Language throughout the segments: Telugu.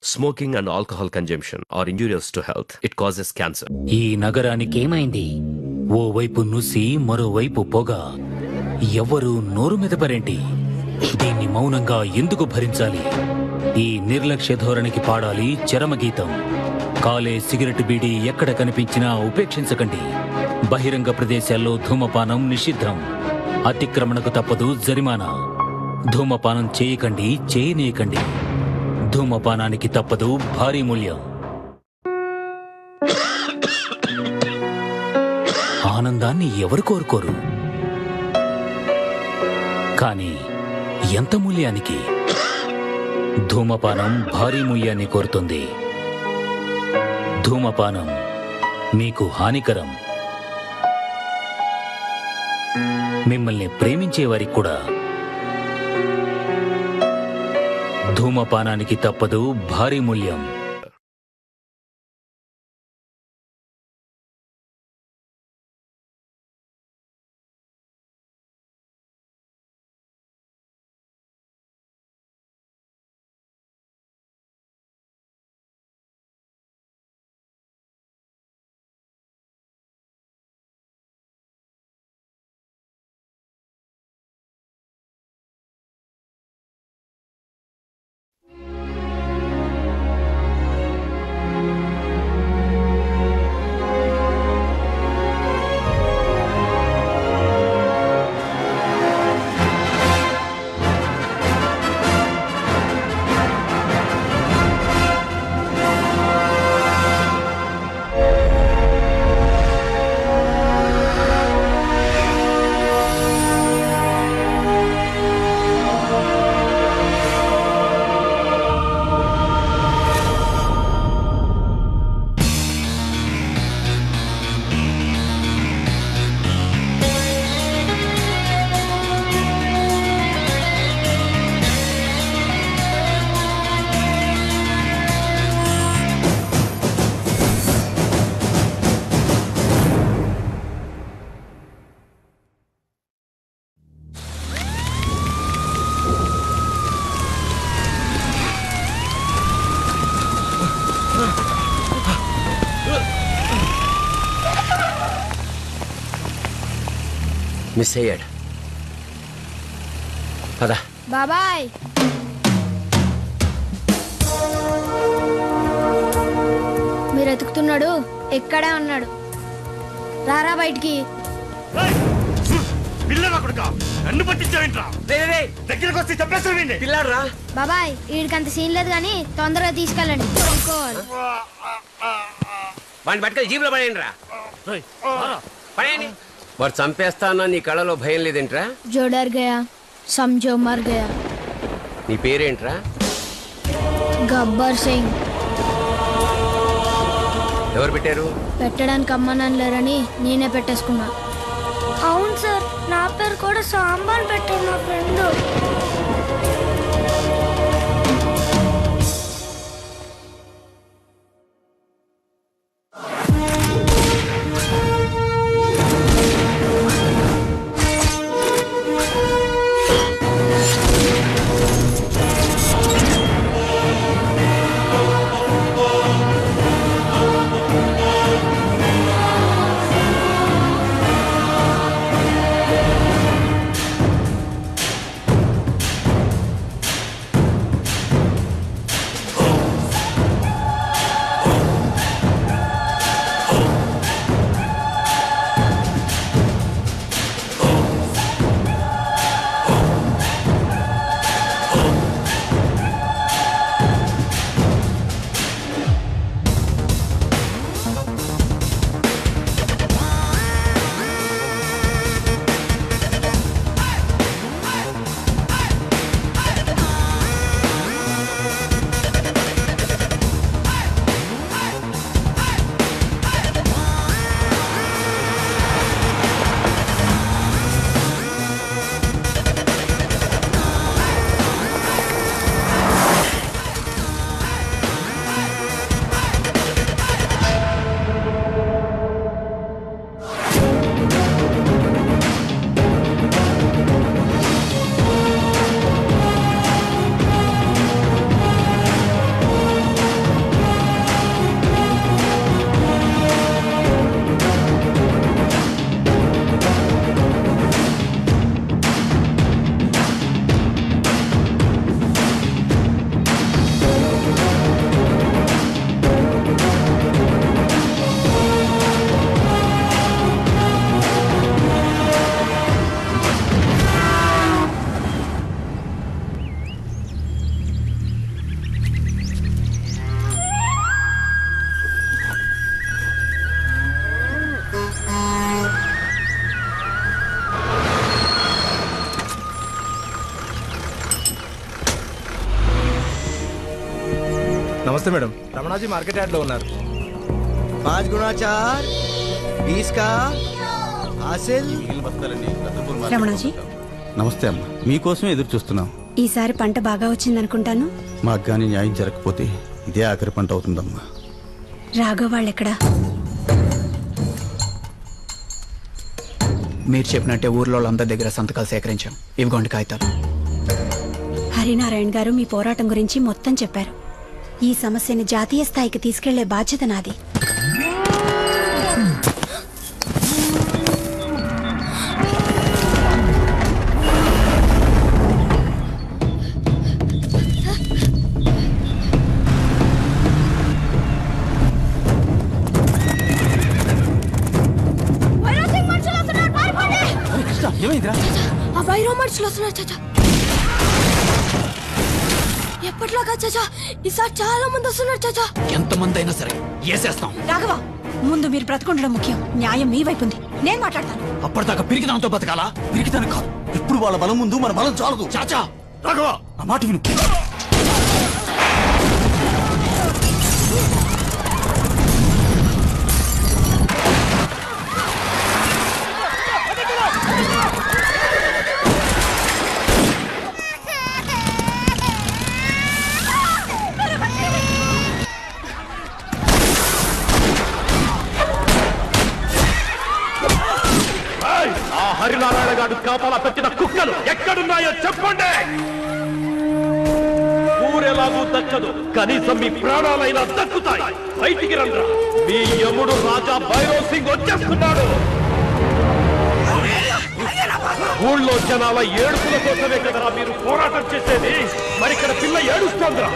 Smoking and alcohol consumption are injurious to health. It causes cancer. ఈ నగరానికి ఏమైంది? ఓవైపు నుసి మరోవైపు పొగ. ఎవ్వరూ నోరు మెదపరేంటి? దీన్ని మౌనంగా ఎందుకు భరించాలి? ఈ నిర్లక్ష్య ధోరణికి పాడాలి చరమగీతం. కాలే సిగరెట్ బీడీ ఎక్కడ కనిపించినా ఉపేక్షించకండి. బహిరంగ ప్రదేశాల్లో ధూమపానం నిషిద్ధం. అతిక్రమణకు తప్పదు జరిమానా. ధూమపానం చేయకండి, చేయనీయకండి. ధూమపానానికి తప్పదు భారీ మూల్యం. ఆనందాన్ని ఎవరు కోరుకోరు? కానీ ఎంత మూల్యానికి? ధూమపానం భారీ మూల్యాన్ని కోరుతుంది. ధూమపానం మీకు హానికరం. మిమ్మల్ని ప్రేమించేవారికి కూడా. ధూమపానానికి తప్పదు భారీ మూల్యం. మిస్ అయ్యాడు. పదా బాబాయ్. మీరు ఎతుకుతున్నాడు, ఎక్కడే ఉన్నాడు. రారా బయటికి. నన్ను పట్టించావేంట్రా? దగ్గరకు వస్తే చెప్పేస్తావేంటి? పిల్లాడ్రా. బాబాయ్ వీడికి అంత సీన్ లేదు కానీ తొందరగా తీసుకెళ్ళండి. వాడిని పట్టుకొని జీబులో పడేయండి రా. పడేయండి. వాడు చంపేస్తానన్నా నీ కళ్ళలో భయం లేదేంట్రా? జో డర్ గయా సమझो మర్ గయా. నీ పేరేంట్రా? గబ్బర్ సింగ్. ఎవరు పెట్టారు? పెట్టడానికి అమ్మనాన్న లేరని నేనే పెట్టేసుకున్నా. అవును సార్, నా పేరు కూడా సాంబార్ పెట్టారు నా ఫ్రెండ్. నమస్తే మేడం. రమణాజీ మార్కెట్ యార్డ్ లో ఉన్నారు. 5 गुना 4 20 का हासिल. రమణాజీ నమస్తే అమ్మ, మీకోసమే ఎదురు చూస్తున్నాం. ఈసారి పంట బాగా వచ్చిందనుకుంటాను. మాకు కానీ న్యాయం జరగకపోతే ఇదే ఆఖరి పంట అవుతుందమ్మా. రాఘవ్ వాళ్ళెక్కడా? మీరు చెప్పినట్టే ఊర్లో వాళ్ళందరి దగ్గర సంతకాలు సేకరించాం. ఇవిగోండి కాగితాలు. హరినారాయణ గారు మీ పోరాటం గురించి మొత్తం చెప్పారు. ఈ సమస్యని జాతీయ స్థాయికి తీసుకెళ్లే బాధ్యత నాది. ఆ వైరో మనుషులు వస్తున్నారు చాచా. ఎప్పట్లాగా చాచా, ఈసారి చాలా మంది వస్తున్నారు చాచా. ఎంతమంది అయినా సరే వేసేస్తాం. రాఘవ, ముందు మీరు బ్రతకుండడం ముఖ్యం. న్యాయం మీ వైపు ఉంది, నేను మాట్లాడతాను. అప్పటిదాకా పిరికిదాంతో బతకాలా? పిరికిదాను కాదు. ఇప్పుడు వాళ్ళ బలం ముందు మన బలం చాలదు. చాచా, రాఘవ, నా మాట విను. ఆ హరినారాయణ గారు కాపలా పెట్టిన కుక్కలు ఎక్కడున్నాయో చెప్పండి. ఊరెలాగూ దక్కదు, కనీసం మీ ప్రాణాలైనా దక్కుతాయి. బయటికి రండ్రా, మీ యముడు రాజా భైరవ్ సింగ్ వచ్చేస్తున్నాడు. ఊళ్ళో జనాల ఏడుపుల కోసమే కదరా మీరు పోరాటం చేసేది. మరి ఇక్కడ పిల్ల ఏడుస్తోందిరా.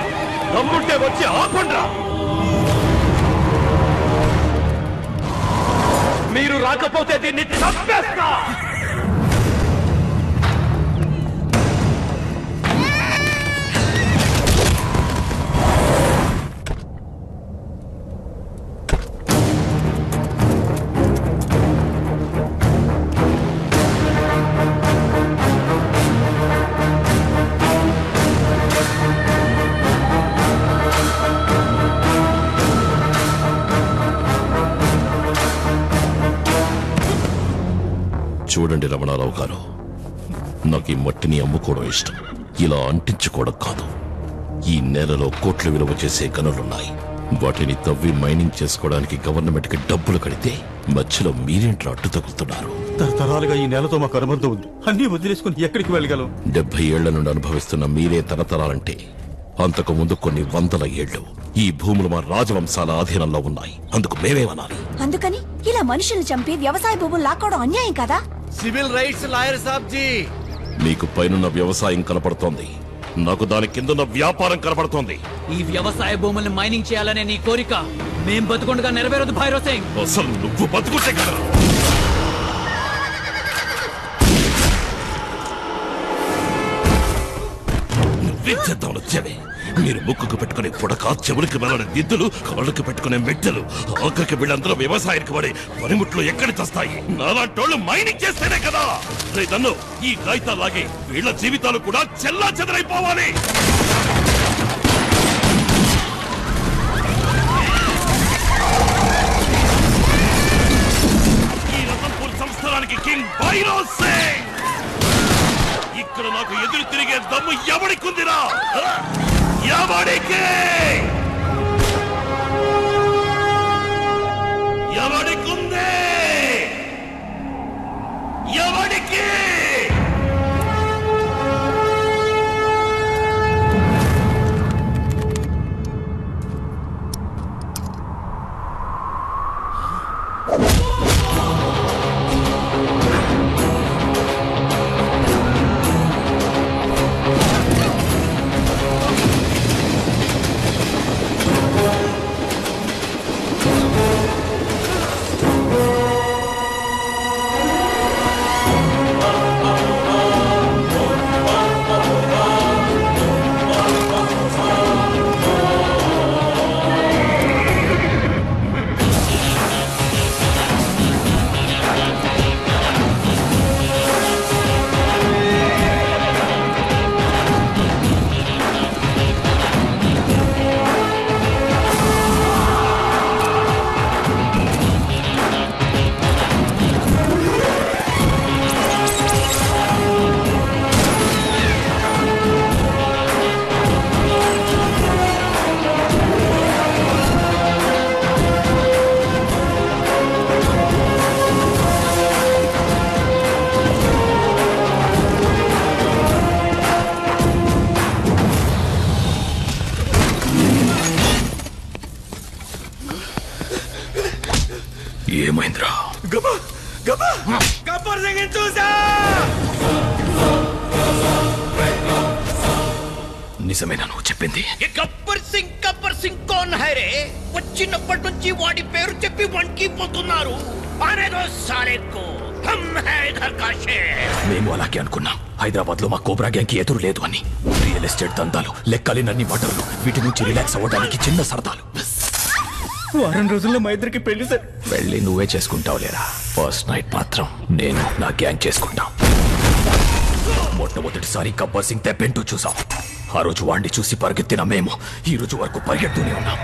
దమ్ముంటే వచ్చి ఆపండ్రా. మీరు రాకపోతే దీన్ని చంపేస్తా. చూడండి రమణారావు గారు, నాకు ఈ మట్టిని అమ్ముకోవడం ఇష్టం, ఇలా అంటించుకోవడం కాదు. ఈ నేలలో కోట్లు విలువ చేసే గనులున్నాయి. వాటిని తవ్వి మైనింగ్ చేసుకోవడానికి గవర్నమెంట్ కి డబ్బులు కడితే మధ్యలో మీరేంట్రా అడ్డు తగులుతున్నారు? తరతరాలుగా ఈ నేలతో మాకు అనుబంధం ఉంది. అన్ని వదిలేసుకుని ఎక్కడికి వెళ్ళగలం? 70 ఏళ్ల నుండి అనుభవిస్తున్న మీరే తరతరాలంటే అంతకు ముందు కొన్ని వందల ఏళ్లు ఈ భూములు మా రాజవంశాల అధీనంలో ఉన్నాయి. అందుకు మేమేమనాలి? అందుకని ఇలా మనుషుల్ని చంపి వ్యవసాయ భూములు లాక్కోవడం అన్యాయం కదా? సివిల్ రైట్స్ లాయర్ సాబ్ జీ. మీకు పైనున్న వ్యవసాయం కనపడుతోంది, నాకు దాని కిందున్న వ్యాపారం కనపడుతోంది. ఈ వ్యవసాయ భూముల్ని మైనింగ్ చేయాలనే నీ కోరిక మేం బతుకుండగా నెరవేరదు భైరవ్ సింగ్. అసలు నువ్వు బతుకుంటే కదా. నువ్వేం చేద్దాం వచ్చావే? మీరు ముక్కుకు పెట్టుకునే పుడక, చెవులకి వెళ్ళని దిద్దులు, కాళ్ళకి పెట్టుకునే మెట్టెలు, ఆఖరికి వీళ్ళందరూ వ్యవసాయానికి పడే పనిముట్లు ఎక్కడి తెస్తాయి? నాలాంటోళ్ళు మైనింగ్ చేస్తేనే కదా. నన్ను ఈ కాగితాలాగే వీళ్ళ జీవితాలు కూడా చెల్లా చెదరైపోవాలి. ఈ రతన్పూర్ సంస్థానానికి కింగ్ భైరవ్ సింగ్. ఇక్కడ నాకు ఎదురు తిరిగే దమ్ము ఎవడికుందిరా? ఎవడికి? ఎవడికుంది? ఎవడికి? గబ్బర్ సింగ్ చూసా. నిజమేనా నువ్వు చెప్పింది? గబ్బర్ సింగ్ కోన్ హైరే? వచ్చినప్పటి నుంచి వాడి పేరు చెప్పి వణికిపోతున్నారు. అనేదో సాలేకో హమ్ హై ఇధర్ కా షేర్. మేము అలాగే అనుకున్నాం. హైదరాబాద్ లో మా కోబ్రా గ్యాంగ్ కి ఎదురు లేదు అని. రియల్ ఎస్టేట్ దందాలు, లెక్కలేనన్ని మటర్లు, వీటి నుంచి రిలాక్స్ అవ్వడానికి చిన్న సరదాలు. వారం రోజుల్లో మా ఇద్దరికి పెళ్లి సార్. వెళ్ళి నువ్వే చేసుకుంటావు లేరా? ఫస్ట్ నైట్ మాత్రం నేను నా గ్యాంగ్ చేసుకుంటాం. మొట్టమొదటిసారి గబ్బర్ సింగ్ తెప్పెంటూ చూసాం. ఆ రోజు వాడిని చూసి పరిగెత్తిన మేము ఈ రోజు వరకు పరిగెడుతూనే ఉన్నాం.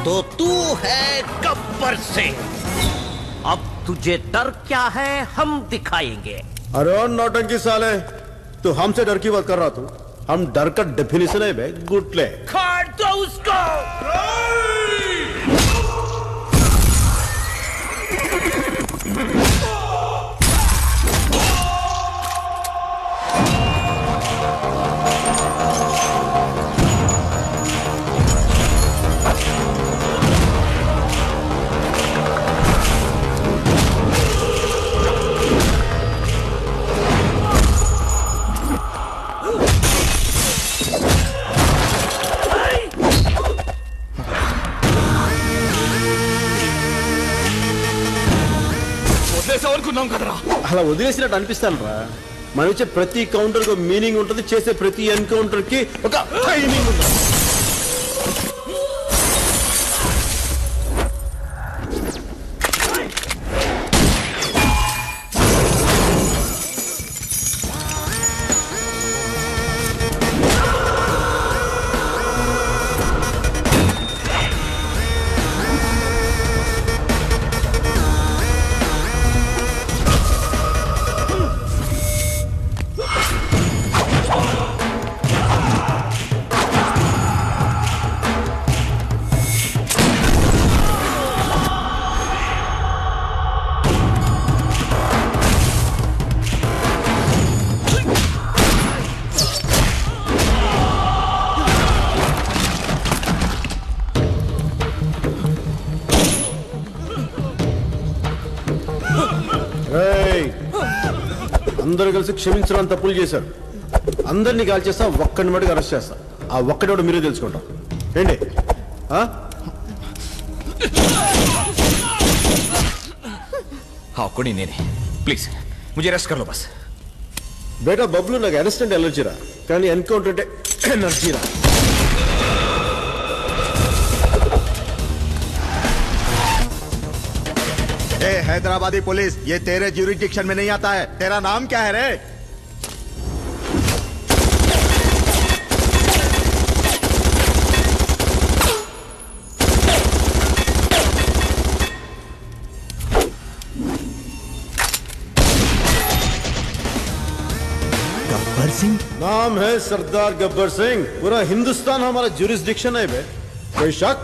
तो तू है गब्बर सिंह. अब तुझे डर क्या है हम दिखाएंगे. अरे नौटंकी साले, तू हमसे डर की बात कर रहा तू? हम डर का डेफिनेशन है बे गुटले. काट दो उसको. అలా వదిలేసినట్టు అనిపిస్తాను రా. మనం ఇచ్చే ప్రతి కౌంటర్ కు మీనింగ్ ఉంటుంది, చేసే ప్రతి ఎన్కౌంటర్ కి ఒక టైమింగ్ ఉంటుంది. అందరూ కలిసి క్షమించడం తప్పులు చేశారు. అందరినీ కాల్ చేస్తా, ఒక్కడిని మటుకు అరెస్ట్ చేస్తా. ఆ ఒక్కడోడు మీరే తెలుసుకుంటాం ఏంటి? ఒక్కడి నేనే. ప్లీజ్ ముझे అరెస్ట్ కర్ లో బస్. బేటా బబ్లు, నాకు అరెస్ట్ అంటే ఎలర్జీరా, కానీ ఎన్కౌంటర్ అంటే ఎనర్జీరా. ए हैदराबादी पुलिस, ये तेरे ज्यूरिडिक्शन में नहीं आता है. तेरा नाम क्या है रे? गब्बर सिंह नाम है, सरदार गब्बर सिंह. पूरा हिंदुस्तान हमारा ज्यूरिडिक्शन है बे. कोई शक?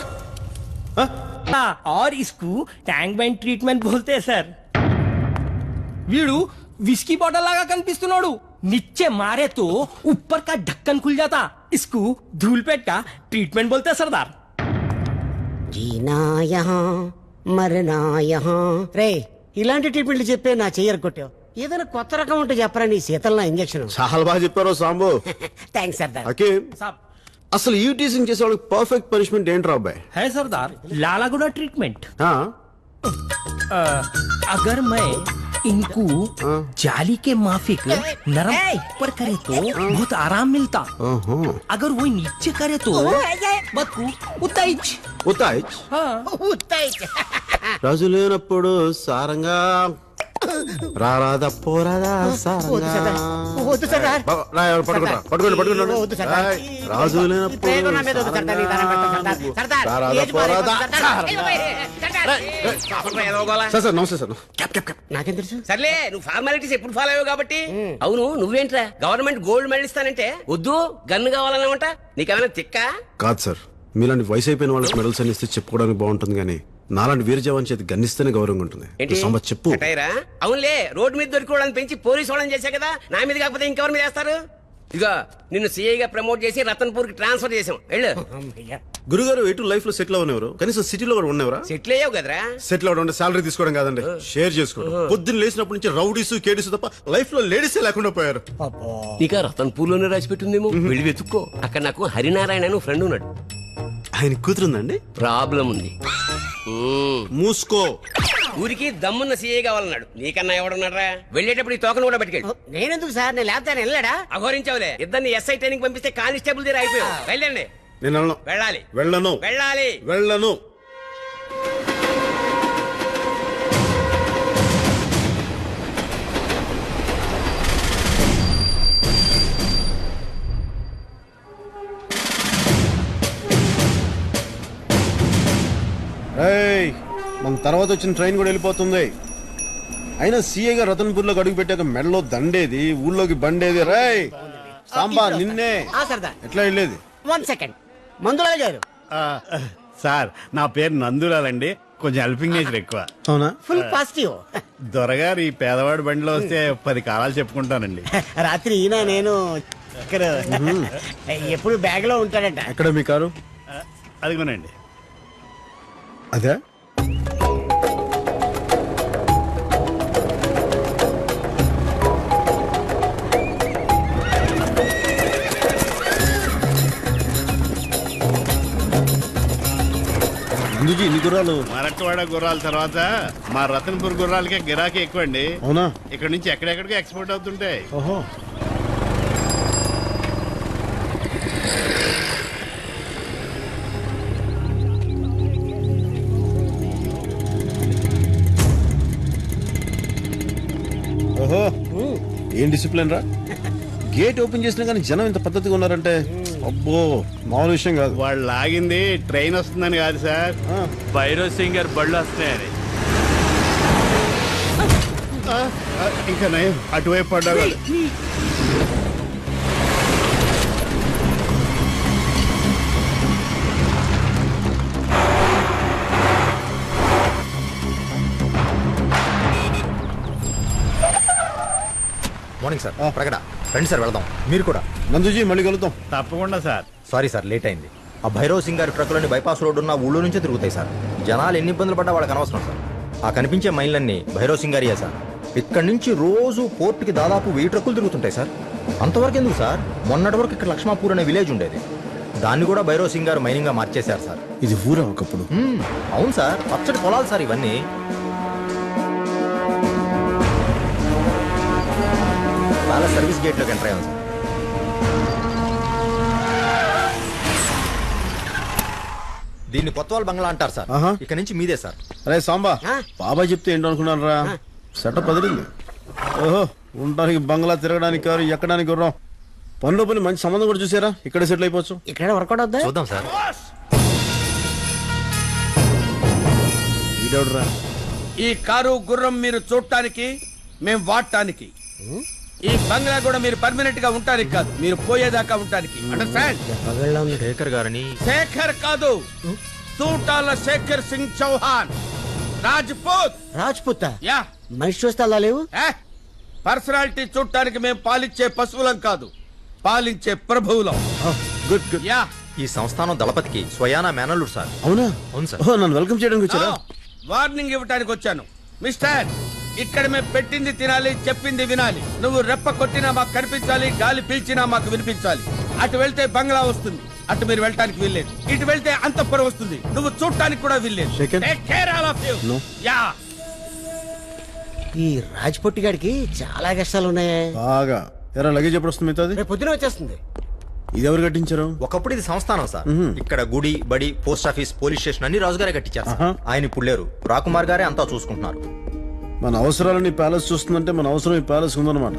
और इसको टैंक बैंड ट्रीटमेंट बोलते हैं सर. వీడు విస్కీ బాటిల్ లాగా కనిపిస్తున్నాడు. नीचे मारे तो ऊपर का ढक्कन खुल जाता. इसको धूलपेट का ट्रीटमेंट बोलते हैं सरदार. जीना यहाँ मरना यहाँ. రే ఇలాంటి ట్రీట్మెంట్లు చెప్పే నా చెయ్యరు కొట్టావు. ఏదైనా కొత్త రకం ఉంటే చెప్పరా నీ శీతల ఇంజక్షన్. చాలా బాగా చెప్పారు సాంబు. థ్యాంక్స్ సర్దార్. హకీం, అసలు ఈ టీజింగ్ చేసే వాళ్ళకి పర్ఫెక్ట్ పనిష్మెంట్ ఏంటి అబ్బాయి? है सरदार लालागुड़ा ट्रीटमेंट. हाँ. अगर मैं इनको जाली के माफिक नरम ऊपर करे तो बहुत आराम मिलता. अगर वो नीचे करे तो बदकू उताइच. ఉతాయిచ్ రాజు లేనప్పుడు సారంగా రారాద పోరాదా సారంగా. రాజు లేనప్పుడు నమస్తే సార్. నాకేం తెలుసు? సర్లే, నువ్వు ఫార్మాలిటీస్ ఎప్పుడు ఫాలో అయ్యావు కాబట్టి. అవును, నువ్వేంట్రా గవర్నమెంట్ గోల్డ్ మెడల్ ఇస్తానంటే వద్దు, గన్ను కావాలన్నమాట. నీకేమైనా తిక్క? కాదు సార్, మీలాంటి వయసు అయిపోయిన వాళ్ళకి మెడల్స్ అని ఇస్తే చెప్పుకోవడానికి బాగుంటుంది, కానీ నాలాంటి వీర జవాన్ చేతి గన్నిస్తేనే గౌరవంగా ఉంటుంది. సాంబా చెప్పు. కటాయిరా? అవునులే, రోడ్డు మీద దొరికోవడానికి పెంచి పోలీసు వాళ్ళని చేశా కదా, నా మీద కాకపోతే ఇంకెవరి మీద చేస్తారు? ఇక నిన్ను సిఐగా ప్రమోట్ చేసి రతన్పూర్ కి ట్రాన్స్ఫర్ చేసాం. వెళ్ళు. గురుగారు ఎటు లైఫ్ లో సెటిల్ అవనివ్వరు, కనీసం సిటీలో కూడా ఉన్నవరా? సెటిల్ అయ్యావు కదరా. సెటిల్ అవడం అంటే సాలరీ తీసుకోవడం కాదండి, షేర్ చేసుకోవడం. పొద్దున్న లేచినప్పటి నుంచి రౌడీస్ కేడీస్ తప్ప లైఫ్ లో లేడీసే లేకుండా పోయారు. ఇక రతన్పూర్ లోనే రాసి పెట్టిందేమో, వెళ్ళి వెతుక్కో. అక్కడ నాకు హరినారాయణ అని ఫ్రెండ్ ఉన్నాడు. ఆయన కూతురుందండి? ప్రాబ్లం ఉంది. మూసుకో. ఊరికి దమ్మున్న సీఏ కావాలన్నాడు. నీకన్నా ఎవడున్నారా? వెళ్ళేటప్పుడు ఈ తోకను కూడా పట్టుకెళ్ళి. నేనెందుకు సార్, నేను లేకపోతే వెళ్ళాడా? అఘోరించావులే. ఇద్దరిని ఎస్ఐ ట్రైనింగ్ పంపిస్తే కానిస్టేబుల్ దగ్గర అయిపోయావు. వెళ్ళండి. నేను వెళ్ళాలి. వెళ్ళను. వెళ్ళాలి. వెళ్ళను. మన తర్వాత వచ్చిన ట్రైన్ కూడా వెళ్ళిపోతుంది. అయినా సీఏగా రతన్పూర్ లో అడుగు పెట్టాక మెడలో దండేది, ఊళ్ళోకి బండేది. రాయ్ సాంబా, నిన్నే ఎట్లా వెళ్ళేది? 1 సెకండ్. మందులా గారు సార్, నా పేరు నందులాలండి. కొంచెం హెల్పింగ్ నేచర్ ఎక్కువ. అవునా? Full positive. దొరగారు ఈ పేదవాడి బండిలో వస్తే 10 కాలాలు చెప్పుకుంటానండి. రాత్రి ఈయన నేను ఎప్పుడు బ్యాగ్ లో ఉంటాడంట. ఎక్కడ మీ కారు? అదిగోనండి. అదే ఇన్ని గుర్రాలు? మరట్వాడ గుర్రాల తర్వాత మా రతన్పూర్ గుర్రాలకే గిరాకీ ఎక్కువ అండి. అవునా? ఇక్కడ నుంచి ఎక్కడెక్కడికి ఎక్స్పోర్ట్ అవుతుంటాయి. ఓహో. ఓహో, ఏం డిసిప్లిన్ రా. గేట్ ఓపెన్ చేసినా కానీ జనం ఇంత పద్ధతిగా ఉన్నారంటే అబ్బో, మామూలు విషయం కాదు. వాళ్ళు లాగింది ట్రైన్ వస్తుందని కాదు సార్, భైరో సింగర్ బళ్ళు వస్తున్నాయని. ఇంకా నయం, అటువైపు పడ్డా. Morning sir. ప్రగడ రండి సార్, వెళ్దాం. మీరు కూడా. నందుజీ, మళ్ళీ కలుద్దాం. తప్పకుండా సార్. సారీ సార్, లేట్ అయింది. ఆ భైరవ్ సింగ్ గారి ట్రక్కులన్నీ బైపాస్ రోడ్డు ఉన్న ఊళ్ళో నుంచే తిరుగుతాయి సార్. జనాలు ఎన్ని ఇబ్బందులు పడ్డా వాళ్ళకి అనవసరం సార్. ఆ కనిపించే మైన్లన్నీ భైరవ్ సింగ్ గారియా సార్. ఇక్కడి నుంచి రోజు పోర్టుకి దాదాపు 1000 ట్రక్కులు తిరుగుతుంటాయి సార్. అంతవరకు ఎందుకు సార్, మొన్నటి వరకు ఇక్కడ లక్ష్మాపూర్ అనే విలేజ్ ఉండేది, దాన్ని కూడా భైరవ్ సింగ్ గారు మైనింగ్ గా మార్చేశారు సార్. ఇది ఊరా ఒకప్పుడు? అవును సార్, పచ్చడి పొలాలు సార్ ఇవన్నీ. చాలా సర్వీస్ గేట్లోకి ఎంటర్ అయ్యాం సార్. దీన్ని కొత్తవాళ్ళ బంగ్లా అంటారు సార్. ఇక నుంచి మీదే సార్. అరే సాంబా, బాబాయ్ చెప్తే ఏంటో అనుకున్నాను రా. సెటప్ అదిరింది. ఓహో, ఉండడానికి బంగ్లా, తిరగడానికి కారు, ఎక్కడానికి గుర్రం. పనిలో పని మంచి సంబంధం కూడా చూసారా? ఇక్కడ సెటిల్ అయిపోవచ్చు. ఇక్కడ వర్కౌట్ అవుద్దా? చూద్దాం సార్. ఈడెవడురా? ఈ కారు గుర్రం మీరు చూడటానికి, మేము వాడటానికి. ఈ బంగ్లా కూడా మీరు పర్మనెంట్ గా ఉంటానికి కాదు, మీరు పోయేదాకా ఉంటానికి. అండర్స్టాండ్? శేఖర్ గారని. శేఖర్ కాదు, తూటాల శేఖర్ సింగ్ చౌహాన్, రాజ్పూత్. రాజ్పూత్? యా. మనిషి చూస్తే అలా లేవు. పర్సనాలిటీ చూడటానికి మేము పాలించే పశువులం కాదు, పాలించే ప్రభువులం. Good good. యా. ఈ సంస్థానం దళపతికి స్వయానా మేనల్లుడు సార్. అవునా? అవును సార్. నన్ను వెల్కమ్ చేయడానికి వచ్చారా? వార్నింగ్ ఇవ్వడానికి వచ్చాను. మిస్టర్, ఇక్కడ మేము పెట్టింది తినాలి, చెప్పింది వినాలి. నువ్వు రెప్ప కొట్టినా మాకు కనిపించాలి, గాలి పీల్చినా మాకు వినిపించాలి. అటు వెళ్తే బంగ్లా వస్తుంది, అటు మీరు వెళ్ళటానికి వీల్లేదు. ఇటు వెళ్తే అంతఃపురం వస్తుంది, నువ్వు చూడటానికి కూడా వీల్లేదు. Take care all of you. Yeah. ఈ రాజ్పొట్టి గారికి చాలా కష్టాలు ఉన్నాయే. బాగా. ఎరా లగేజ్ ఎప్పుడు వస్తుంది? మిగతాది రేపు పొద్దున వచ్చేస్తుంది. ఇది ఎవరు కట్టించారు? ఒకప్పుడు ఇది సంస్థానం సార్. ఇక్కడ గుడి, బడి, పోస్ట్ ఆఫీస్, పోలీస్ స్టేషన్ అన్ని రాజుగారే కట్టించారు. ఆయన ఇప్పుడు లేరు, రాకుమార్ గారే అంతా చూసుకుంటున్నారు. మన అవసరాలని ప్యాలెస్ చూస్తుందంటే మన అవసరం ఈ ప్యాలెస్ ఉందన్నమాట.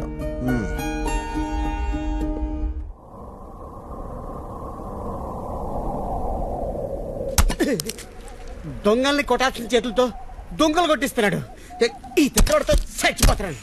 దొంగల్ని కొట్టాల్సిన చేతులతో దొంగలు కొట్టిస్తున్నాడు. ఈ తిట్టడితో చచ్చిపోతున్నాడు.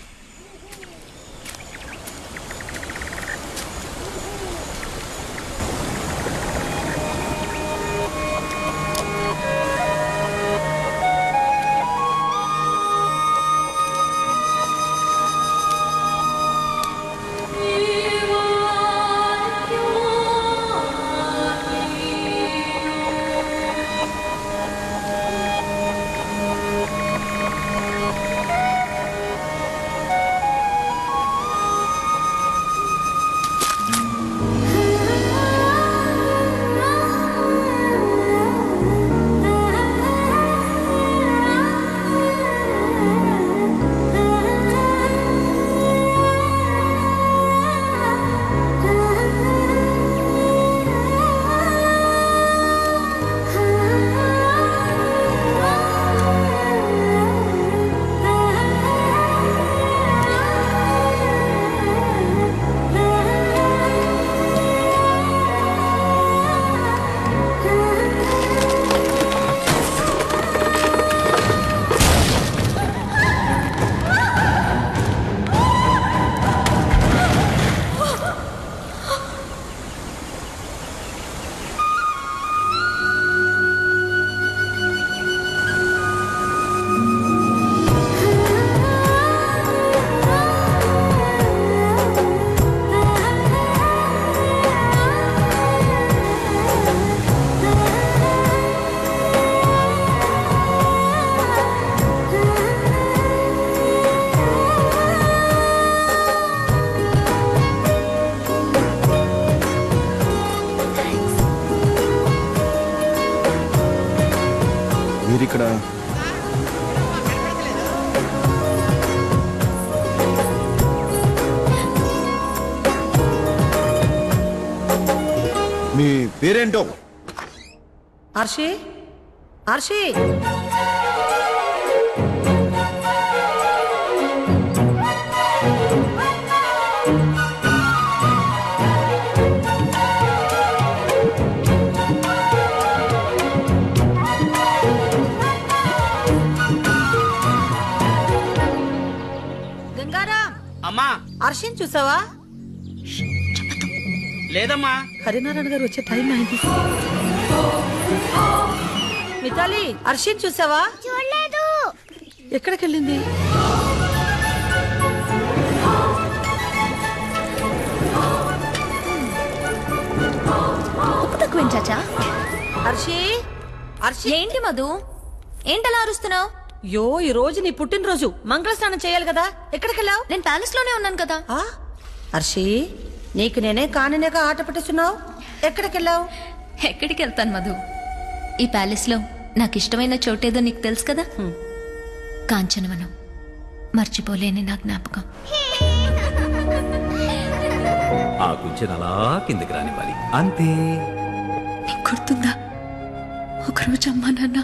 ఇక్కడ మీ పేరేంటో? హర్షి హర్షి గంగారాం అమ్మా హర్షిని చూసావా? లేదమ్మా. హరినారాయణ గారు వచ్చే టైం అయింది. మితాలి హర్షిని చూసావా? చూడలేదు. ఎక్కడికి వెళ్ళింది? ఉప్పు తక్కువ చాచా. హర్షి హర్షి ఏంటి మధు, ఏంటలా అరుస్తున్నావు? యో ఈ రోజు నీ పుట్టినరోజు, మంగళ స్నానం చేయాలి కదా. ఎక్కడికి వెళ్ళావు? నేను ప్యాలెస్ లోనే ఉన్నాను కదా. హర్షి నీకు నేనే కానినేక ఆట పట్టిస్తున్నావు. ఎక్కడికి వెళ్ళావు? ఎక్కడికి వెళ్తాను మధు, ఈ ప్యాలెస్ లో నాకు ఇష్టమైన చోటేదో నీకు తెలుసు కదా, కాంచనవనం. మర్చిపోలేని నా జ్ఞాపకం. ఆ కుంచెను అలా కిందకి రానివ్వాలి, అంతే. నీకు గుర్తుందా, ఒకరోజు అమ్మా నాన్న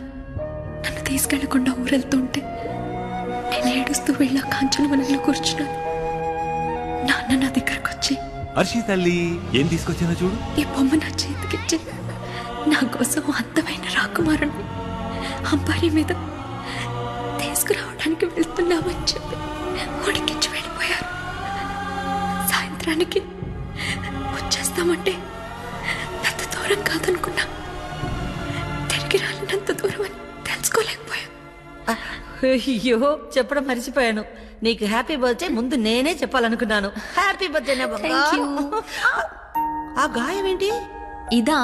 నన్ను తీసుకెళ్లకుండా ఊరెళ్తుంటే నేను ఏడుస్తూ వెళ్ళి ఆ కాంచనవనంలో కూర్చున్నాను. నాన్న నా దగ్గరకు వచ్చి, హర్షి తల్లి ఏం తీసుకొచ్చానో చూడు. ఈ బొమ్మ నా చేతికిచ్చి నా కోసం అందమైన రాకుమారుణ్ణి అంబారీ మీద తీసుకురావడానికి వెళ్తున్నామని చెప్పి ఉడికించి వెళ్ళిపోయారు. సాయంత్రానికి వచ్చేస్తామంటే అంత దూరం కాదనుకున్నా, తిరిగి రాలినంత దూరం అని తెలుసుకోలేకపోయా. అయ్యో చెప్పడం మర్చిపోయాను. నీకు హ్యాపీ బర్త్డే ముందు నేనే చెప్పాలనుకున్నాను. Happy birthday. ఆ గాయం ఏంటి? ఇదా,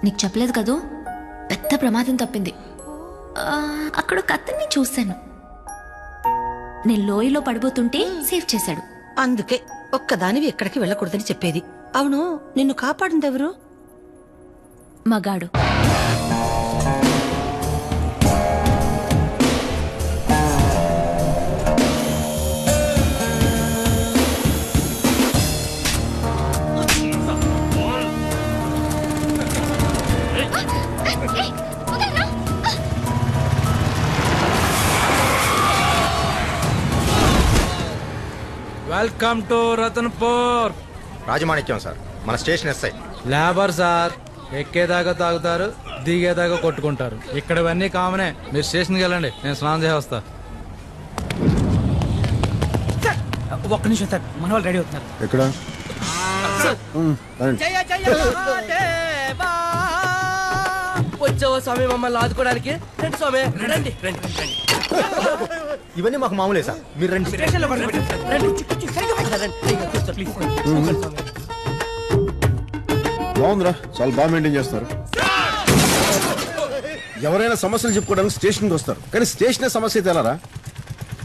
నీకు చెప్పలేదు కదూ, పెద్ద ప్రమాదం తప్పింది. అక్కడ ఒక అతన్ని చూశాను, నేను లోయలో పడిపోతుంటే సేవ్ చేశాడు. అందుకే ఒక్కదానివి ఎక్కడికి వెళ్ళకూడదని చెప్పేది. అవును, నిన్ను కాపాడింది ఎవరు? మగాడు. Welcome to Ratanpur. Rajamanikyam sir, మన స్టేషన్ ఎస్ఐ. లేబర్ సార్, ఎక్కేదాకా తాగుతారు, దిగేదాకా కొట్టుకుంటారు. ఇక్కడ ఇవన్నీ కామనే. మీరు స్టేషన్కి వెళ్ళండి, నేను స్నానం చేసి వస్తా. ఒక్క నిమిషం సార్, మన వాళ్ళు రెడీ అవుతున్నారు. ఎక్కడ? వచ్చావా స్వామి మమ్మల్ని ఆదుకోవడానికి? రండి స్వామి, రండి రండి రండి. ఇవన్నీ మాకు మామూలే సార్, మీరు రండి. స్టేషన్లో రండి. బాగుందిరా, చాలా బాగా మెయింటైన్ చేస్తారు. ఎవరైనా సమస్యలు చెప్పుకోవడానికి స్టేషన్కి వస్తారు, కానీ స్టేషనే సమస్య అయితే ఎలారా?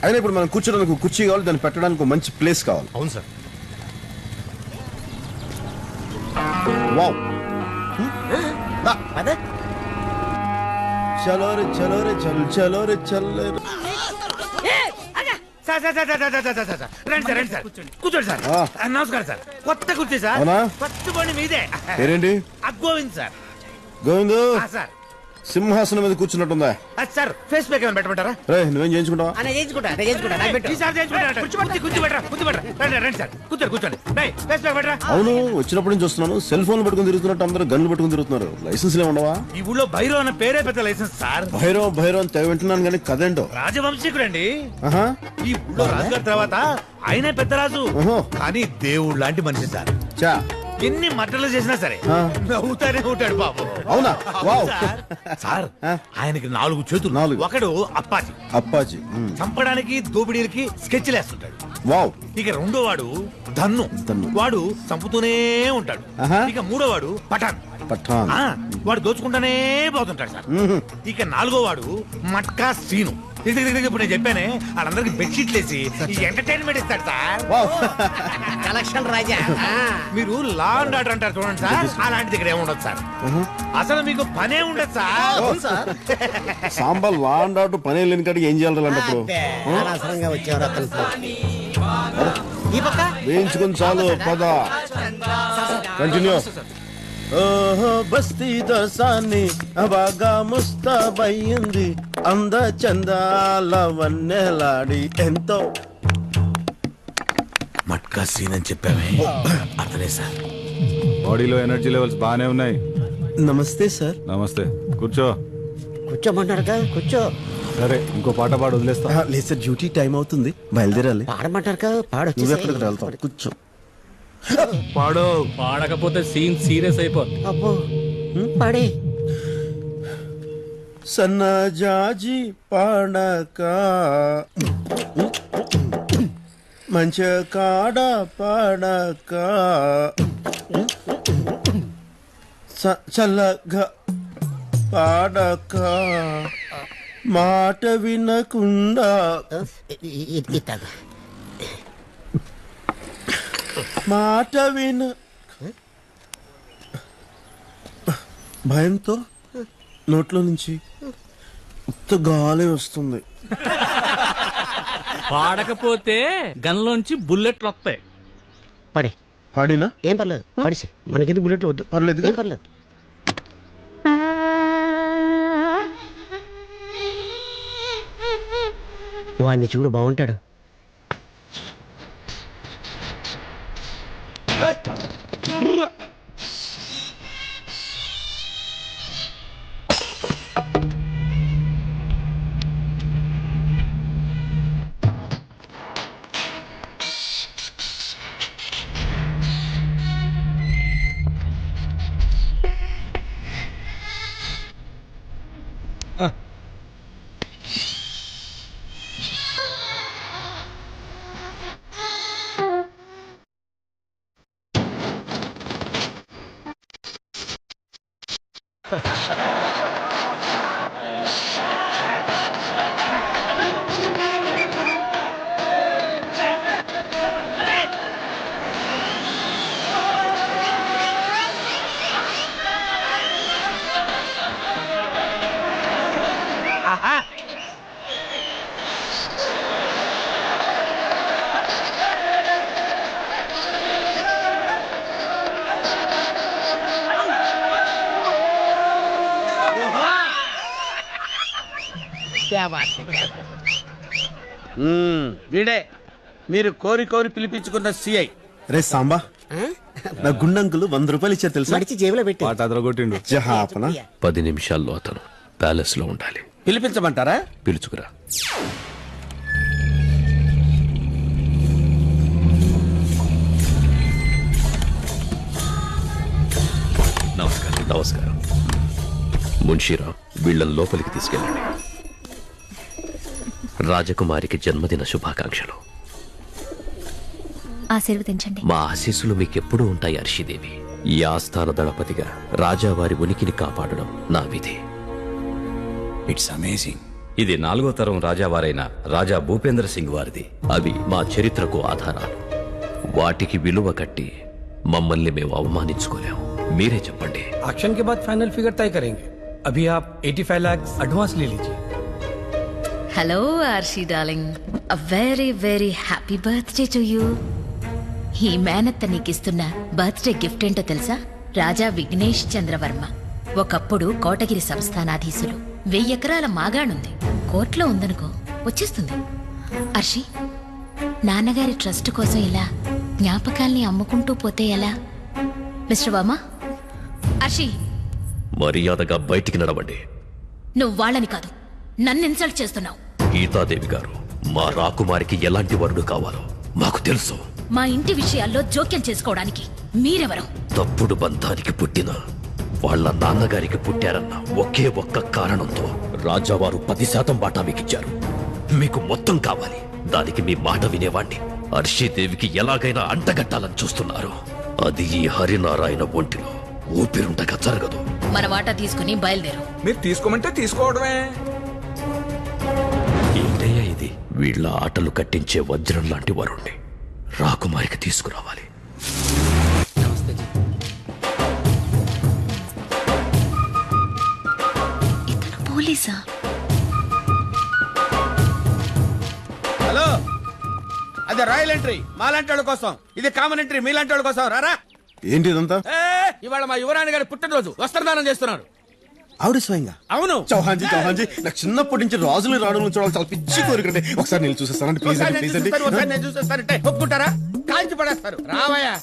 అయినా ఇప్పుడు మనం కూర్చోడానికి కుర్చీ కావాలి, దాన్ని పెట్టడానికి ఒక మంచి ప్లేస్ కావాలి. అవును సార్. వావ్, చలో రే చలో రే చల్ చలో రే చల్. రండి సార్, రండి సార్, కూర్చోండి సార్. నమస్కారం సార్. కొత్త కుర్చీ సార్, అవునా? కొత్త బండి మీదే. పేరేంటి? గోవింద్ సార్. గోవిందు, సార్ సింహాసనం మీద కూర్చున్నట్టుందా? సార్ ఫేస్ ప్యాక్ ఏమైనా పెట్టమంటారా? రే, నువ్వేం చేయించుకుంటావా? అవును, వచ్చినప్పటి నుంచి వస్తున్నాను, సెల్ ఫోన్ పట్టుకుని తిరుగుతున్నట్టు అందరూ గన్లు పట్టుకుని తిరుగుతున్నారు. లైసెన్స్ ఉండవా? ఈ ఊళ్ళో భైరవ్ అన్న పేరే పెద్ద లైసెన్స్ సార్. భైరవ్ భైరవ్ అని తెగ వింటున్నాను, కానీ కదేంటో. రాజవంశీకుడండి. ఆహా, ఈ ఊళ్ళో రాజుగారి తర్వాత ఆయనే పెద్ద రాజు. కానీ దేవుడు లాంటి మనిషి సార్. చా, ఎన్ని మట్టలు చేసినా సరే నవ్వుతానే ఉంటాడు బాబు. అవునా? వావ్. సార్, ఆయనకి 4 చేతులు. ఒకడు అప్పాజీ. అప్పాజీ చంపడానికి దోపిడీలకి స్కెచ్లు వేస్తుంటాడు. వావ్. ఇక రెండో వాడు ధన్ను. వాడు చంపుతూనే ఉంటాడు. ఇక మూడో వాడు పఠాన్. వాడు దోచుకుంటానే పోతుంటాడు సార్. ఇక 4గో వాడు మట్కా సీను. ఇప్పుడు నేను చెప్పానే వాళ్ళందరికి బెడ్షీట్లు వేసి ఈ ఎంటర్టైన్మెంట్ ఇస్తాడు సార్. కలెక్షన్ రాజా. మీరు లా అండ్ ఆర్డర్ అంటారు చూడండి సార్, అలాంటిది ఇక్కడ ఏముండదు సార్. అసలు మీకు పనే ఉండదు sir. Sambar law and order పని లేని కాడికి ఏం చేయాలి అలాంటప్పుడు? అనవసరంగా వచ్చేవారు. వేయించుకుని చాలు పద. కంటిన్యూ. ఓహో బస్తీ దోసాన్ని బాగా ముస్తాబయ్యింది, అంద చందాల వన్నెలాడి ఎంతో. మట్కా సీన్ అని చెప్పామే అతనే సార్. బాడీలో ఎనర్జీ లెవెల్స్ బాగానే ఉన్నాయి. నమస్తే సార్. నమస్తే. కూర్చో. కూర్చోమంటారు కదా, కూర్చో. సరే ఇంకో పాట పాడు వదిలేస్తా. లేదు సార్, డ్యూటీ టైం అవుతుంది, బయలుదేరాలి. పాడమంటారు కదా, పాడొచ్చు. నువ్వు ఎక్కడికి వెళ్తావు? కూర్చో. పాడు. పాడకపోతే సీన్ సీరియస్ అయిపోతుంది. అబ్బో పాడే. సన్నజాజి పాడక మంచ కాడ పాడక చల్లగా పాడక మాట వినకుండా మాట విన భయంతో నోట్లో నుంచి ఉత్త గాలి వస్తుంది. పాడకపోతే గన్లోంచి బుల్లెట్లు వస్తాయి. పడే. పాడినా ఏం పర్లేదు, పడిసి మనకి బుల్లెట్లు వద్దు. పర్లేదు, ఏం పర్లేదు. వాడిని చూడు, బాగుంటాడు. వీడే మీరు కోరి కోరి పిలిపించుకున్న సిఐ. రే సాంబా, నా గుండంకులు 100 రూపాయలు ఇచ్చారు తెలుసా? జేబులో పెట్టి పాట అదరగొట్టిండు. జహాపన 10 నిమిషాల్లో అతను ప్యాలెస్ లో ఉండాలి. పిలిపించమంటారా? పిలుచుకురా. నమస్కారం. నమస్కారం. మున్షీరా, వీళ్ళని లోపలికి తీసుకెళ్ళండి. రాజకుమారికి జన్మదిన శుభాకాంక్షలు. ఆశీర్వదించండి. మా ఆశీస్సులు మీకెప్పుడూ ఉంటాయి అర్షిదేవి. ఈ ఆస్థాన దళపతిగా రాజావారి ఉనికిని కాపాడడం నా విధి. It's amazing. ఇది 4వ తరం రాజావారైన రాజా భూపేంద్ర సింగ్ వారిది. అవి మా చరిత్రకు ఆధారాలు. వాటికి విలువ కట్టి మమ్మల్ని మేము అవమానించుకోలేము. మీరే చెప్పండి. एक्शन के बाद फाइनल फिगर तय करेंगे. अभी आप 85 लाख एडवांस ले लीजिए. Hello Arshi darling, a very very happy birthday to you. ఈ మేనత్త నీకిస్తున్న బర్త్డే గిఫ్ట్ ఏంటో తెలుసా? రాజా విఘ్నేష్ చంద్రవర్మ. ఒకప్పుడు కోటగిరి సంస్థానాధీశులు. 1000 ఎకరాల మాగాణుంది. కోర్టులో ఉందనుకో, వచ్చేస్తుంది. అర్షి, నాన్నగారి ట్రస్ట్ కోసం ఇలా జ్ఞాపకాల్ని అమ్ముకుంటూ పోతే ఎలా? మిస్టర్ వర్మ, అర్షి, మర్యాదగా బయటికి నడవండి. నువ్వు వాళ్ళని కాదు, నన్ను ఇన్సల్ట్ చేస్తున్నావు. గీతాదేవి గారు, మా రాకుమారికి ఎలాంటి వరుడు కావాలో మాకు తెలుసు. మా ఇంటి విషయాల్లో జోక్యం చేసుకోవడానికి మీరెవరు? తప్పుడు బంధానికి పుట్టిన వాళ్ళ నాన్నగారికి పుట్టారన్న ఒకే ఒక్క కారణంతో రాజావారు 10% వాటా మీకిచ్చారు. మీకు మొత్తం కావాలి. దానికి మీ మాట వినేవాణ్ణి అర్షీదేవికి ఎలాగైనా అంటగట్టాలని చూస్తున్నారు. అది ఈ హరినారాయణ ఒంటిలో ఊపిరుండగా జరగదు. మన వాటా తీసుకుని బయలుదేరు. మీరు తీసుకోమంటే తీసుకోవడమే. ఏంటయ్యా ఇది? వీళ్ళ ఆటలు కట్టించే వజ్రం లాంటి వరుణ్ణి రాకుమారికి తీసుకురావాలి. ఇతను పోలీసా? హలో, అది రాయల్ ఎంట్రీ మాలాంటి వాళ్ళ కోసం, ఇది కామన్ ఎంట్రీ మీలాంటి వాళ్ళ కోసం. రారా. ఏంటి ఇదంతా? ఇవాళ మా యువరాణి గారి పుట్టినరోజు, వస్త్రదానం చేస్తున్నారు. ఆవిడ స్వయంగా? అవును. చౌహాన్జీ నాకు చిన్నప్పటి నుంచి రాజులు రావడం చూడాలి చాలా పిచ్చి కోరికండి. ఒకసారి నేను చూసేస్తానండి ప్లీజ్ అండి, ప్లీజ్ అండి. నేను చూసేస్తానంటే ఒప్పుకుంటారా? కాల్చి పడేస్తారు. రావయ్యా.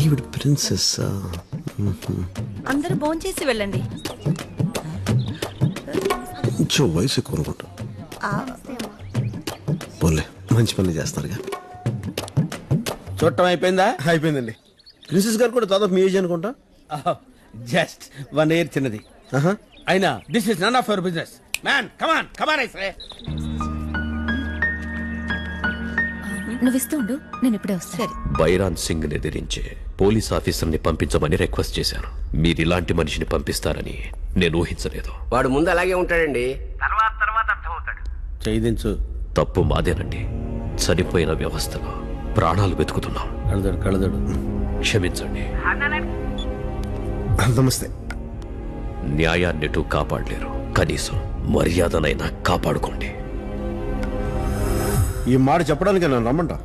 ఈవిడ ప్రిన్సెస్. అందరూ భోంచేసి వెళ్ళండి. కొంచెం వయసు ఎక్కువ అనుకుంటా. పోలే, మంచి పని చేస్తారుగా. చూడటం అయిపోయిందా? అయిపోయిందండి. ప్రిన్సెస్ గారు కూడా దాదాపు మీ ఏజ్ అనుకుంటా. జస్ట్ 1 year చిన్నది. అయినా this is none of your business man. Come on come on I say. నువ్వు ఇస్తూ ఉండు, నేను ఇప్పుడే వస్తాను. బైరాన్ సింగ్ ని ఎదిరించే పోలీస్ ఆఫీసర్ని పంపించమని రిక్వెస్ట్ చేశాను. మీరు ఇలాంటి మనిషిని పంపిస్తారని నేను ఊహించలేదు. వాడు ముందు అలాగే ఉంటాడండి, తర్వాత అర్థమవుతాడు. చేయించు. తప్పు మాదేనండి. చనిపోయిన వ్యవస్థలో ప్రాణాలు వెతుకుతున్నాం. కళదడు క్షమించండి. నమస్తే. న్యాయాన్నిటూ కాపాడలేరు, కనీసం మర్యాదనైనా కాపాడుకోండి. ఈ మాట చెప్పడానికి నన్ను రమ్మంటా?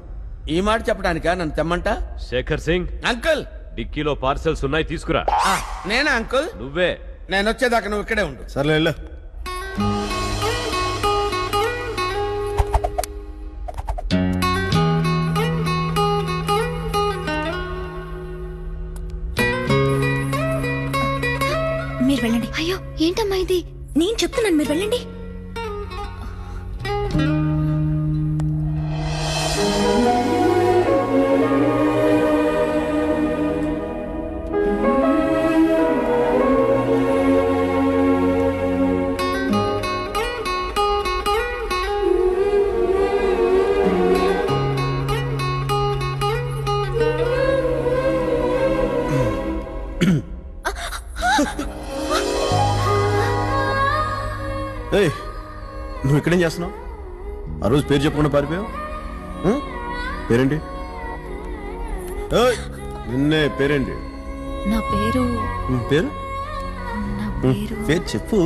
ఈ మాట చెప్పడానికా నన్ను తెమ్మంట? శేఖర్ సింగ్, అంకుల్ డిక్కీలో పార్సెల్స్ ఉన్నాయి, తీసుకురా. నేనా అంకుల్? నువ్వే. నేను వచ్చేదాకా నువ్వు ఇక్కడే ఉండు. సర్లే వెళ్ళు. మీరు వెళ్ళండి. అయ్యో ఏంటమ్మా ఇది? నేను చెప్తున్నాను, మీరు వెళ్ళండి. ఏయ్, నువ్వు ఇక్కడేం చేస్తున్నావు? ఆ రోజు పేరు చెప్పకుండా పారిపోయావు. పేరేంటి? నిన్నే. పేరేంటి? నా పేరు. పేరు పేరు చెప్పు.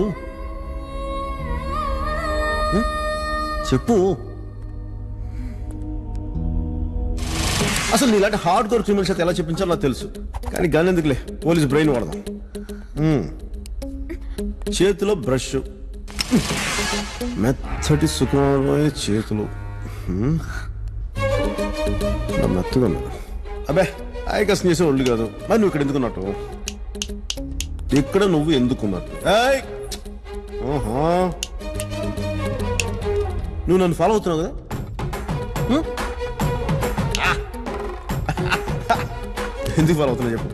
చెప్పు. అసలు నీలాంటి హార్డ్ కోర్ క్రిమినల్స్ అయితే ఎలా చెప్పించాలో నాకు తెలుసు, కానీ గాని ఎందుకులే, పోలీస్ బ్రెయిన్ వాడదాం. చేతిలో బ్రష్, మెత్తటి సుఖమైన చేతులు, మెత్తగా ఉన్నా. అబ్బే ఆయకసం చేసే ఒళ్ళు కాదు. మరి నువ్వు ఇక్కడ ఎందుకున్నట్టు? ఇక్కడ నువ్వు ఎందుకున్నట్టు? నువ్వు నన్ను ఫాలో అవుతున్నావు కదా? ఎందుకు ఫాలో అవుతున్నావు చెప్పు.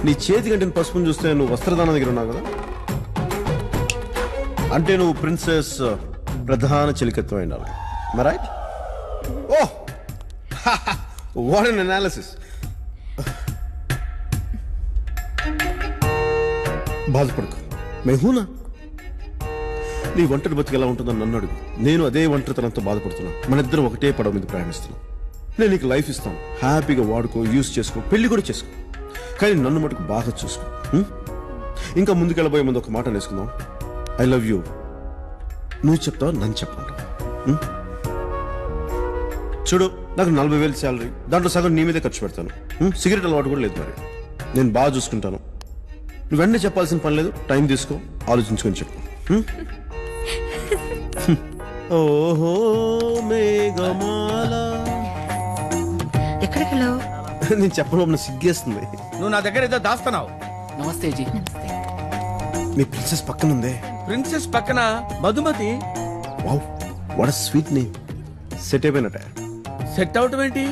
నీ చేతి కంటే పసుపుని చూస్తే నువ్వు వస్త్రదానం దగ్గర ఉన్నావు కదా, అంటే నువ్వు ప్రిన్సెస్ ప్రధాన చెలికత్వం అయినావు. Right? Oh what an analysis. బాధపడకు, మేహూనా. నీ ఒంటరి బతికి ఎలా ఉంటుందని నన్ను అడుగు. నేను అదే ఒంటరితనంతో బాధపడుతున్నా. మన ఇద్దరం ఒకటే పడవ మీద ప్రయాణిస్తున్నాం. నేను నీకు లైఫ్ ఇస్తాను, హ్యాపీగా వాడుకో, యూస్ చేసుకో, పెళ్లి కూడా చేసుకో, కానీ నన్ను మటుకు బాగా చూసుకో. ఇంకా ముందుకెళ్ళబోయే ముందు ఒక మాట నేర్చుకుందాం. I love you. నువ్వు చెప్తావు, నన్ను చెప్పమంటావు. చూడు, నాకు 40,000 శాలరీ, దాంట్లో సగం నీ మీదే ఖర్చు పెడతాను. సిగరెట్ అలవాటు కూడా లేదు. మరి నేను బాగా చూసుకుంటాను. నువ్వు వెంటనే చెప్పాల్సిన పని లేదు, టైం తీసుకో, ఆలోచించుకొని చెప్పు. ఓహో మేఘమాల. ఎక్కడికి వెళ్ళావు? నేను చెప్పడం సిగ్గేస్తుంది. నువ్వు నా దగ్గర ఏదో దాస్తున్నావు. నమస్తే జీ. మీ ప్రిన్సెస్ పక్కన ఉందే. ప్రిన్సెస్ పక్కన Madhumathi. Wow, what sweet name. Set అయిపోయినట్ట. సెట్ అవటం ఏంటి?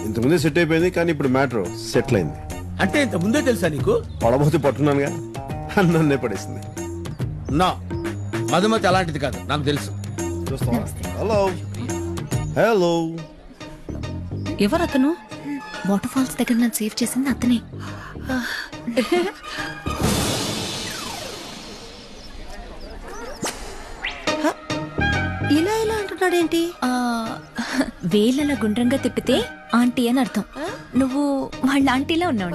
ఇంతకుముందే సెట్ అయిపోయింది, కానీ ఇప్పుడు మ్యాటర్ సెటిల్ అయింది. అంటే ఇంత ముందే తెలుసా నీకు? పడబోతే పట్టున్నానుగా, నన్నే పడేసింది. నా మధుమతి అలాంటిది కాదు, నాకు తెలుసు. Hello hello. ఎవరతను? వాటర్ ఫాల్స్ దగ్గర నన్ను సేవ్ చేసింది అతనే. అంటున్నాడేంటి? వేలలా గుండ్రంగా తిప్పితే ఆంటీ అని అర్థం. నువ్వు వాళ్ళ ఆంటీలా ఉన్నావు.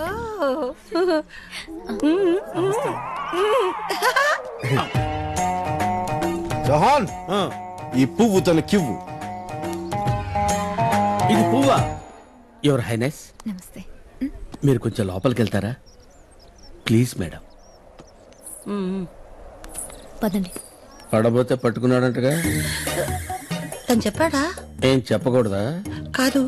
జహాన్ ఈ పువ్వు తనకివ్వు. ఇది పువ్వా? యువర్ హైనెస్, నమస్తే. మీరు కొంచెం లోపలికి వెళ్తారా ప్లీజ్ మేడం? పదండి. పడబోతే పట్టుకున్నాడంటగా. తను చెప్పాడా? ఏం చెప్పకూడదా? కాదు,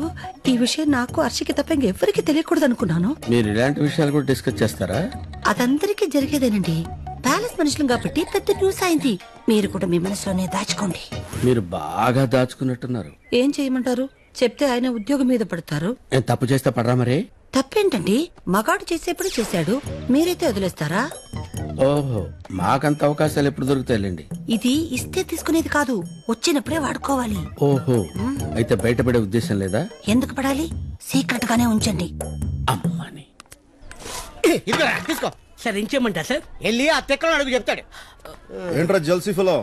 ఈ విషయం నాకు హర్షికి తప్ప ఇంకెవ్వరికి తెలియకూడదు అనుకున్నాను. మీరు ఇలాంటి విషయాలు కూడా డిస్కస్ చేస్తారా? అదందరికీ జరిగేదేనండి. ప్యాలెస్ మనుషులు కాబట్టి పెద్ద న్యూస్ అయింది. మీరు కూడా మీ మనసులోనే దాచుకోండి. మీరు బాగా దాచుకున్నట్టున్నారు. ఏం చేయమంటారు? చెప్తే ఆయన ఉద్యోగం మీద పడతారు. నేను తప్పు చేస్తే పడరా మరి? తప్పేంటండి? మగాడు చేసేప్పుడు చేశాడు, మీరైతే వదిలేస్తారా? ఓహో, మాకంత అవకాశాలు ఎప్పుడు దొరుకుతాయిలేండి. ఇది ఇస్తే తీసుకునేది కాదు, వచ్చినప్పుడే వాడుకోవాలి. ఓహో, అయితే బయటపడే ఉద్దేశం లేదా? ఎందుకు పడాలి? సీక్రెట్ గానే ఉంచండి. అమ్మని తీసుకో సార్. ఏం చేయమంటా సార్? వెళ్ళి ఆ తెక్కలో అడుగు చెప్తాడు. ఏంట్రా జల్సీ ఫలో,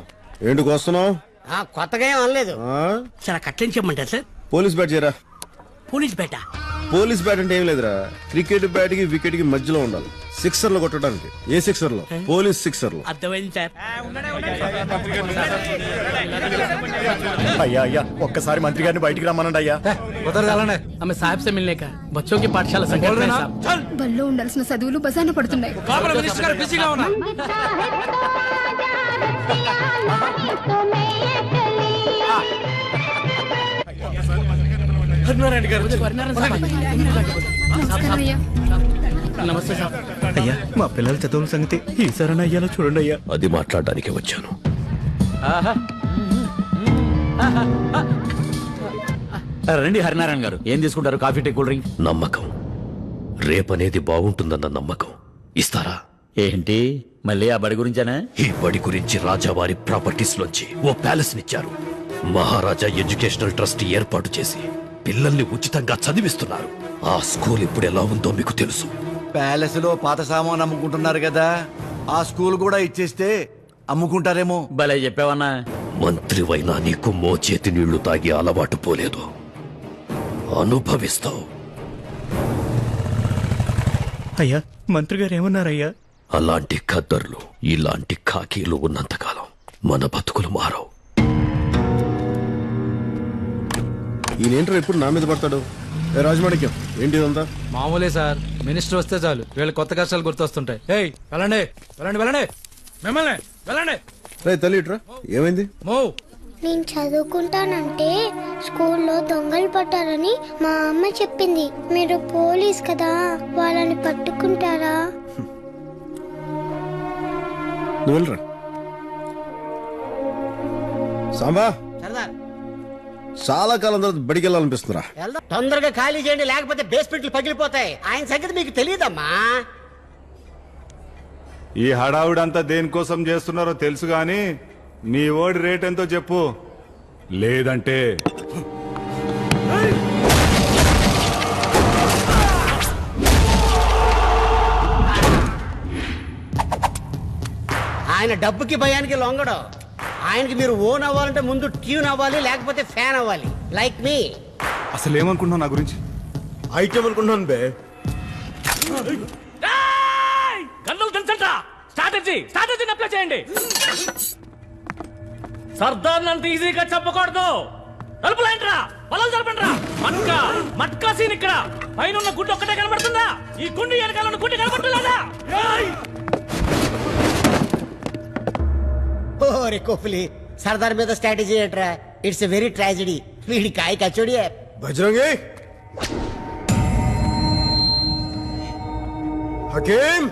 ఏంటికి వస్తున్నావు? కొత్తగా ఏం అనలేదు సార్. కట్లేం చేయమంటారు సార్? పోలీస్ బ్యాట్ చేయరా. పోలీస్ బేటా? పోలీస్ బ్యాట్ అంటే ఏం లేదురా, క్రికెట్ బ్యాట్ కి వికెట్ కి మధ్యలో ఉండాలి. సిక్సర్ లో కొట్టడానికి. ఏ సిక్సర్ లో? పోలీస్ సిక్సర్ లో. అర్థమైంది సార్. అయ్యా అయ్యా, ఒక్కసారి మంత్రి గారిని బయటికి రమ్మనండి అయ్యా. ఆమె సాహెబ్ సే మిల్నే కా బచ్చోं की పాఠశాల సంఘటన సాబ్. బల్లో ఉండాల్సిన చదువులు బజార్న పడుతున్నాయి. మినిస్టర్ గారు బిజీగా ఉన్నారు. నమస్తే సార్. అయ్యా, మా పిల్లల చదువుల సంగతి ఈసారి అయ్యాలో చూడండి అయ్యా. అది మాట్లాడడానికి వచ్చాను. రండి హరినారాయణ గారు, ఏం తీసుకుంటారు? Coffee, tea, cool drink? నమ్మకం. రేపనేది బాగుంటుందన్న నమ్మకం. ఇస్తారా? ఏంటి మళ్ళీ ఆ బడి గురించేనా? ఈ బడి గురించి రాజావారి ప్రాపర్టీస్ లోంచి ఓ ప్యాలెస్ నిచ్చారు. మహారాజా ఎడ్యుకేషనల్ ట్రస్ట్ ఏర్పాటు చేసి పిల్లల్ని ఉచితంగా చదివిస్తున్నారు. ఆ స్కూల్ ఇప్పుడు ఎలా ఉందో మీకు తెలుసు. ప్యాలెస్ లో పాత సామాన్ అమ్ముకుంటున్నారు కదా, ఆ స్కూల్ కూడా ఇచ్చేస్తే అమ్ముకుంటారేమో. భలే చెప్పావన్నా. మంత్రివైనా నీకు మోచేతి నీళ్లు తాగి అలవాటు పోలేదు. అనుభవిస్తావు. అయ్యా, మంత్రి గారు ఏమన్నారయ్యా? అలాంటి ఖద్దర్లు, ఇలాంటి ఖాకీలు ఉన్నంతకాలం మన బతుకులు మారవు. ఈయనేంట్రా ఎప్పుడు నా మీద పడతాడు? రాజమాణిక్యం, ఏంటి ఇదంతా? మామూలే సార్, మినిస్టర్ వస్తే చాలు వీళ్ళ కొత్త కష్టాలు గుర్తొస్తుంటాయి. ఏయ్ వెళ్ళండి వెళ్ళండి వెళ్ళండి, మిమ్మల్ని వెళ్ళండి. రే తల్లి ఇట్రా, ఏమైంది? నేను చదువుకుంటానంటే స్కూల్లో దొంగలు పట్టారని మా అమ్మ చెప్పింది. మీరు పోలీస్ కదా, వాళ్ళని పట్టుకుంటారా? నువ్వు వెళ్ళరా. సాంబా, చాలా కాలం తర్వాత బడికి వెళ్ళాలనిపిస్తుందిరా. తొందరగా ఖాళీ చేయండి, లేకపోతే బేస్మెంట్లు పగిలిపోతాయి. ఆయన సంగతి మీకు తెలియదమ్మా. ఈ హడావుడంతా దేనికోసం చేస్తున్నారో తెలుసు గాని నీ ఓడి రేట్ ఎంతో చెప్పు, లేదంటే ఆయన డబ్బుకి భయానికి లొంగడు. ఆయనకి మీరు ఓన్ అవ్వాలంటే ముందు ట్యూన్ అవ్వాలి, లేకపోతే ఫ్యాన్ అవ్వాలి. లైక్ మీ. అసలు ఏమనుకుంటున్నావు నా గురించి? ఐటమ్ అనుకుంటున్నాను బే. గన్నులు దించండి. స్ట్రాటజీ అప్లై చేయండి. సర్దార్ అంత ఈజీగా చెప్పకూడదు. తలుపులేంట్రా, పొలం జరపండిరా. మట్కా సీన్ ఇక్కడ. పైన ఉన్న గుడ్డు ఒక్కటే కనబడుతుందా? ఈ గుండు వెనకాల ఉన్న గుడ్డు కనబడుతుందా? ఓరే కోహ్లీ, సర్దార్ మీద స్ట్రాటజీ ఏంట్రా? It's a very tragedy. వీడి కాయ కచోడి. బజరంగి, హకీం,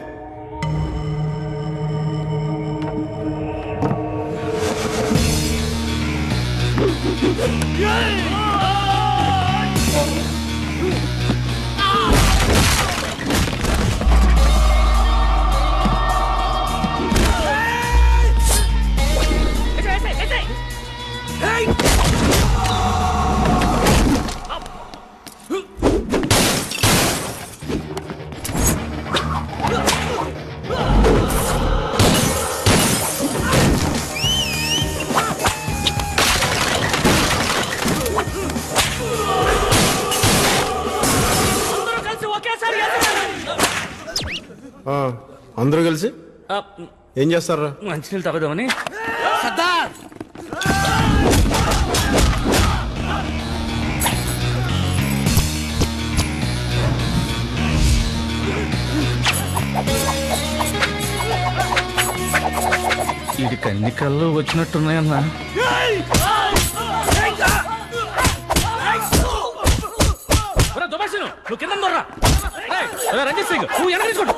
అందరూ కలిసి ఏం చేస్తారా? మంచినీళ్ళు తాగుదామని. వీడికి అన్ని కళ్ళు వచ్చినట్టున్నాయన్నా. నువ్వు కింద రంజిత్ సింగ్ నువ్వు వెనక తీసుకోండి.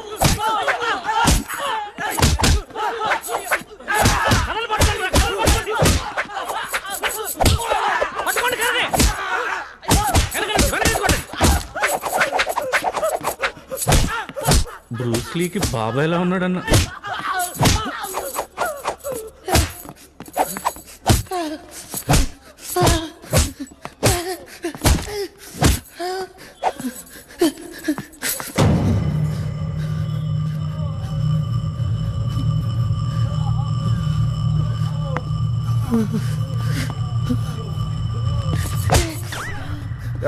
బ్రూస్లీకి బాబాయ్ ఎలా ఉన్నాడన్న.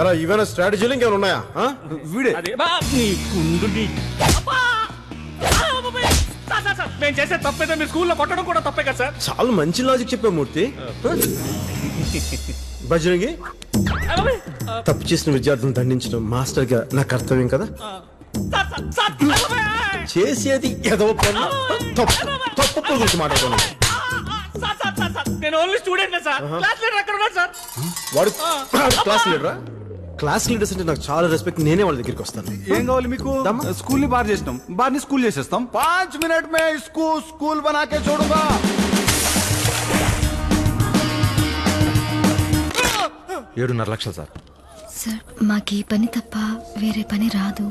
ఎలా ఇవైనా స్ట్రాటజీలు ఇంకేమైనా ఉన్నాయా? వీడే నేను చేసే తప్పేదో మీ స్కూల్లో కొట్టడం కూడా తప్పే కదా సార్. చాలా మంచి లాజిక్ చెప్పా మూర్తి. బజరంగి, తప్పు చేసిన విద్యార్థులను దండించడం మాస్టర్ గా నా కర్తవ్యం కదా. చేసేది ఏదో పని తప్పు గురించి మాట్లాడుతున్నాను. నేను only student sir. Class leader అక్కడ ఉన్నాడు సార్. వాడు క్లాస్ లీడరా? క్లాస్ లీడర్స్ అంటే నాకు చాలా రెస్పెక్ట్. నేనే వాళ్ళ దగ్గరికి వస్తాను. ఏం కావాలి మీకు? స్కూల్ ని బార్ చేసినాం, బార్ ని స్కూల్ చేసేస్తాం. 5 మినిట్ మే స్కూల్ బనాకే చూడుగా. 7.5 లక్షలు సార్. సార్ మాకు ఈ పని తప్ప వేరే పని రాదు.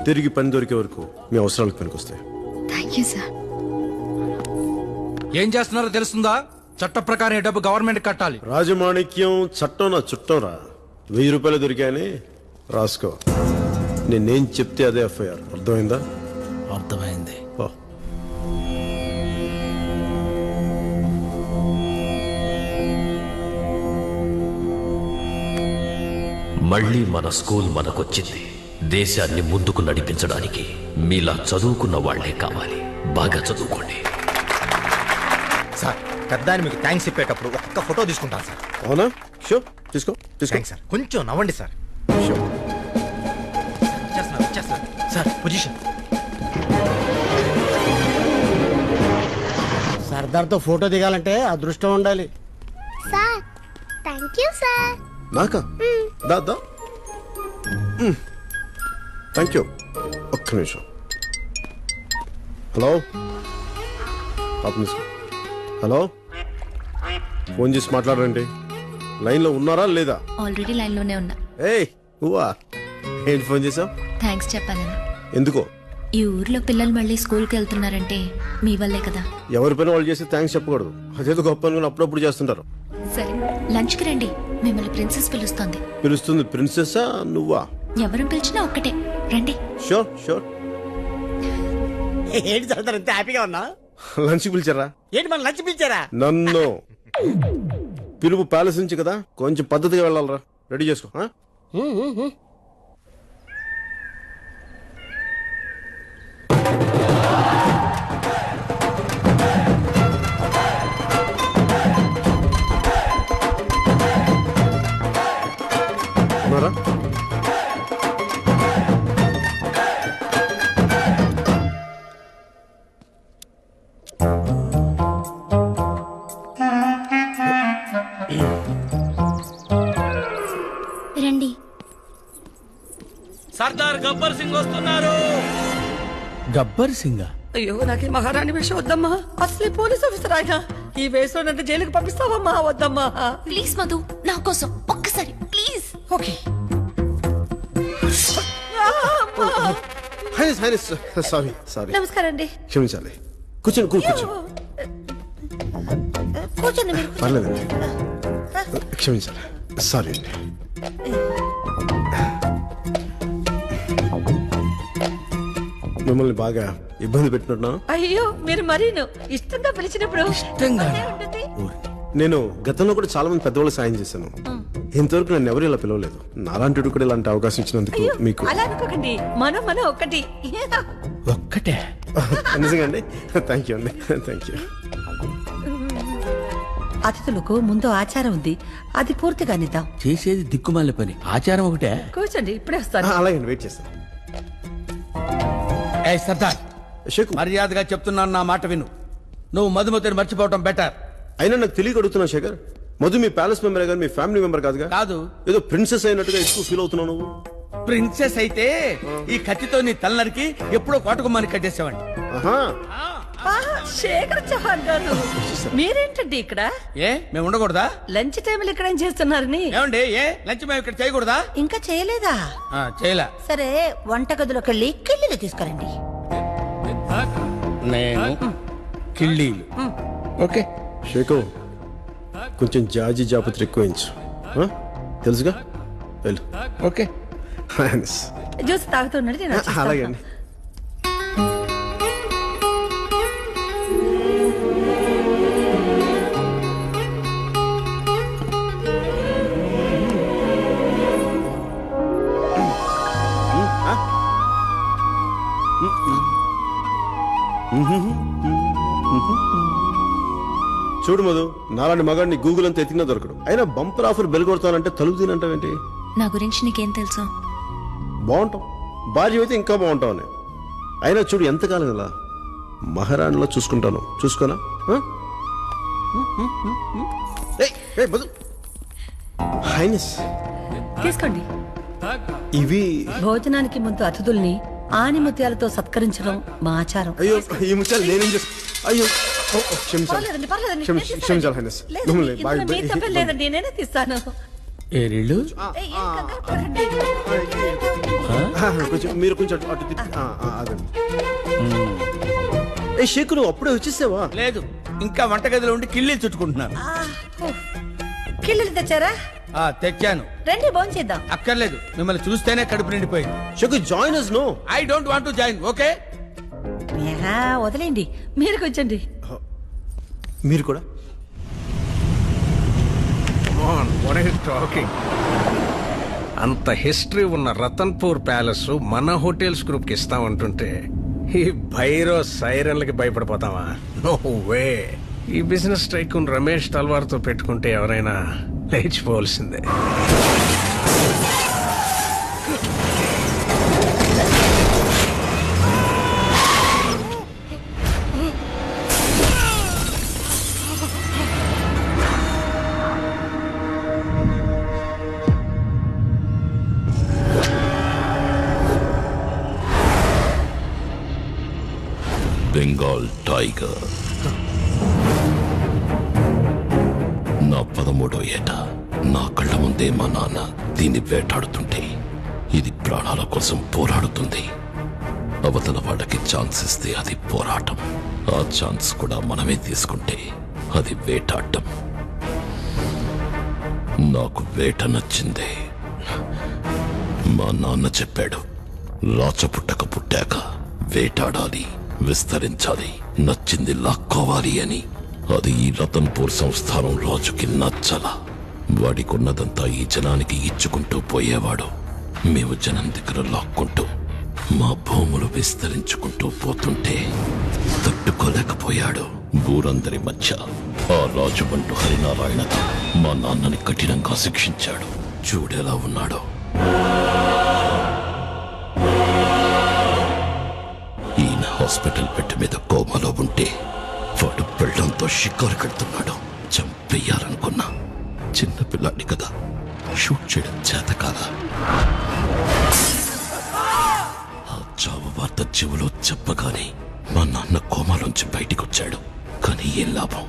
తిరిగి పని దొరికే వరకు మీ అవసరాలకు పనికొస్తాయి. Thank you sir. ఏం చేస్తున్నారో తెలుస్తుందా? చట్ట ప్రకారం ఈ డబ్బు గవర్నమెంట్ కట్టాలి. రాజమాణిక్యం చట్టం నా చుట్టం రా. 1000 రూపాయలు దొరికాయని రాసుకో. నేనేం చెప్తే అదే ఎఫ్ఐఆర్. అర్థమైందా? అర్థమైంది. మళ్ళీ మన స్కూల్ మనకొచ్చింది. దేశాన్ని ముందుకు నడిపించడానికి మీలా చదువుకున్న వాళ్లే కావాలి. బాగా చదువుకోండి సార్. పెద్దాన్ని మీకు థ్యాంక్స్ చెప్పేటప్పుడు ఒక్క ఫోటో తీసుకుంటాను సార్. అవునా? షో తీసుకో తీసుకో సార్. కొంచెం నవ్వండి సార్. Show sir position. సర్దార్తో ఫోటో దిగాలంటే అదృష్టం ఉండాలి. Sir thank you sir. నాకా? దా థ్యాంక్ యూ. ఒక్క నిమిషం. హలో హలో, ఫోన్ చేసి మాట్లాడండి. లైన్లో ఉన్నారా లేదా? ఆల్రెడీ లైన్ లోనే ఉన్నా. ఏయ్ నువ్వా? ఏంటి ఫోన్ చేసావు? థ్యాంక్స్ చెప్పాలని. ఎందుకో? ఈ ఊర్లో పిల్లలు మళ్ళీ స్కూల్కి వెళ్తున్నారంటే మీ వల్లే కదా. ఎవరి పైన వాళ్ళు చేస్తే థ్యాంక్స్ చెప్పకూడదు. అదేదో గొప్ప అనుకుని అప్పుడప్పుడు చేస్తుంటారు. సరే లంచ్కి రండి, మిమ్మల్ని ప్రిన్సెస్ పిలుస్తుంది. పిలుస్తుంది ప్రిన్సెస్సా నువ్వా? ఎవరు పిలిచినా ఒక్కటే, రండి. Sure sure. ఏంటి సర్దార్ ఇంత హ్యాపీగా ఉన్నా? లంచ్ పిలిచారా? ఏంటి మన లంచ్ పిలిచారా? నన్ను పిలుపు ప్యాలెస్ నుంచి కదా, కొంచెం పద్ధతిగా వెళ్ళాలరా. రెడీ చేసుకో. ఉన్నారా? రండి. సర్దార్ గబ్బర్ సింగ్ వస్తున్నారు. గబ్బర్ సింగ్? అయ్యో నాకు మహారాణి వేషం వద్దమ్మా. అసలే పోలీస్ ఆఫీసర్ ఆయన. ఈ వేషంలో నన్ను జైలుకి పంపిస్తావమ్మా? వద్దమ్మా ప్లీజ్ మధు, నా కోసం ఒక్కసారి ప్లీజ్. ఓకే. Sorry sorry. నమస్కారం అండి. క్షమించాలి. కూర్చోండి కూర్చోండి. కూర్చోండి మీరు. పర్లేదండి, క్షమించాలి. సారీ అండి. మిమ్మల్ని బాగా ఇబ్బంది పెట్టినట్టున్నాను. అయ్యో మీరు మరీను ఇష్టంగా పిలిచినప్పుడు నేను గతంలో కూడా చాలా మంది పెద్దవాళ్ళు సాయం చేశాను. ఇంతవరకు నన్ను ఎవరు ఇలా పిలవలేదు. నాలాంటి కూడా ఇలాంటి అవకాశం ఇచ్చినందుకు మీకు అలా అనుకోకండి, మనం ఒక్కటి. ఒక్కటే నిజంగా అండి. థ్యాంక్ యూ అండి, థ్యాంక్ యూ. అతిథులకు ముందు ఆచారం ఉంది, అది పూర్తిగా నిద్దాం. చేసేది దిక్కుమాల పని, ఆచారం ఒకటే. కూర్చోండి, ఇప్పుడే వస్తాను. అలాగే వెయిట్ చేస్తాను. ఏ సర్దార్, మర్యాదగా చెప్తున్నాను, నా మాట విను. నువ్వు మధుమతిని మర్చిపోవటం బెటర్. అయినా నాకు తెలియక అడుగుతున్నా శేఖర్, మధు మీ ప్యాలెస్ మెంబర్ కానీ మీ ఫ్యామిలీ మెంబర్ కాదుగా? కాదు. ఏదో ప్రిన్సెస్ అయినట్టుగా ఎక్కువ ఫీల్ అవుతున్నావు నువ్వు. ప్రిన్సెస్ అయితే ఈ కత్తితో నీ తలనరికి ఎప్పుడో కోటకుమ్మని కట్టేసావండి. శేఖర్ చౌహాన్ గారు, మీరేంటండి ఇక్కడ? ఏ మేము ఉండకూడదా? లంచ్ టైంలో ఇక్కడ ఏం చేస్తున్నారని? ఏమండి, ఏ లంచ్ మేము ఇక్కడ చేయకూడదా? ఇంకా చేయలేదా? చేయలే. సరే, వంటగదిలోకి వెళ్ళి కిళ్ళీలు తీసుకురండి. నేను కిళ్ళీలు. ఓకే షేకు, కొంచెం జాజి జాపత్రి ఎక్కువయించు, తెలుసుగా. వెళ్ళు. ఓకే. జ్యూస్ తాగుతున్నాడు. నేను వచ్చేస్తాను. అలాగే అండి. చూడు మధు, నాలాంటి మగాడిని గూగుల్ అంతా ఎతికినా దొరకడు. అయినా బంపర్ ఆఫర్ బెల్ కొడతానంటే తలుపు తినంటావేంటి? నా గురించి నీకేం తెలుసు? బాగుంటాం, భార్య అయితే ఇంకా బాగుంటావు అని. అయినా చూడు, ఎంతకాలం ఇలా మహారాణిలో చూసుకుంటాను. చూసుకోనా? హైనెస్, తీసుకోండి. ఇవి భోజనానికి ముందు అతిథుల్ని ఆనిముత్యాలతో సత్కరించడం మా ఆచారం. అయ్యో, ఈ ముత్యాలు నేనేం చేస్తా? అయ్యో, పర్లేదండి, పర్లేదండి. క్షమించాలి హైనెస్. లేదండి, ఇందులో మీ తప్పేం లేదండి, నేనే తీస్తాను. ఏరిళ్ళు కొంచెం మీరు కొంచెం అటు తిప్పి. అదండి. ఏ షేకు, నువ్వు అప్పుడే వచ్చేసావా? లేదు, ఇంకా వంటగదిలో ఉండి కిళ్ళీలు చుట్టుకుంటున్నాను. కిళ్ళీలు తెచ్చారా? తెచ్చాను. రండి, భోంచేద్దాం. అక్కర్లేదు, మిమ్మల్ని చూస్తేనే కడుపు నిండిపోయింది. షేకు, join us. No, I don't want to join. Okay, వదిలేండి, మీరు కూర్చోండి. మీరు కూడా. అంత హిస్టరీ ఉన్న రతన్పూర్ ప్యాలెస్ మన హోటల్స్ గ్రూప్ కి ఇస్తామంటుంటే ఈ భైరో సైరన్లకి భయపడిపోతావా? No way. ఈ బిజినెస్ టైకూన్ రమేష్ తల్వార్తో పెట్టుకుంటే ఎవరైనా లేచిపోవలసిందే. బెంగాల్ టైగర్. నా 13వ ఏట నా కళ్ళ ముందే మా నాన్న దీన్ని వేటాడుతుంటే ఇది ప్రాణాల కోసం పోరాడుతుంది. అవతల వాళ్ళకి ఛాన్స్ ఇస్తే అది పోరాటం, ఆ ఛాన్స్ కూడా మనమే తీసుకుంటే అది వేటాడటం. నాకు వేట నచ్చిందే. మా నాన్న చెప్పాడు, రాచపుట్టక పుట్టాక వేటాడాలి, విస్తరించాలి, నచ్చింది లాక్కోవాలి అని. అది ఈ రతన్పూర్ సంస్థానం రాజుకి నచ్చల. వాడికున్నదంతా ఈ జనానికి ఇచ్చుకుంటూ పోయేవాడు. మేము జనం దగ్గర లాక్కుంటూ మా భూములు విస్తరించుకుంటూ పోతుంటే తట్టుకోలేకపోయాడు. ఊరందరి మధ్య ఆ రాజుబంటు హరినారాయణతో మా నాన్నని కఠినంగా శిక్షించాడు. చూడేలా ఉన్నాడో. ఈయన హాస్పిటల్ బెడ్ మీద కోమాలో ఉంటే వాడు పెళ్ళంతో షికారు కడుతున్నాడు. చంపేయాలనుకున్నా. చిన్నపిల్లాడి కదా, షూట్ చేయడం చేత కాదా. ఆ చావు వార్త చెవులో చెప్పగానే మా నాన్న కోమాలోంచి బయటికొచ్చాడు. కానీ ఏం లాభం,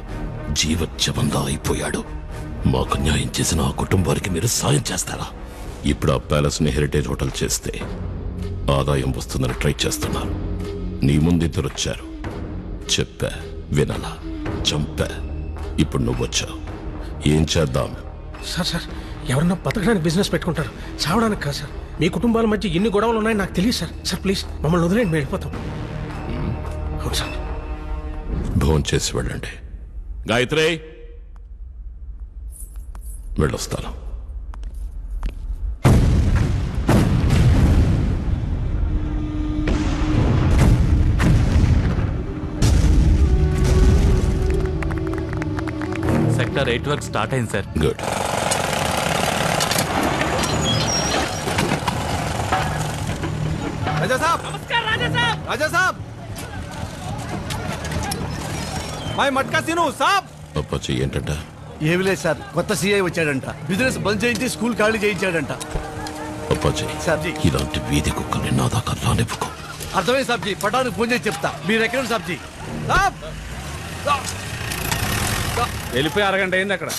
జీవోత్సవంగా అయిపోయాడు. మాకు న్యాయం చేసిన ఆ కుటుంబానికి మీరు సాయం చేస్తారా? ఇప్పుడు ఆ ప్యాలెస్ ని హెరిటేజ్ హోటల్ చేస్తే ఆదాయం వస్తుందని ట్రై చేస్తున్నారు. నీ ముందిద్దరు వచ్చారు, చెప్పా, వినలా, చంపా. ఇప్పుడు నువ్వొచ్చావు, ఏం చేద్దాం? సార్, ఎవరన్నా బతకడానికి బిజినెస్ పెట్టుకుంటారు, చావడానికి కాదు సార్. మీ కుటుంబాల మధ్య ఎన్ని గొడవలు ఉన్నాయని నాకు తెలియదు సార్. సార్ ప్లీజ్ మమ్మల్ని వదిలేండి, మేము వెళ్ళిపోతాం. అవును సార్. భోజనం చేసి వెళ్ళండి. గాయత్రి, వెళ్ళొస్తాను. సార్ 8 వరకు స్టార్ట్ అయింది సార్. గుడ్. రాజా సాబ్, రాజా సాబ్, మై మట్కా సీను సాబ్. అప్పాజీ ఏంటంట? ఏమి లేదు సార్, కొత్త సీఐ వచ్చాడంట. బిజినెస్ బంద్ చేయించి స్కూల్ ఖాళీ చేయించాడంట. అప్పాజీ ఇలాంటి వీధి కుక్కని నా దాకా రానివ్వకు. అర్థమైంది సాబ్జీ, పటానికి ఫోన్ చేసి చెప్తా. మీరు ఎక్కడ సాబ్జీ? వెళ్ళిపోయి అరగంట అయింది అక్కడ.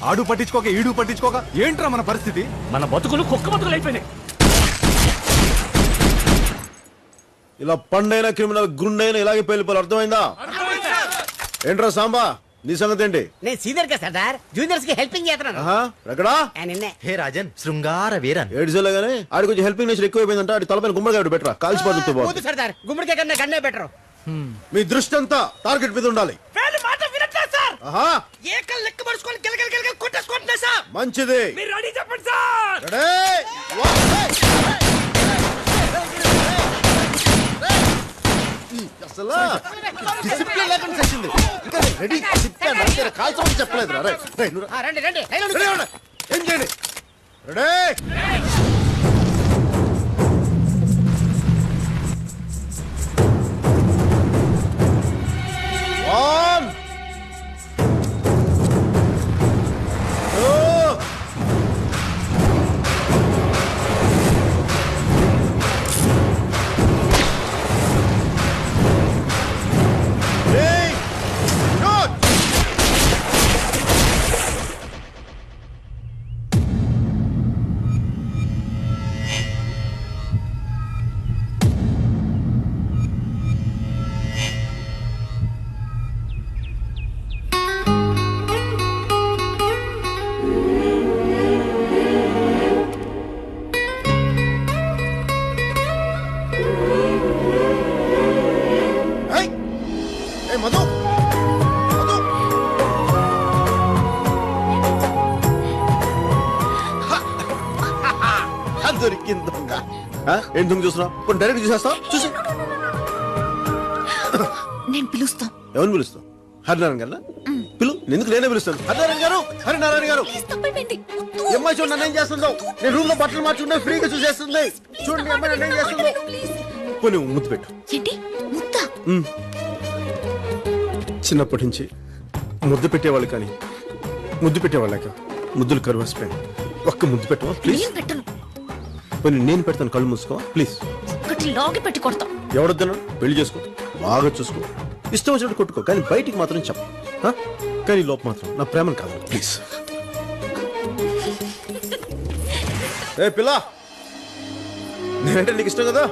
ఆడు పట్టించుకోక ఈడు పట్టించుకోక ఏంట్రా మన పరిస్థితి? మన బతుకులు కుక్క బతుకులు అయిపోయినాయి. ఇలా పండైన క్రిమినల్ గుండైన ఇలాగే పేలిపోవాలి. అర్థమైందా? ఏంట్రా సాంబా, నీ సంగతి ఏంటి? నేను సీనియర్ గా సర్దార్, జూనియర్స్ కి హెల్పింగ్ చేస్తున్నాను. ఎక్కడా? నిన్నే. హే రాజన్, శృంగార వీరన్. ఏడ్చలేగానే ఆడి కొంచెం హెల్పింగ్ నేచర్ ఎక్కువైపోయిందంట. ఆడి తలపైన గుమ్మడికాయ బెటరా, కాల్చి పడుతూ వద్దు సర్దార్, గుమ్మడికాయ కన్నా గన్నే బెటర్. మీ దృష్టి అంతా టార్గెట్ మీద ఉండాలి. లెక్క పడుచుకొని గిలగిల కొట్టేసుకుంటున్నా సార్. మంచిది. మీరు రెడీ చెప్పండి సార్. అసలు డిసిప్లిన్ లేకుండా చేసింది. రెడీ కాల్చమని చెప్పలేదు. రండి రండి, ఏం చేయండి? రెడీ. మధు, దొరికింది దొంగ. ఏం దొంగ చూస్తున్నావు? కొన్ని డైరెక్ట్ చూసేస్తా. చూసి నేను పిలుస్తా. ఎవరిని పిలుస్తావు? హరినారాయణ గారు పిలు. ఎందుకు నేనే పిలుస్తాను. హరినారాయణ గారు, హరినారాయణ గారు. అమ్మాయి చూడండి నన్ను ఏం చేస్తుందో. నేను రూమ్ లో బట్టలు మార్చుకుంటే ఫ్రీగా చూసేస్తుంది. చూడండి అమ్మాయి నన్ను ఏం చేస్తుందో. పోనీ ముద్దు పెట్టు. చిన్నప్పటి నుంచి ముద్దు పెట్టేవాళ్ళు, కానీ ముద్దు పెట్టేవాళ్ళక ముద్దులు కరువేసిపోయాను. ఒక్క ముద్దు పెట్టవా ప్లీజ్? పోనీ నేను పెడతాను, కళ్ళు మూసుకోవా ప్లీజ్? లాగి పెట్టి కొడతా. ఎవడొద్దన్నా పెళ్లి చేసుకో, బాగా చూసుకో, ఇష్టం వచ్చినట్టు కొట్టుకో, కానీ బయటికి మాత్రం చెప్ప. కానీ లోపు మాత్రం నా ప్రేమను కాదు ప్లీజ్. ఏ పిల్ల, నేనంటే నీకు ఇష్టం కదా?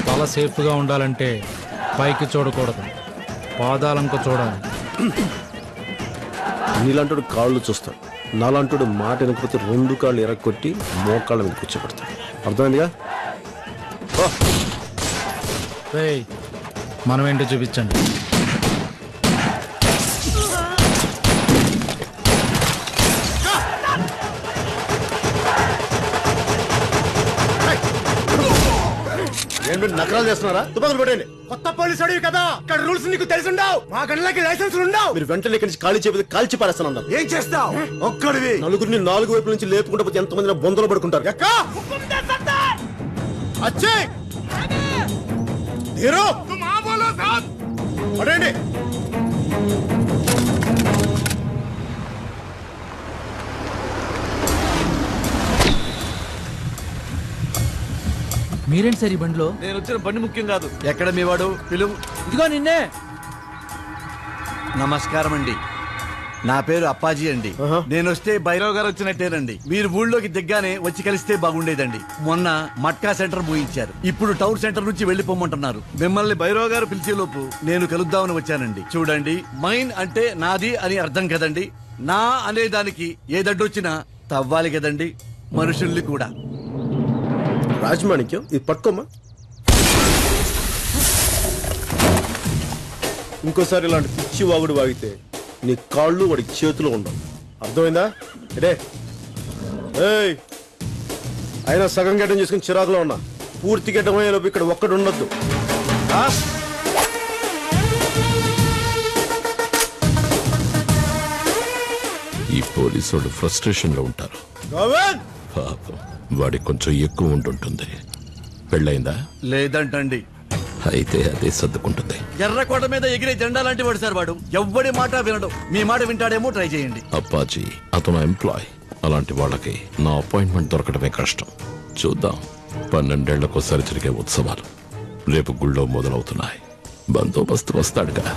తల సేఫ్గా ఉండాలంటే పైకి చూడకూడదు, పాదాలంక చూడాలి. నీలాంటి కాళ్ళు చూస్తాడు, నాలాంటి మాట వెనకపోతే 2 కాళ్ళు ఎరగొట్టి మోకాళ్ళ మీద కూర్చోబెడతాడు. అర్థమైందిగా? మనం ఏంటో చూపించండి. ఏంటి నకరాలు చేస్తున్నారా? తుపాకులు పెట్టండి. కొత్త పోలీసు అడివి కదా, ఇక్కడ రూల్స్ నీకు తెలిసి ఉండవు. మా గళ్ళకి లైసెన్స్ ఉండవు. మీరు వెంటనే ఇక్కడి నుంచి ఖాళీ చేయకపోతే కాల్చి పారేస్తాను. ఏం చేస్తావు? ఒక్కడివి నలుగురిని 4 వైపుల నుంచి లేపుకుంటూ పోతే ఎంతమంది బొందలు పడుకుంటారు. అడేండి. మీరేంటి సార్ ఈ బండిలో? నేను వచ్చిన బండి ముఖ్యం కాదు. ఎక్కడ మీ వాడు? పిలువు. ఇదిగో నిన్నే. నమస్కారం అండి, నా పేరు అప్పాజీ అండి. నేను వస్తే భైరవ్ గారు వచ్చినట్టేనండి. మీరు ఊళ్ళోకి దిగ్గానే వచ్చి కలిస్తే బాగుండేదండి. మొన్న మట్కా సెంటర్ మూయించారు, ఇప్పుడు టౌన్ సెంటర్ నుంచి వెళ్లిపోమంటున్నారు. మిమ్మల్ని భైరవ్ గారు పిలిచేలోపు నేను కలుద్దామని వచ్చానండి. చూడండి, మైన్ అంటే నాది అని అర్థం కదండి. నా అనేదానికి ఏదడ్డొచ్చినా తవ్వాలి కదండి, మనుషుల్ని కూడా. రాజమాణిక్యం, ఇది పట్టుకోమ్మా. ఇంకోసారి ఇలాంటి పిచ్చి వాగుడు వాగితే నీ కాళ్ళు వాడికి చేతిలో ఉండవు. అర్థమైందా? అయినా సగం గడ్డం చేసుకుని చిరాకులో ఉన్నా, పూర్తి గడ్డం అయ్యేలోపు ఇక్కడ ఒక్కడు ఉండొద్దు. ఈ పోలీసు వాళ్ళు ఫ్రస్ట్రేషన్ లో ఉంటారు. పాపం వాడికి కొంచెం ఎక్కువ ఉంటుంటుంది. పెళ్ళయిందా? లేదంటండి. అయితే అదే సర్దుకుంటుంది. ఎర్రకోట మీద ఎగిరే జెండా లాంటి వాడు సార్ వాడు. ఎవ్వడి మాట వినడు. మీ మాట వింటాడేమో, ట్రై చేయండి. అప్పాజీ అతను ఎంప్లాయ్. అలాంటి వాళ్ళకి నా అపాయింట్మెంట్ దొరకడమే కష్టం. చూద్దాం. 12 ఏళ్లకోసారి జరిగే ఉత్సవాలు రేపు గుళ్ళో మొదలవుతున్నాయి. బందోబస్తు వస్తాడుగా.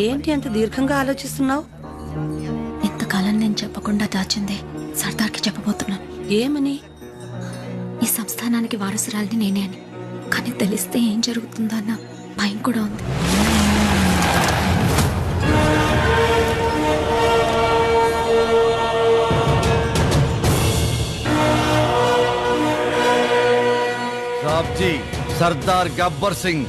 ఏంటి అంత దీర్ఘంగా ఆలోచిస్తున్నావు? ఇంతకాలం నేను చెప్పకుండా దాచింది సర్దార్కి చెప్పబోతున్నాను. ఏమని? ఈ సంస్థానానికి వారసురాలిని నేనే అని. కానీ తెలిస్తే ఏం జరుగుతుందో అన్న భయం కూడా ఉంది. సాబ్జీ, సర్దార్ గబ్బర్ సింగ్.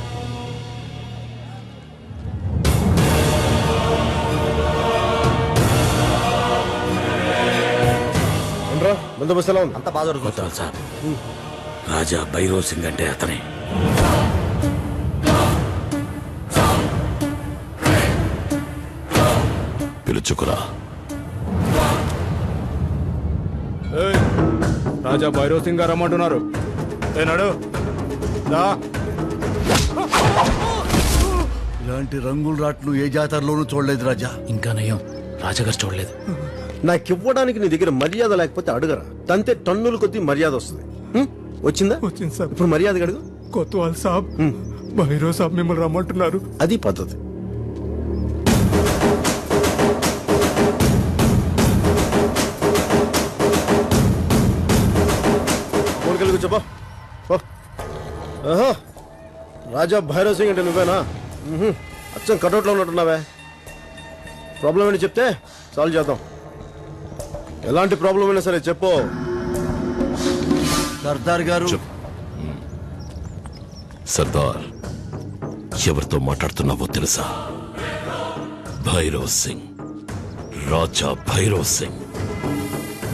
బందోబస్తు ఎలా ఉంది? అంత బాధ సార్, రాజా భైరవ్ సింగ్ అంటే అతనే. పిలుచుకురా. రాజా భైరవ్ సింగ్ గారు రమ్మంటున్నారు. ఏనాడు ఇలాంటి రంగుల రాట్లు ఏ జాతరలోనూ చూడలేదు రాజా. ఇంకా నయం, రాజాగారు చూడలేదు. నాకివ్వడానికి నీ దగ్గర మర్యాద లేకపోతే అడుగరా. తంతే టన్నుల కొద్దీ మర్యాద వస్తుంది. వచ్చిందా? వచ్చింది సార్. ఇప్పుడు మర్యాద అడుగు. కొత్వాల్ సాబ్, భైరవ్ సాబ్ మిమ్మల్ని రమ్మంటున్నారు. అది పద్ధతి. కోరికలు చెప్పా. రాజా భైరవ్ సింగ్ అంటే నువ్వేనా? అచ్చం కటౌట్లో ఉన్నట్టున్నావే. ప్రాబ్లం ఏంటి చెప్తే సాల్వ్ చేద్దాం. ఎలాంటి ప్రాబ్లం అయినా సరే చెప్పు. సర్దార్ గారు. సర్దార్, ఎవరితో మాట్లాడుతున్నావో తెలుసా? భైరవ్ సింగ్, రాజా భైరవ్ సింగ్.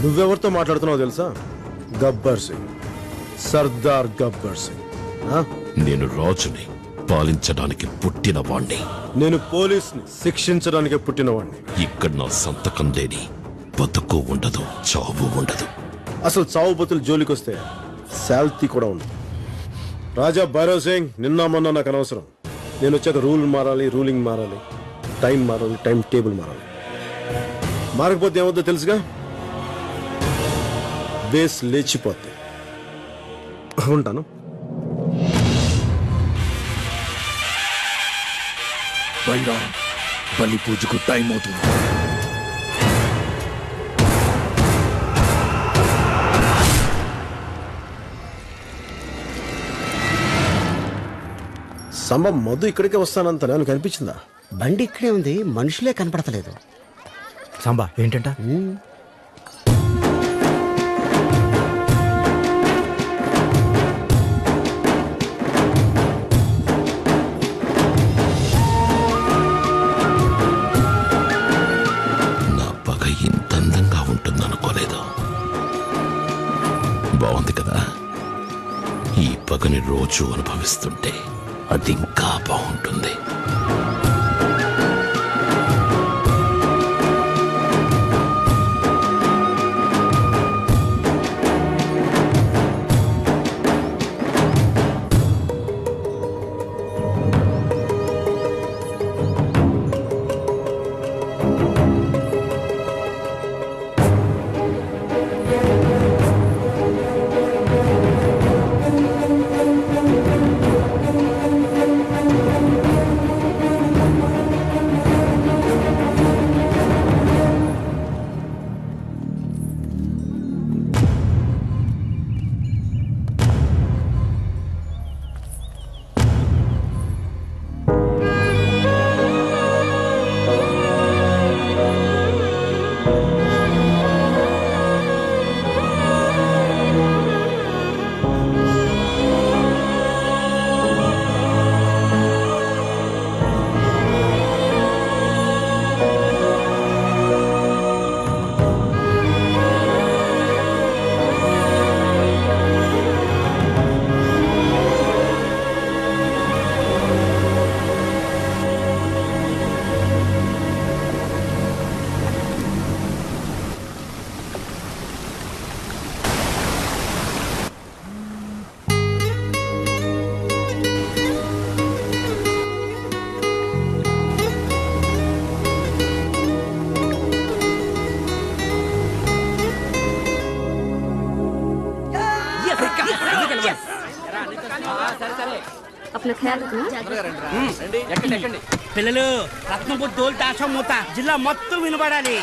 నువ్వెవరితో మాట్లాడుతున్నావో తెలుసా? గబ్బర్ సింగ్, సర్దార్ గబ్బర్ సింగ్. నేను రాజుని, పాలించడానికి పుట్టిన వాణ్ణి. నేను పోలీస్ని, శిక్షించడానికి పుట్టిన వాణ్ణి. ఇక్కడ నా సంతకం లేని బతుకు ఉండదు, చావు ఉండదు. అసలు చావు బతులు జోలికొస్తే శాల్తీ కూడా ఉండదు. రాజా భైరవ్ సింగ్, నిన్న మొన్న నాకు అనవసరం. నేను వచ్చాక రూల్ మారాలి, రూలింగ్ మారాలి, టైం మారాలి, టైం టేబుల్ మారాలి. మారకపోతే ఏమవుతుందో తెలుసుగా? బేస్ లేచిపోతే. ఉంటాను. బైరా, బలి పూజకు టైం అవుతుంది. సంభం మధు ఇక్కడికే వస్తానంత నాకు అనిపించిందా? బండి ఇక్కడే ఉంది, మనుషులే కనపడతలేదు. సాంబా ఏంటంట? నా పగ ఇంత అందంగా ఉంటుందనుకోలేదు. బాగుంది కదా? ఈ పగని రోజు అనుభవిస్తుంటే అది ఇంకా బాగుంటుంది. अपना ख्याल रखना పిల్లలు రత్నపూర్ తోలు తాసం మూత జిల్లా మొత్తం వినబడాలి.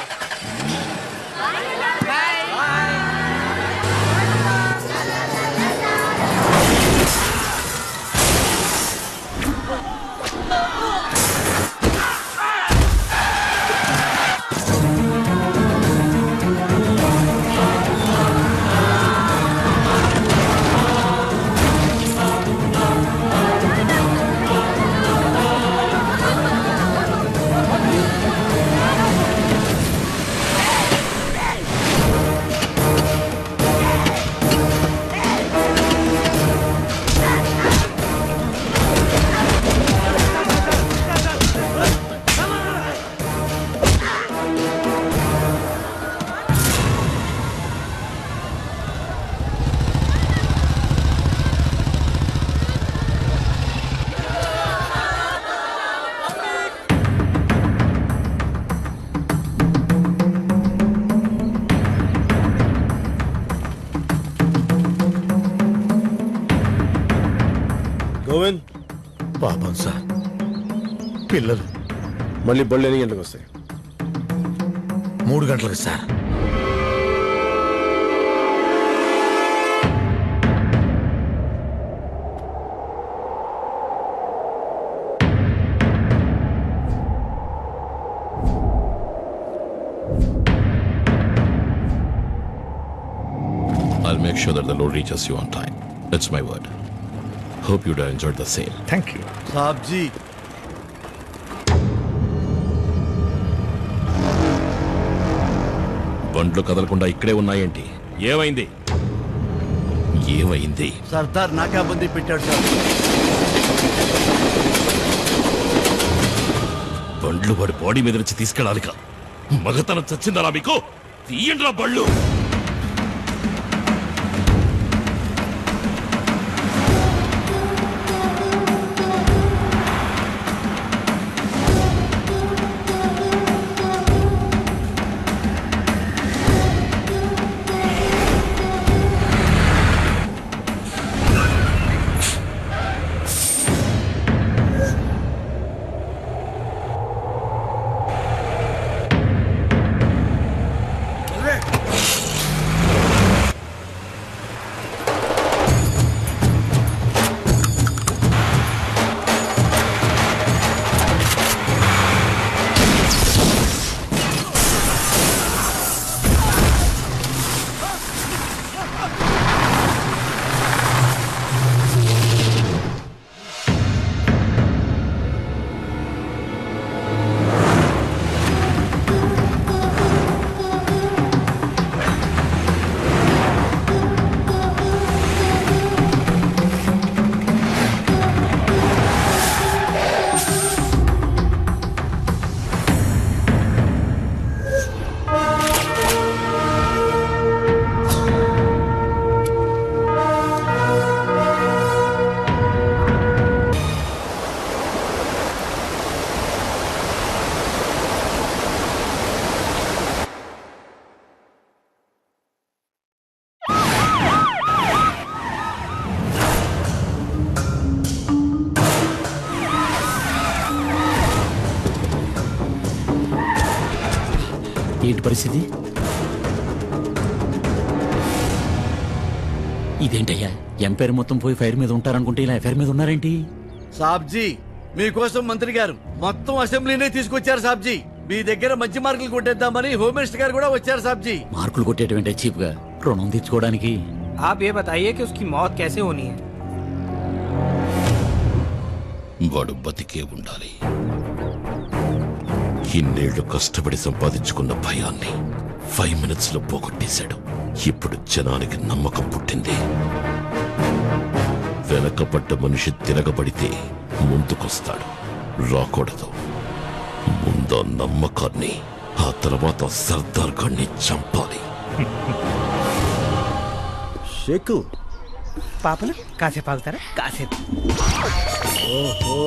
గోవింద్ పాపం సార్, పిల్లలు మళ్ళీ బళ్ళు ఎన్ని గంటలకు వస్తాయి? 3 గంటలకు sir. I'll make sure that the load reaches you on time. It's my word. Hope you'd have enjoyed the same. Thank you. साहब जी బండ్లు కదలకుండా ఇక్కడే ఉన్నాయేంటి? ఏమైంది? ఏమైంది? సర్దార్ నాకాబందీ పెట్టాడు సార్. బండ్లు వాడి బాడీ మీద నుంచి తీసుకెళ్ళాలిక. మగతనం చచ్చిందరా మీకు? తీయండిరా బళ్ళు. ఏంటి పరిస్థితి? ఇదేంటయ్యా, ఎంపైర్ మొత్తం పోయి ఫైర్ మీద ఉంటారనుకుంటే ఇలా ఎఫైర్ మీద ఉన్నారేంటి? సాబ్జీ మీకోసం మంత్రి గారు మొత్తం అసెంబ్లీనే తీసుకొచ్చారు సాబ్జీ. మీ దగ్గర మంచి మార్కులు కొట్టేద్దామని హోమ్ మినిస్టర్ గారు కూడా వచ్చారు సాబ్జీ. మార్కులు కొట్టేటువంటి చీప్ గా రుణం తెచ్చుకోవడానికి. आप ये बताइए कि उसकी मौत कैसे होनी है? వాడు బతికే ఉండాలి. ఇన్నేళ్లు కష్టపడి సంపాదించుకున్న భయాన్ని 5 minutes లో పోగొట్టేశాడు. ఇప్పుడు జనానికి నమ్మకం పుట్టింది. వెనకపడ్డ మనిషి తిరగబడితే ముందుకొస్తాడు, రాకూడదు. ముందు నమ్మకాన్ని, ఆ తర్వాత సర్దార్ గాన్ని చంపాలి. షేకు పాపలు కాసేపు ఆగుతారా? కాసేపు. ఓహో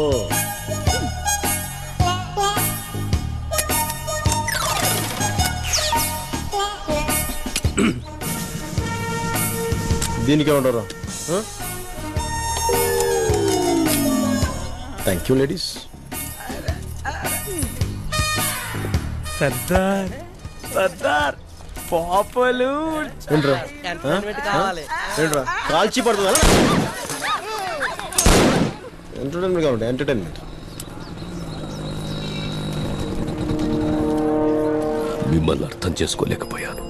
దీనికే ఉండరా? Thank you ladies. Sardar Sardar పాపలు ఏంట్రా కావాలి. ఏంట్రా కాల్చి పడుతుందా? ఎంటర్టైన్మెంట్ కావాలి, ఎంటర్టైన్మెంట్. మిమ్మల్ని అర్థం చేసుకోలేకపోయాను.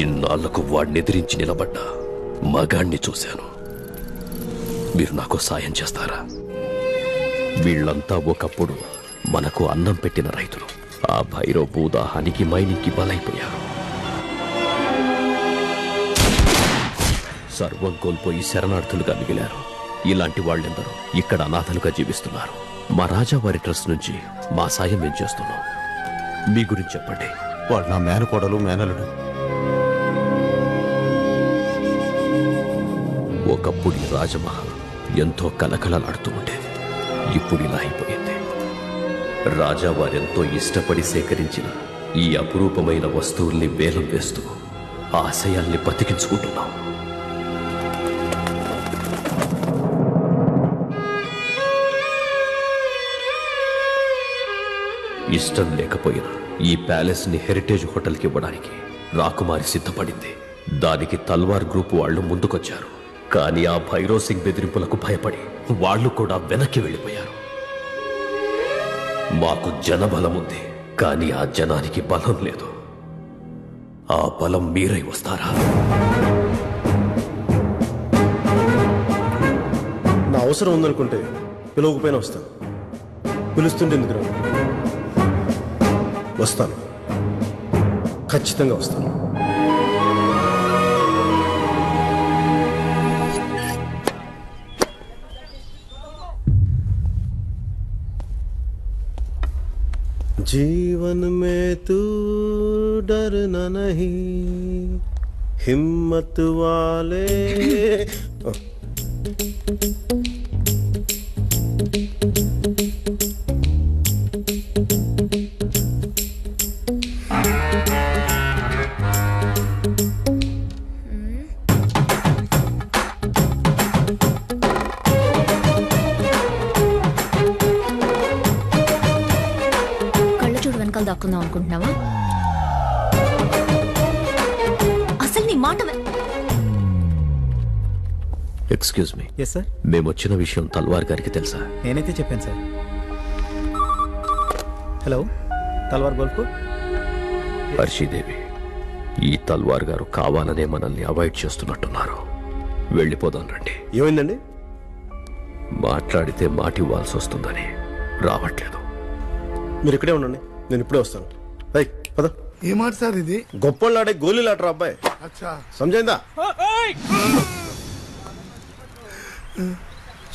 ఇన్నాళ్లకు వాడిని ఎదిరించి నిలబడ్డ మగాణ్ణి చూశాను. మీరు నాకు సాయం చేస్తారా? వీళ్ళంతా ఒకప్పుడు మనకు అన్నం పెట్టిన రైతులు. ఆ భైరవ్ భూదాహానికి మైనింగ్కి బలైపోయారు. సర్వం కోల్పోయి శరణార్థులుగా మిగిలారు. ఇలాంటి వాళ్ళెందరూ ఇక్కడ అనాథలుగా జీవిస్తున్నారు. మా రాజావారి ట్రస్ట్ నుంచి మా సాయం మేము చేస్తున్నాం. మీ గురించి చెప్పండి. వాడు నా మేనకోడలు, మేనలుడు. ఒకప్పుడు ఈ రాజమహల్ ఎంతో కలకలలాడుతూ ఉండేది. ఇప్పుడు ఇలా అయిపోయింది. రాజావారెంతో ఇష్టపడి సేకరించిన ఈ అపురూపమైన వస్తువుల్ని వేలం వేస్తూ ఆశయాల్ని బతికించుకుంటున్నాం. ఇష్టం లేకపోయినా ఈ ప్యాలెస్ ని హెరిటేజ్ హోటల్కి ఇవ్వడానికి రాకుమారి సిద్ధపడింది. దానికి తల్వార్ గ్రూప్ వాళ్ళు ముందుకొచ్చారు. కానీ ఆ భైరవ్ సింగ్ బెదిరింపులకు భయపడి వాళ్ళు కూడా వెనక్కి వెళ్ళిపోయారు. మాకు జనబలం ఉంది, కానీ ఆ జనానికి బలం లేదు. ఆ బలం మీరై వస్తారా? నా అవసరం ఉందనుకుంటే పిలవకపోయినా వస్తాను. పిలుస్తుంటే ఎందుకు రా? వస్తాను, ఖచ్చితంగా వస్తాను. जीवन में तू डरना नहीं, हिम्मत वाले. దాక్కుందాం అనుకుంటున్నావా? అసలు నీ మాట ఎక్స్క్యూజ్ మీ. Yes sir. మేము వచ్చిన విషయం తల్వార్ గారికి తెలుసా? నేనైతే చెప్పాను సార్. హలో, తల్వార్ గోల్పూర్. హర్షీదేవి, ఈ తల్వార్ గారు కావాలనే మనల్ని అవాయిడ్ చేస్తున్నట్టున్నారు. వెళ్ళిపోదాం రండి. ఏమైందండి? మాట్లాడితే మాట ఇవ్వాల్సి వస్తుందని రావట్లేదు. మీరు ఇక్కడే ఉండండి, నేను ఇప్పుడే వస్తాను. పద. ఏ మాట సార్ ఇది? గొప్పలాడే గోళీలాటరా అబ్బాయి. సమజైందా?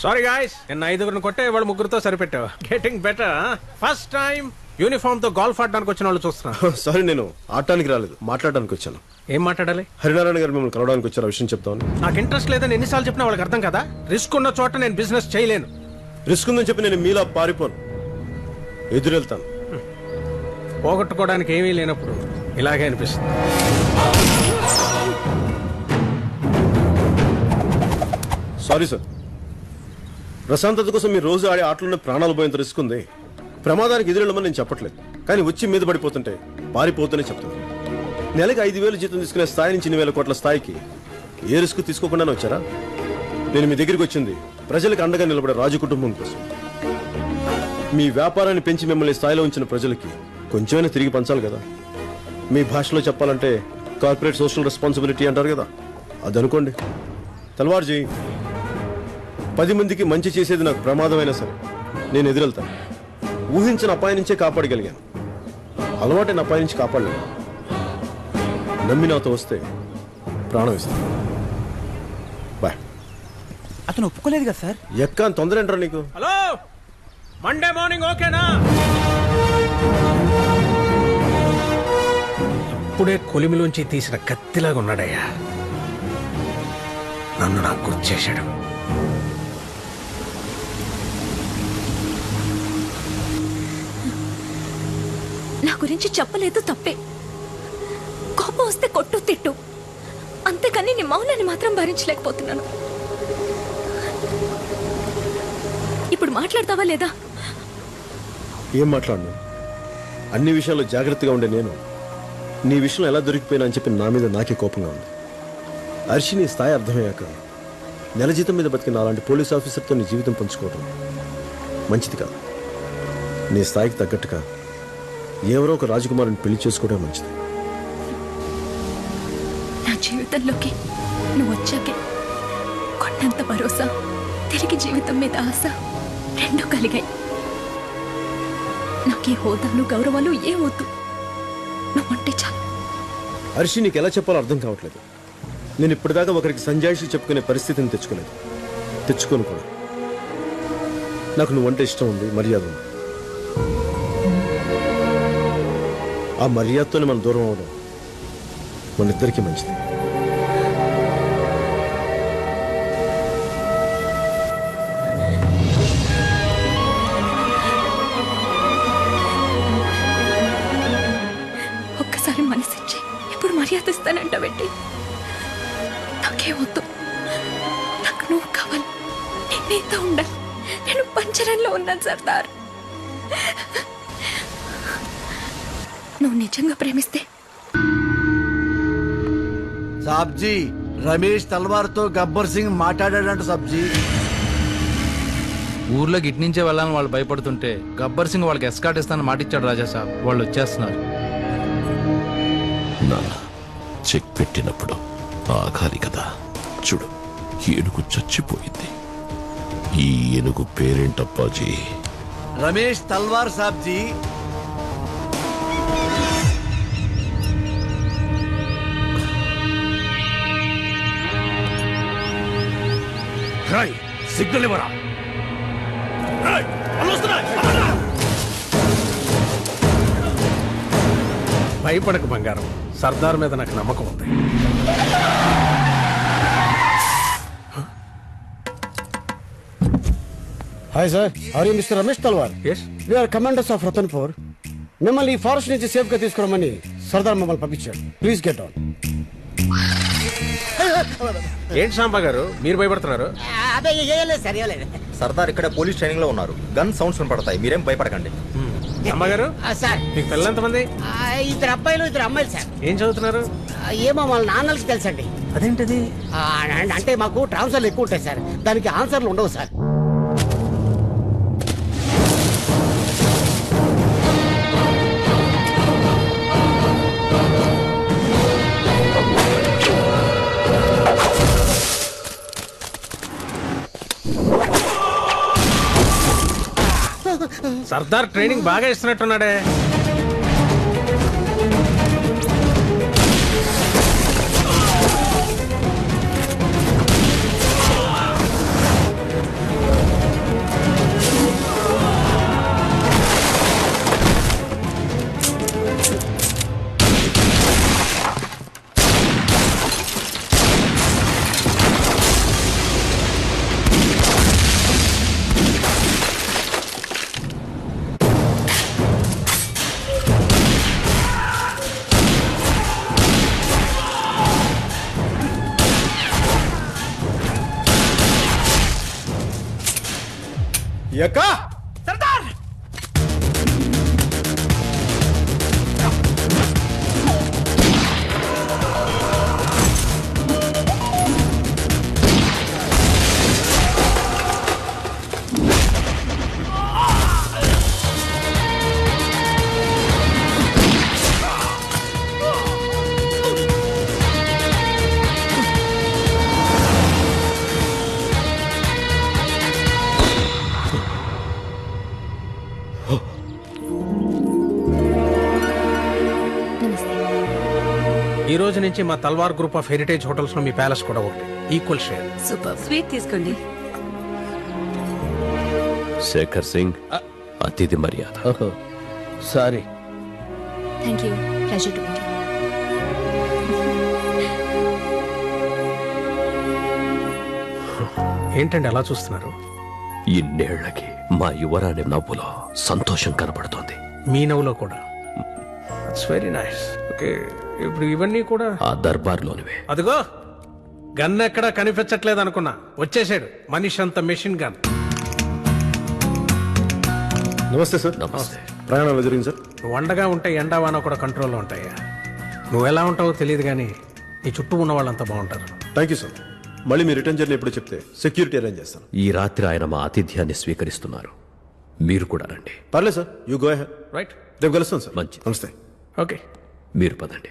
సారీ గాయ్స్, నిన్న 5 కొట్టే వాళ్ళు 3 సరిపెట్టావు. Getting better. First time uniform తో గోల్ఫ్ ఆడడానికి వచ్చిన వాళ్ళు చూస్తున్నా. సారీ, నేను ఆడటానికి రాలేదు, మాట్లాడడానికి వచ్చాను. ఏం మాట్లాడాలి? హరినారాయణ గారు మిమ్మల్ని కలవడానికి వచ్చారు, విషయం చెప్తామని. నాకు ఇంట్రెస్ట్ లేదని ఎన్నిసార్లు చెప్పినా వాళ్ళకి అర్థం కదా. రిస్క్ ఉన్న చోట నేను బిజినెస్ చేయలేను. రిస్క్ ఉందని చెప్పి నేను మీలా పారిపోను, ఎదురెళ్తాను. పోగొట్టుకోవడానికి ఏమీ లేనప్పుడు ఇలాగే అనిపిస్తుంది. సారీ సార్, ప్రశాంతత కోసం మీరు రోజు ఆడే ఆటలోనే ప్రాణాలు పోయేంత రిస్క్ ఉంది. ప్రమాదానికి ఎదురెళ్ళమని నేను చెప్పట్లేదు, కానీ వచ్చి మీద పడిపోతుంటే పారిపోతూనే చెప్తాను. నెలకి 5,000 జీతం తీసుకునే స్థాయి నుంచి 2,000 కోట్ల స్థాయికి ఏ రిస్క్ తీసుకోకుండానే వచ్చారా? నేను మీ దగ్గరికి వచ్చింది ప్రజలకు అండగా నిలబడే రాజు కుటుంబం కోసం. మీ వ్యాపారాన్ని పెంచి మిమ్మల్ని స్థాయిలో ఉంచిన ప్రజలకి కొంచెమైనా తిరిగి పంచాలి కదా. మీ భాషలో చెప్పాలంటే కార్పొరేట్ సోషల్ రెస్పాన్సిబిలిటీ అంటారు కదా, అది అనుకోండి. తల్వార్జీ, 10 మందికి మంచి చేసేది నాకు ప్రమాదమైనా సరే నేను ఎదురెళ్తాను. ఊహించిన అపాయం నుంచే కాపాడగలిగాను, అలవాటైన అపాయం నుంచి కాపాడలేను. నమ్మి నాతో వస్తే ప్రాణం ఇస్తాను. బాయ్. అతను ఒప్పుకోలేదు కదా సార్? ఎక్క తొందర ఏంట్రా నీకు? హలో, మండే మార్నింగ్ ఓకేనా? ఇప్పుడే కొలిమిలోంచి తీసిన కత్తిలాగా ఉన్నాడయ్యా. నన్ను నాకు గుర్తు చేశాడు. నా గురించి చెప్పలేదు, తప్పే. కోపం వస్తే కొట్టు, తిట్టు. అంతేకాని నీ మౌనాన్ని మాత్రం భరించలేకపోతున్నాను. ఇప్పుడు మాట్లాడతావా లేదా? ఏం మాట్లాడను? అన్ని విషయాల్లో జాగ్రత్తగా ఉండే నేను నీ విషయంలో ఎలా దొరికిపోయినా అని చెప్పి నా మీద నాకే కోపంగా ఉంది. అర్షి నీ స్థాయి అర్థమయ్యాక నెల జీతం మీద బతికిన అలాంటి పోలీస్ ఆఫీసర్తో నీ జీవితం పంచుకోవడం మంచిది కాదు. నీ స్థాయికి తగ్గట్టుగా ఎవరో ఒక రాజకుమారుని పెళ్లి చేసుకోవడం మంచిది. నా జీవితంలోకి నువ్వు వచ్చాకే కొండంత భరోసా, తిరిగి జీవితం మీద ఆశ రెండూ కలిగాయి. నాకే హోదాలు గౌరవాలు ఏ వద్దు, నువ్వంటే చాలు. హర్షి నీకు ఎలా చెప్పాలో అర్థం కావట్లేదు. నేను ఇప్పటిదాకా ఒకరికి సంజాయిషి చెప్పుకునే పరిస్థితిని తెచ్చుకోను కూడా. నాకు నువ్వంటే ఇష్టం ఉంది, మర్యాద ఉంది. ఆ మర్యాదతోనే మనం దూరం అవడం మన ఇద్దరికీ మంచిది. ఒక్కసారి మనసిచ్చి ఇప్పుడు మర్యాద ఇస్తానంట పెట్టి నాకే వద్దు. నాకు నువ్వు కావాలి, నీతో ఉండాలి. నేను పంచరంలో ఉన్నాను సర్దార్. నువ్వు నిజంగా ప్రేమిస్తే సాబ్జీ, రమేష్ తల్వార్తో గబ్బర్ సింగ్ మాట్లాడాడంట సాబ్జీ. ఊర్లోకి ఇట్నుంచే వెళ్ళాలని వాళ్ళు భయపడుతుంటే గబ్బర్ సింగ్ వాళ్ళకి ఎస్కాట్ ఇస్తానని మాటిచ్చాడు రాజా సాబ్. వాళ్ళు వచ్చేస్తున్నారు. నాన్న చెక్ పెట్టినప్పుడు ఆగాలి కదా. చూడు, ఏనుగు చచ్చిపోయింది. ఈ ఏనుగు పేరేంటప్పాజీ? రమేష్ తల్వార్ సాబ్జీ. సిగ్నల్ ఇవ్వరా? భయపడకు బంగారం, సర్దార్ మీద నాకు నమ్మకం ఉంది. Hi sir, are you mister Ramesh Talwar? We are commanders of Ratanpur. మిమ్మల్ని ఈ ఫారెస్ట్ నుంచి సేఫ్ గా తీసుకురమ్మని సర్దార్ మమ్మల్ని పంపించాడు. Please get on. ఏంటి సాంబా గారు మీరు భయపడుతున్నారు? సర్దార్ ఇక్కడ పోలీస్ ట్రైనింగ్ లో ఉన్నారు. గన్ సౌండ్స్ వినపడతాయి, మీరేం భయపడకండి. అమ్మగారు సార్, మీకు పిల్లలు ఎంతమంది? 2 అబ్బాయిలు 2 అమ్మాయిలు సార్. ఏం చదువుతున్నారు? ఏమో వాళ్ళ నాన్నలకి తెలుసండి. అదేంటది? అంటే మాకు ట్రాన్స్ఫర్లు ఎక్కువ ఉంటాయి సార్, దానికి ఆన్సర్లు ఉండవు సార్. సర్దార్ ట్రైనింగ్ బాగా ఇస్తున్నట్టున్నాడే. ఎక్కా సర్దార్! ఈ రోజు నుంచి మా తల్వార్ గ్రూప్ ఆఫ్ హెరిటేజ్ హోటల్స్ లో మీ ప్యాలెస్ కూడా ఒకటి. Equal share. సూపర్. స్వీట్ తీసుకోండి. శేఖర్ సింగ్, అతిథి మర్యాద. Sorry. Thank you. Pleasure to meet you. ఏంటండి అలా చూస్తున్నారు? ఇన్నేళ్లకి మా యువరాణి నవ్వులో సంతోషం కనపడుతోంది. మీ నవ్వులో కూడా. It's very nice. ఓకే. ఇప్పుడు ఇవన్నీ కూడా ఆ దర్బార్లోనివే. అదిగో గన్ ఎక్కడా కనిపించట్లేదు అనుకున్నా, వచ్చేసాడు మనిషి అంత మెషిన్ గన్. నమస్తే సార్. నమస్తే. ప్రయాణం ఎలా జరిగింది సార్? నువ్వు వండగా ఉంటే ఎండా వాన కూడా కంట్రోల్లో ఉంటాయా. నువ్వు ఎలా ఉంటావో తెలియదు కానీ నీ చుట్టూ ఉన్న వాళ్ళంతా బాగుంటారు. Thank you sir. మళ్ళీ మీ రిటర్న్ జర్నీ ఎప్పుడు చెప్తే సెక్యూరిటీ అరేంజ్ చేస్తాను. ఈ రాత్రి ఆయన మా ఆతిథ్యాన్ని స్వీకరిస్తున్నారు, మీరు కూడా రండి. పర్లేదు sir, you go ahead. Right, రేపు కలుస్తాను సార్. మంచి. నమస్తే. ఓకే, మీరు పదండి.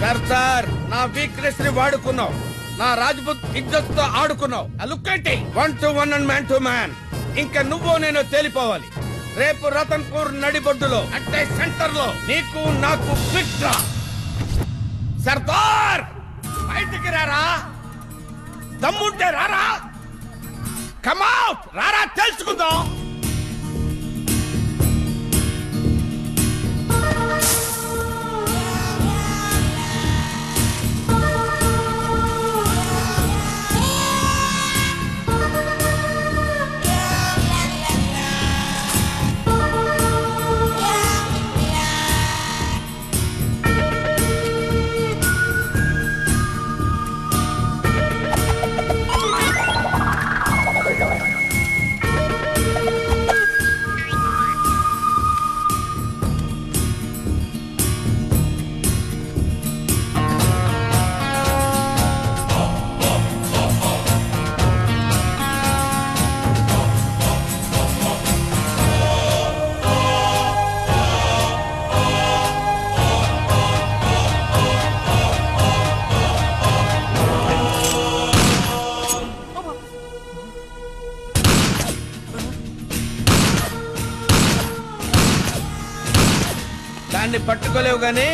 సర్దార్, నా వీక్నెస్ ని వాడుకున్నావు, నా రాజ్పుత్ ఇజ్జత్ తో ఆడుకున్నావు. లుక్ ఏంటి 1 to 1 and man to man. ఇంకా నువ్వు నేను తేలిపోవాలి. రేపు రతన్పూర్ నడిబొడ్డులో అంటే సెంటర్ లో నీకు నాకు ఫిక్స్ రా. సర్దార్ బయటికి రారా, దమ్ముంటే రారా, కమౌట్ రారా, తెలుసుకుందాం. దాన్ని పట్టుకోలేవు గానీ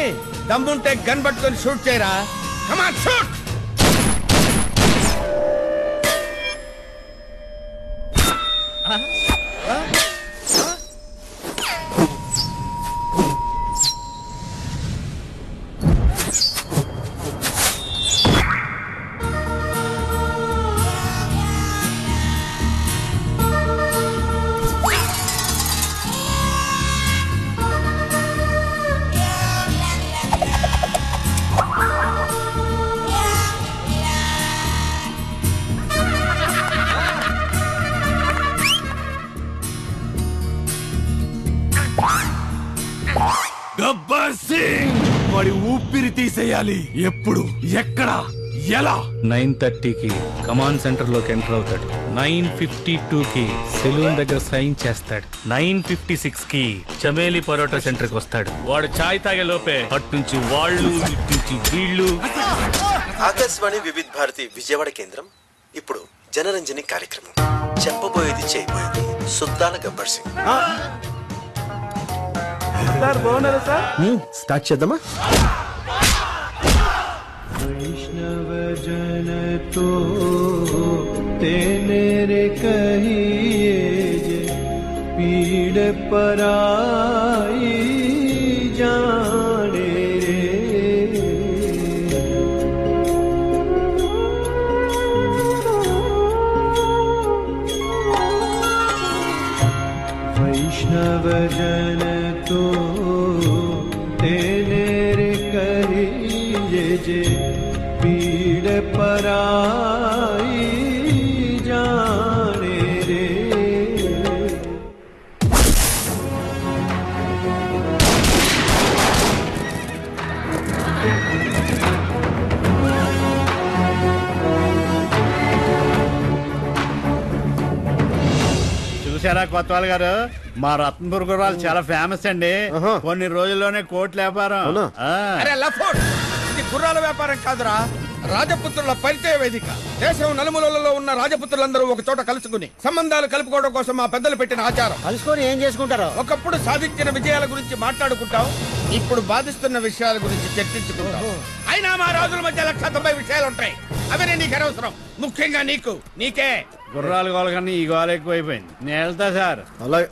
దమ్ముంటే గన్ పట్టుకొని షూట్ చేయరా. Come on shoot. గబ్బర్ సింగ్ వాడి ఊపిరి తీసేయాలి. ఎప్పుడు, ఎక్కడ, ఎలా? 9:30కి కమాండ్ సెంటర్ లోకి ఎంటర్ అవుతాడు. 9:52కి సెలూన్ దగ్గర సైన్ చేస్తాడు. 9:56కి చమేలి పరోటా సెంటర్ కి వస్తాడు. వాడు చాయ్ తాగే లోపే అటు నుంచి వాళ్ళు, ఇటు నుంచి వీళ్ళు. ఆకాశవాణి వివిధ భారతి విజయవాడ కేంద్రం ఇప్పుడు జనరంజని కార్యక్రమం. చెప్పబోయేది చేయబోయేది సుద్దాల గబ్బర్ సింగ్. సార్ బాగున్నారా సార్? స్టార్ట్ చేద్దామా? वैष्णव जन तो तेरे कहिए जे पीड़ पराई जाने रे। वैष्णव जन तो तेरे कहिए जे पीड़ पराई जाने रे। చూసారా కొత్తవాళ్ళు గారు, మా రత్నపూర్ గుర్రాలు చాలా ఫేమస్ అండి. కొన్ని రోజుల్లోనే కోట్ల వ్యాపారం. అరే లఫోట్, ఇది గుర్రాల వ్యాపారం కాదురా, రాజపుత్రుల పరిచయ వేదిక. దేశం నలుమూలలలో ఉన్న రాజపుత్రులందరూ ఒక చోట కలుసుకుని సంబంధాలు కలుపుకోవడం కోసం మా పెద్దలు పెట్టిన ఆచారం. కలుసుకొని ఏం చేసుకుంటారు? ఒకప్పుడు సాధించిన విజయాల గురించి మాట్లాడుకుంటాం, ఇప్పుడు బాధిస్తున్న విషయాల గురించి చర్చించుకుంటాం. అయినా మా రాజుల మధ్య 190 విషయాలు ఉంటాయి, అవన్నీ నీకు అనవసరం. ముఖ్యంగా నీకే. గుర్రాలు గోల కన్నా ఈ గోల ఎక్కువైపోయింది. నేను వెళ్తా సార్. అలాగే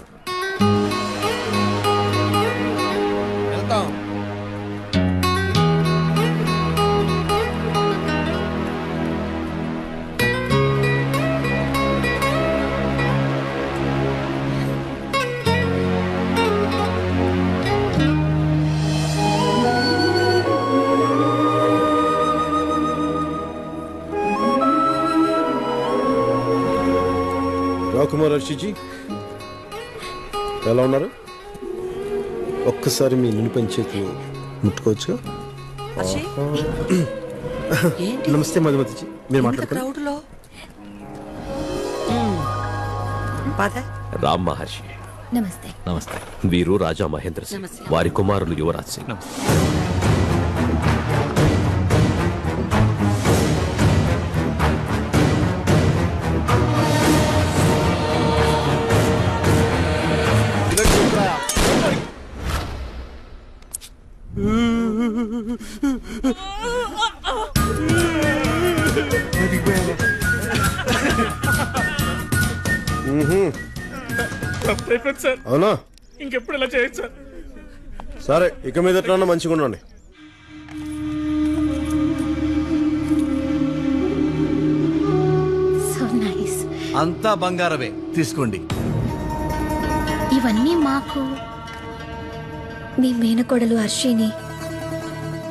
వెళ్తాం. కుమార్ హర్షిజీ ఎలా ఉన్నారు? ఒక్కసారి మీ నిలుపని చేతి ముట్టుకోవచ్చు. నమస్తే మధుమతిజీ, మీరు మాట్లాడుతున్నారు. రామ్ మహర్షి. నమస్తే. నమస్తే. వీరు రాజా మహేంద్ర సింగ్, వారి కుమారులు యువరాజ్ సింగ్. సార్ అవునా? ఇంకెప్పుడు ఇలా చేయొచ్చు సార్. సరే, ఇక మీద ఎట్లా మంచిగా ఉండండి. So nice. అంతా బంగారమే, తీసుకోండి. ఇవన్నీ మాకు మీ మేనకోడలు హర్షిని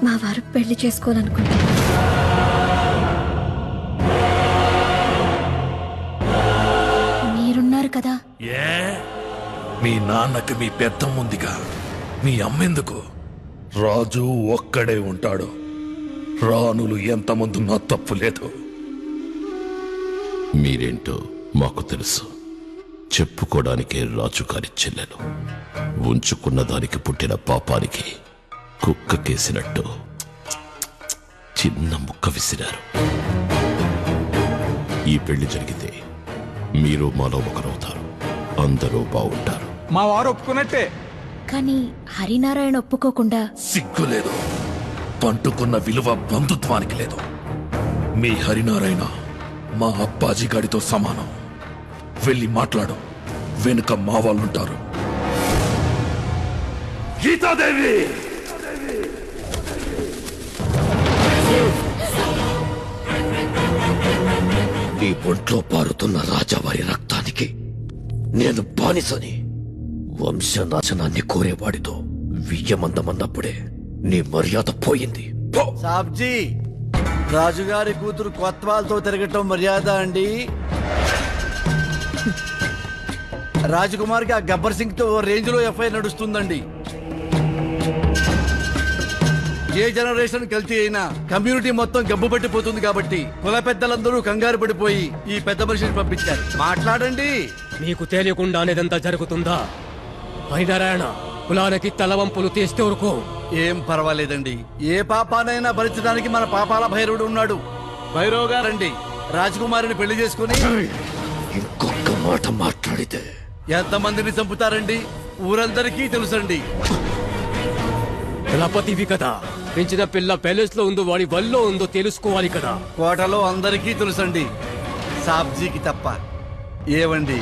మా వారు పెళ్లి చేసుకోవాలనుకుంటున్నారు. మీరున్నారు కదా. ఏ మీ నాన్నకి మీ పెద్దమ్ముందిగా, మీ అమ్మెందుకు? రాజు ఒక్కడే ఉంటాడు. రాణులు ఎంతమందున్నా తప్పు లేదు. మీరేంటో మాకు తెలుసు. చెప్పుకోవడానికే రాజుగారి చెల్లెలు. ఉంచుకున్న దానికి పుట్టిన పాపానికి కుక్కకేసినట్టు చిన్న ముక్క విసిరారు. ఈ పెళ్లి జరిగితే మీరు మాలో ఒకరవుతారు. అందరూ బాగుంటారు. మా వారు ఒప్పుకున్నట్టే. కానీ హరినారాయణ ఒప్పుకోకుండా. సిగ్గులేదు. పంటుకున్న విలువ బంధుత్వానికి లేదు. మీ హరినారాయణ మా అప్పాజీ గాడితో సమానం. వెళ్ళి మాట్లాడు. వెనుక మా వాళ్ళుంటారు. గీతాదేవి! నీ ఒంట్లో పారుతున్న రాజావారి రక్తానికి నేను బానిసని. వంశనాశనాన్ని కోరేవాడితో వియ్యమందమన్నప్పుడే నీ మర్యాద పోయింది. సాబ్జీ, రాజుగారి కూతురు కొత్వాల్తో తిరగటం మర్యాద అండి? రాజకుమార్కి ఆ గబ్బర్ సింగ్ తో రేంజ్ లో ఎఫ్ఐఆర్ నడుస్తుందండి. ఏ జనరేషన్ కల్తీ అయినా కమ్యూనిటీ మొత్తం గబ్బు పట్టిపోతుంది కాబట్టి కుల పెద్దలందరూ కంగారు పడిపోయి ఈ పెద్ద మనిషిని పంపించారు. మాట్లాడండి. నీకు తెలియకుండానేదంతా జరుగుతుందా? హరినారాయణ కులానికి తలవంపులు తీస్తే ఊరుకో. ఏం పర్వాలేదండి. ఏ పాపానైనా భరించడానికి మన పాపాల భైరవుడు ఉన్నాడు. భైరవ్ గారండి రాజకుమారిని పెళ్లి చేసుకుని ఇంకొక మాట మాట్లాడితే ఎంతమందిని చంపుతారండి ఊరందరికీ తెలుసండి. కులపతివి కదా, పెంచిన పిల్ల ప్యాలెస్ లో ఉందో వాడి వల్లో ఉందో తెలుసుకోవాలి కదా. కోటలో అందరికీ తెలుసండి, సాబ్జీకి తప్ప. ఏవండి,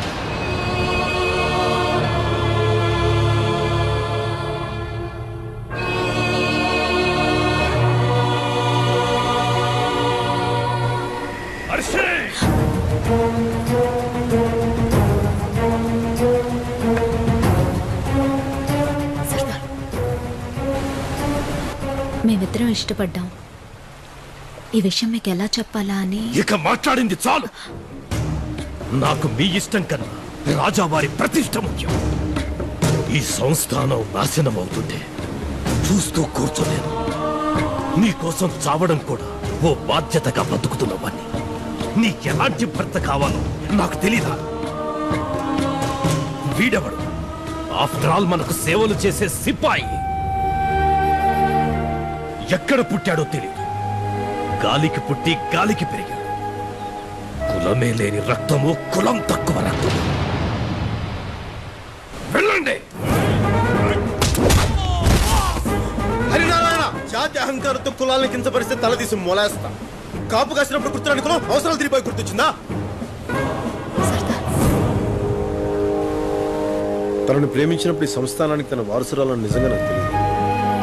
మేమిద్దరం ఇష్టపడ్డాం. ఈ విషయం మీకు ఎలా చెప్పాలా అని. ఇక మాట్లాడింది చాలు. నాకు మీ ఇష్టం కన్నా రాజావారి ప్రతిష్ట ముఖ్యం. ఈ సంస్థానం నాశనం అవుతుంటే చూస్తూ కూర్చోలేను. నీకోసం చావడం కూడా ఓ బాధ్యతగా బతుకుతున్నవాణ్ణి. నీకెలాంటి భర్త కావాలో నాకు తెలీదా? వీడెవడు? ఆఫ్టర్ ఆల్ మనకు సేవలు చేసే సిపాయి. ఎక్కడ పుట్టాడో తెలియదు. గాలికి పుట్టి గాలికి పెరిగాడు. కులమే లేని రక్తము, కులం తక్కువ రక్తము. వెళ్ళండి. హరినారాయణ, జాతి అహంకారంతో కులాలను కించపరిస్తే తలదీసి మొలేస్తా. కాపు కాసినప్పుడు గుర్తురాని కులం అవసరాలు తిరిగిపోయి గుర్తొచ్చిందా? తనను ప్రేమించినప్పుడు ఈ సంస్థానానికి తన వారసురాలను నిజంగా నాకు తెలియదు.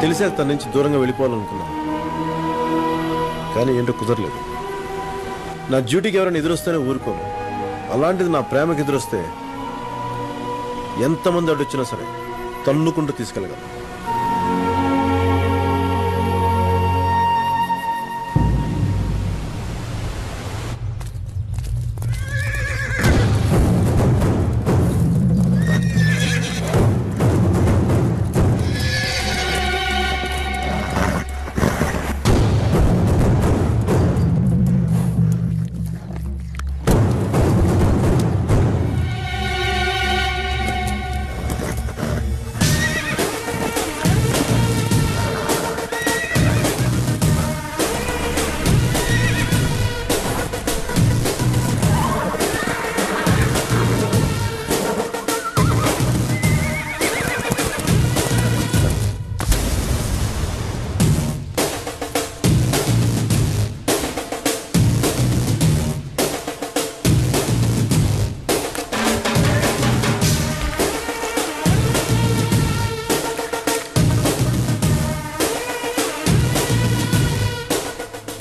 తెలిసే తన నుంచి దూరంగా వెళ్ళిపోవాలనుకున్నాను. కానీ ఏంటో కుదరలేదు. నా డ్యూటీకి ఎవరైనా ఎదురొస్తేనే ఊరుకోను. అలాంటిది నా ప్రేమకి ఎదురొస్తే ఎంతమంది అడ్డొచ్చినా సరే తన్నుకుంటూ తీసుకెళ్ళగలను.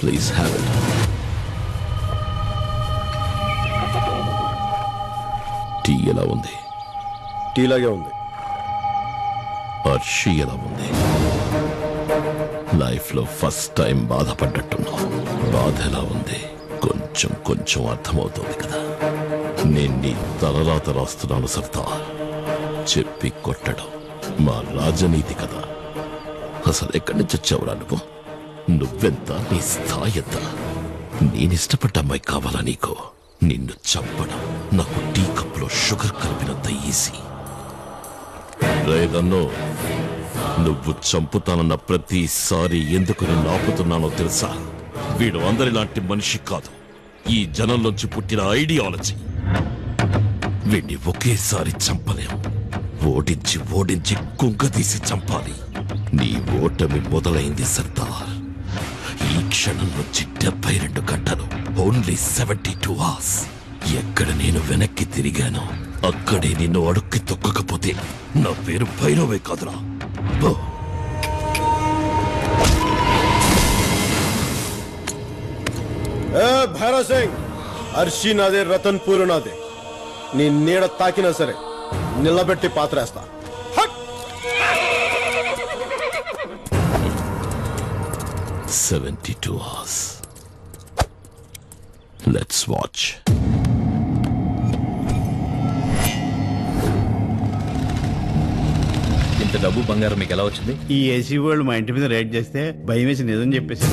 Please have it. టీ ఎలా ఉంది? టీలాగే ఉంది. అర్షి ఎలా ఉంది? లైఫ్ లో ఫస్ట్ టైం బాధపడ్డట్టున్నావు. బాధ ఎలా ఉంది? కొంచెం కొంచెం అర్థమవుతుంది కదా. నేను నీ తలరాత రాస్తున్నాను సర్దార్. చెప్పి కొట్టడం మా రాజనీతి కదా. అసలు ఎక్కడి నుంచి వచ్చావురా నువ్వు? నువ్వెంత, నీ స్థాయి ఎంత? నేనిష్టపడ్డ అమ్మాయి కావాలా నీకు? నిన్ను చంపడం నాకు టీ కప్లో షుగర్ కలిపినంత ఈజీ. రేదన్నో, నువ్వు చంపుతానన్న ప్రతిసారి ఎందుకు నేను ఆపుతున్నానో తెలుసా? వీడు అందరిలాంటి మనిషి కాదు. ఈ జనంలోంచి పుట్టిన ఐడియాలజీ. వీడిని ఒకేసారి చంపలేం. ఓడించి ఓడించి కుంగతీసి చంపాలి. నీ ఓటమి మొదలైంది సర్దార్. ఈ క్షణం నుంచి 72 గంటలు, ఓన్లీ 72 అవర్స్. ఎక్కడ నేను వెనక్కి తిరిగానో అక్కడే నిన్ను అడుక్కి తొక్కకపోతే నా పేరు భైరవే కాదురా. భైరవ్ సింగ్, అర్షి నాదే, రతన్పూర్ నాదే. నీ నీడ తాకినా సరే నిలబెట్టి పాత్రేస్తా. 72 hours. Let's watch. ఇంత డబ్బు బంగారం మీకు ఎలా వచ్చింది? ఈ ఏసీ వాళ్ళు మా ఇంటి మీద రైడ్ చేస్తే భయం వేసి నిజం చెప్పేసి.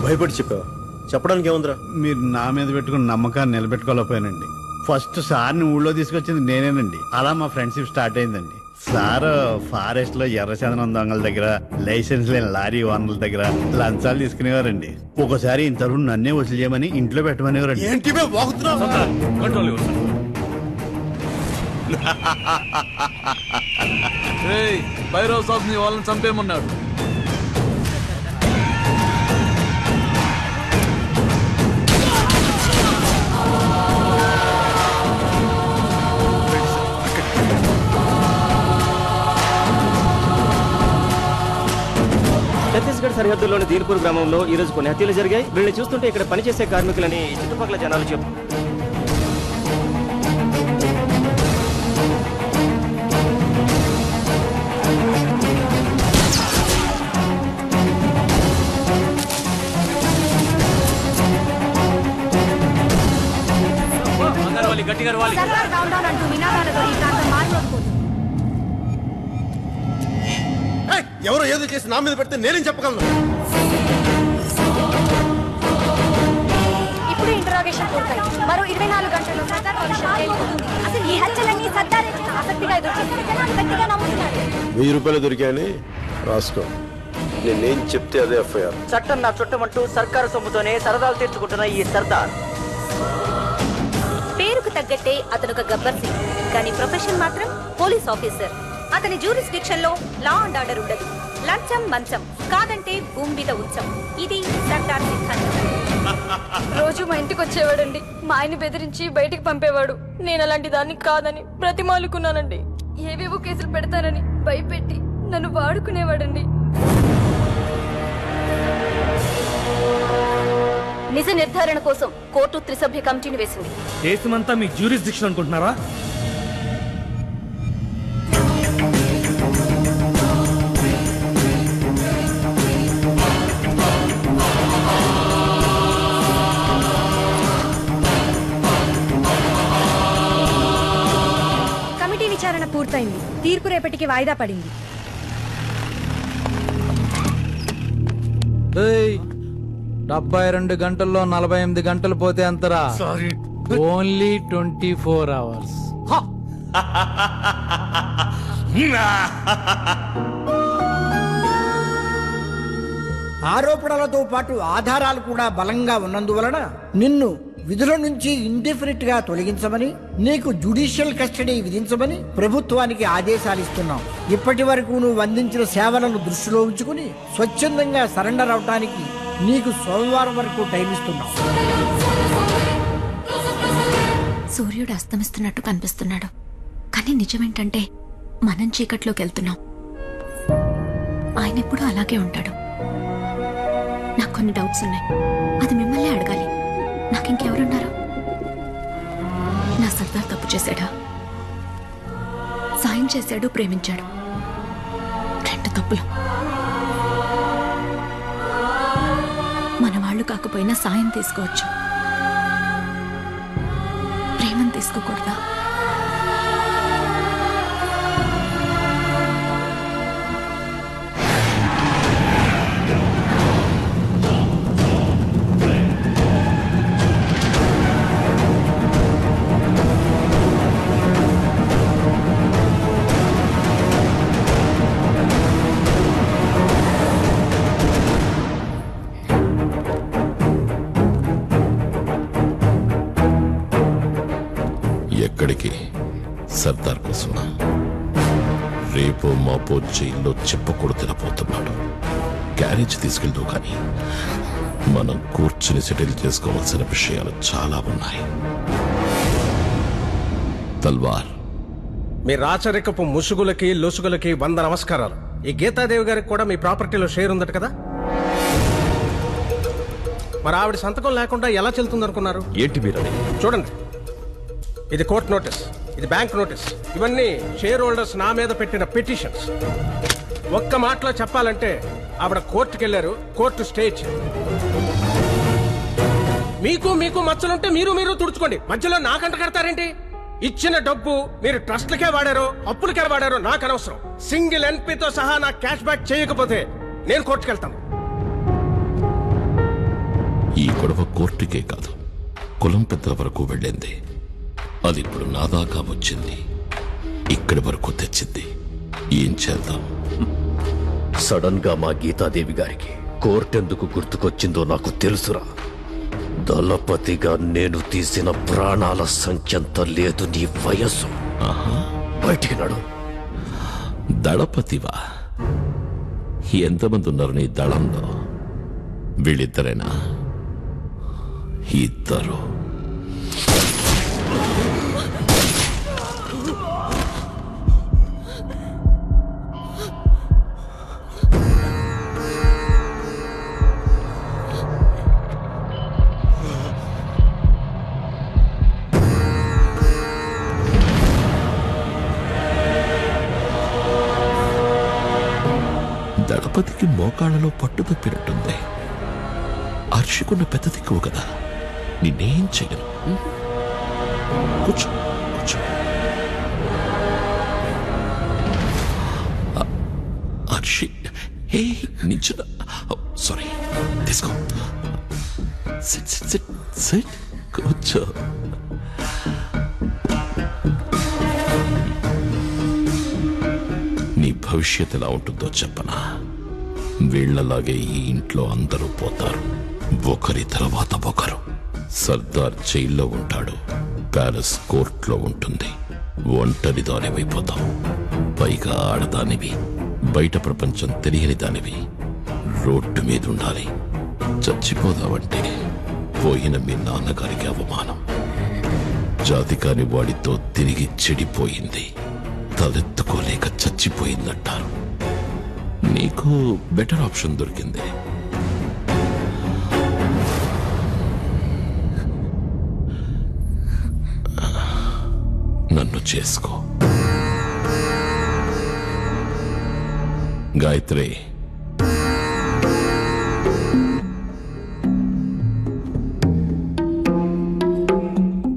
భయపడి చెప్పావా? చెప్పడానికి ఏముందిరా? మీరు నా మీద పెట్టుకున్న నమ్మకాన్ని నిలబెట్టుకోలేకపోయానండి. ఫస్ట్ సార్ని ఊళ్ళో తీసుకొచ్చింది నేనేనండి. అలా మా ఫ్రెండ్షిప్ స్టార్ట్ అయిందండి. సార్ ఫారెస్ట్ లో ఎర్రచందనం దొంగల దగ్గర, లైసెన్స్ లేని లారీ ఓనర్ల దగ్గర లంచాలు తీసుకునేవారండి. ఒకసారి ఇంతవరకు నన్నే వసూలు చేయమని ఇంట్లో పెట్టమనేవారండి. ఏంటి భైరవ్ సాబ్ ని వాళ్ళని చంపేమన్నాడు. ఛత్తీస్గఢ్ సరిహద్దుల్లోని ధీర్పూర్ గ్రామంలో ఈ రోజు కొన్ని హత్యలు జరిగాయి. వీళ్ళని చూస్తుంటే ఇక్కడ పనిచేసే కార్మికులని చుట్టుపక్కల జనాలు చెప్పు. ఎవరో ఏదో చేసి నా మీద పెడితే నేనేం చెప్పగలను? ఇప్పుడు ఇంటరాగేషన్ పూర్తయింది. మరో 24 గంటల్లో సర్దార్ భవిష్యత్ తేలిపోతుంది. అసలు ఈ హత్యలన్నీ సర్దారే చేసిన ఆసక్తిగా ఎదుర్కొంది. జనాలు గట్టిగా నమ్ముతున్నారు. 1000 రూపాయలు దొరికాయని రాసుకో. నేనేం చెప్తే అదే ఎఫ్ఐఆర్. చట్టం నా చుట్టమంటూ సర్కారు సొమ్ముతోనే సరదాలు తీర్చుకుంటున్న ఈ సర్దార్. పేరుకు తగ్గట్టే అతను ఒక గబ్బర్ సింగ్, కానీ ప్రొఫెషన్ మాత్రం పోలీస్ ఆఫీసర్. అతని జ్యూరిస్డిక్షన్ లో లా అండ్ ఆర్డర్ ఉండదు. లంచం మంచం కాదంటే భూమి మీద ఉంచం. ఇది సర్దార్ సిద్ధాంతం. రోజు మా ఇంటికి వచ్చేవాడండి. మా ఆయన బెదిరించి బయటికి పంపేవాడు. నేను అలాంటి దాన్ని కాదని బ్రతిమాలుకున్నానండి. ఏవేవో కేసులు పెడతానని భయపెట్టి నన్ను వాడుకునేవాడండి. నిజ నిర్ధారణ కోసం కోర్టు త్రిసభ్య కమిటీని వేసింది. దేశమంతా మీ జ్యూరిస్డిక్షన్ అనుకుంటున్నారా? కమిటీ విచారణ పూర్తయింది. తీర్పు రేపటికి వాయిదా పడింది. 72 గంటల్లో 48 గంటలు పోతే అంతరా? Only 24 hours. ఆరోపణలతో పాటు ఆధారాలు కూడా బలంగా ఉన్నందువలన నిన్ను విధుల నుంచి ఇండెఫినిట్ గా తొలగించమని, నీకు జ్యుడిషియల్ కస్టడీ విధించమని ప్రభుత్వానికి ఆదేశాలు ఇస్తున్నాం. ఇప్పటి వరకు నువ్వు అందించిన సేవలను దృష్టిలో ఉంచుకుని స్వచ్ఛందంగా సరెండర్ అవటానికి నీకు సోమవారం వరకు టైం ఇస్తున్నాం. సూర్యుడు అస్తమిస్తున్నట్టు కనిపిస్తున్నాడు, కానీ నిజమేంటంటే మనం చీకట్లోకి వెళ్తున్నాం. ఆయన ఎప్పుడూ అలాగే ఉంటాడు. నాకు కొన్ని డౌట్స్ ఉన్నాయి. చేశాడా? సాయం చేశాడు, ప్రేమించాడు. 2 తప్పులు. మన వాళ్ళు కాకపోయినా సాయం తీసుకోవచ్చు, ప్రేమను తీసుకోకూడదా? ఎక్కడికి? సర్దార్ కోసమా? రేపో మాపో జైల్లో చెప్పకూడదు తినపోతున్నాడు. క్యారేజ్ తీసుకెళ్తూ కానీ మనం కూర్చుని సెటిల్ చేసుకోవాల్సిన విషయాలు చాలా ఉన్నాయి. తల్వార్, మీ రాచరికపు ముసుగులకి లొసుగులకి 100 నమస్కారాలు. ఈ గీతాదేవి గారికి కూడా మీ ప్రాపర్టీలో షేర్ ఉందట కదా? మరి ఆవిడ సంతకం లేకుండా ఎలా చెల్తుందనుకున్నారు? ఏంటి మీరు చూడండి, ఇది కోర్ట్ నోటీస్, ఇది బ్యాంక్ నోటీస్. ఇవన్నీ షేర్ హోల్డర్స్ నా మీద పెట్టిన పిటిషన్స్. ఒక్క మాటలో చెప్పాలంటే ఆవిడ కోర్టుకు వెళ్ళారు, కోర్టు స్టే ఇచ్చింది. మీకు మచ్చలుంటే మీరు తుడుచుకోండి, మధ్యలో నాకంట కడతారేంటి? ఇచ్చిన డబ్బు మీరు ట్రస్ట్లకే వాడారో అప్పులకే వాడారో నాకు అనవసరం. సింగిల్ ఎన్పీతో సహా నాకు క్యాష్ బ్యాక్ చేయకపోతే నేను కోర్టుకెళ్తాను. ఈ గొడవ కోర్టుకే కాదు, కులం పెద్దల వరకు వెళ్ళింది. అది ఇప్పుడు నా దాకా వచ్చింది, ఇక్కడి వరకు తెచ్చింది. ఏం చేద్దాం? సడన్ గా మా గీతాదేవి గారికి కోర్టెందుకు గుర్తుకొచ్చిందో నాకు తెలుసురా. దళపతిగా నేను తీసిన ప్రాణాల సంఖ్యంత లేదు నీ వయస్సు. బయటికి నడు. దళపతివా? ఎంతమంది ఉన్నారు నీ దళంలో? వీళ్ళిద్దరేనా? ఇద్దరు. దళపతికి మోకాళ్ళలో పట్టు తప్పినట్టుంది. అర్షికున్న పెద్ద దిక్కువ కదా, నిన్నేం చెయ్యను. కూర్చో కూర్చో. అర్షి, హే నించున. సారీ, తీసుకో. SIT SIT SIT SIT. కూర్చో. నీ భవిష్యత్ ఎలా ఉంటుందో చెప్పనా? వీళ్లలాగే ఈ ఇంట్లో అందరూ పోతారు, ఒకరి తర్వాత ఒకరు. సర్దార్ జైల్లో ఉంటాడు, ప్యాలెస్ కోర్టులో ఉంటుంది. ఒంటరి దానివైపోతావు, పైగా ఆడదానివి. బయట ప్రపంచం తెలియని దానివి. రోడ్డు మీద ఉండాలి. చచ్చిపోదావంటే పోయిన మీ నాన్నగారికి అవమానం. జాతి కాని వాడితో తిరిగి చెడిపోయింది, తలెత్తుకోలేక చచ్చిపోయిందంటారు. నీకు బెటర్ ఆప్షన్ దొరికింది. నన్ను చేసుకో. గాయత్రి,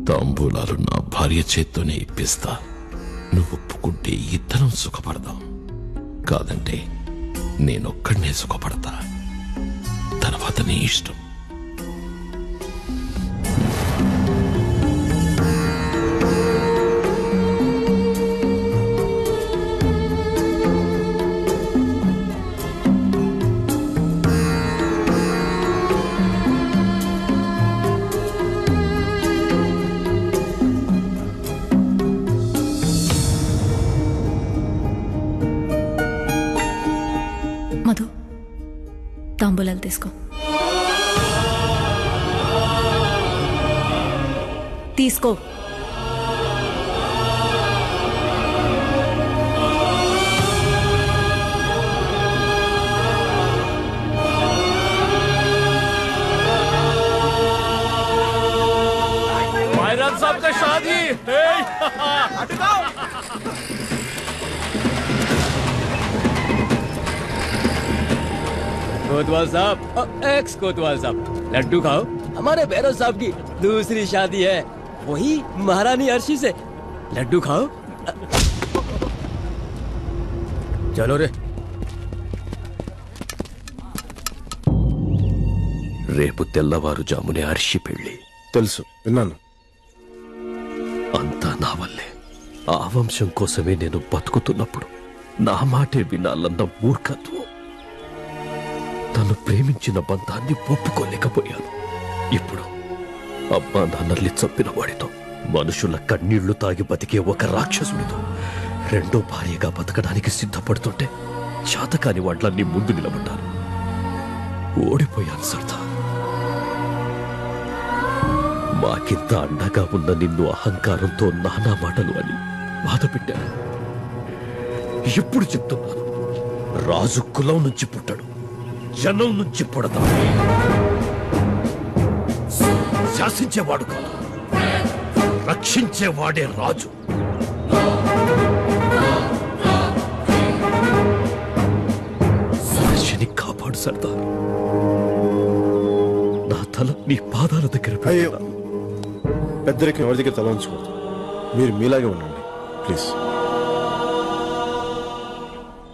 తాంబూలాలు నా భార్య చేత్తోనే ఇప్పిస్తా. నువ్వు ఒప్పుకుంటే ఇద్దరం సుఖపడదాం, కాదంటే నేనొక్కడనే సుఖపడతా. తర్వాత నీ ఇష్టం. మధు, తాంబూలాలు తీసుకో. తీసుకో. साहब का शादी कोतवाल साहब, एक्स कोतवाल साहब, लड्डू खाओ। हमारे भैरव साहब की दूसरी शादी है, वही महारानी अर्शी से। लड्डू खाओ। चलो रे। రేపు తెల్లవారుజామునే హర్షి పెళ్లి. తెలుసు, విన్నాను. అంతా నా వల్లే. ఆ వంశం కోసమే నేను బతుకుతున్నప్పుడు నా మాటే వినాలన్న మూర్ఖత్వం. తను ప్రేమించిన బంధాన్ని ఒప్పుకోలేకపోయాను. ఇప్పుడు అమ్మా నాన్నల్ని చంపిన వాడితో, మనుషుల కన్నీళ్లు తాగి బతికే ఒక రాక్షసుడితో రెండో భార్యగా బతకడానికి సిద్ధపడుతుంటే చేతకాని వాట్లన్నీ ముందు నిలబడ్డాను. ఓడిపోయాను సర్దార్. మాకింత అండగా ఉన్న నిన్ను అహంకారంతో నానా మాటలు అని బాధ పెట్టాను. ఎప్పుడు చెప్తున్నాను, రాజు కులం నుంచి పుట్టడు, జనం నుంచి పుడతాడు. శాసించేవాడు కాదు, రక్షించేవాడే రాజు. హర్షిని కాపాడు సర్దార్. నా తల నీ పాదాల దగ్గర అయ్యో, పెద్దరికం ఎవరి దగ్గర తల ఉంచుకోవద్దు. మీరు మీలాగే ఉండండి ప్లీజ్.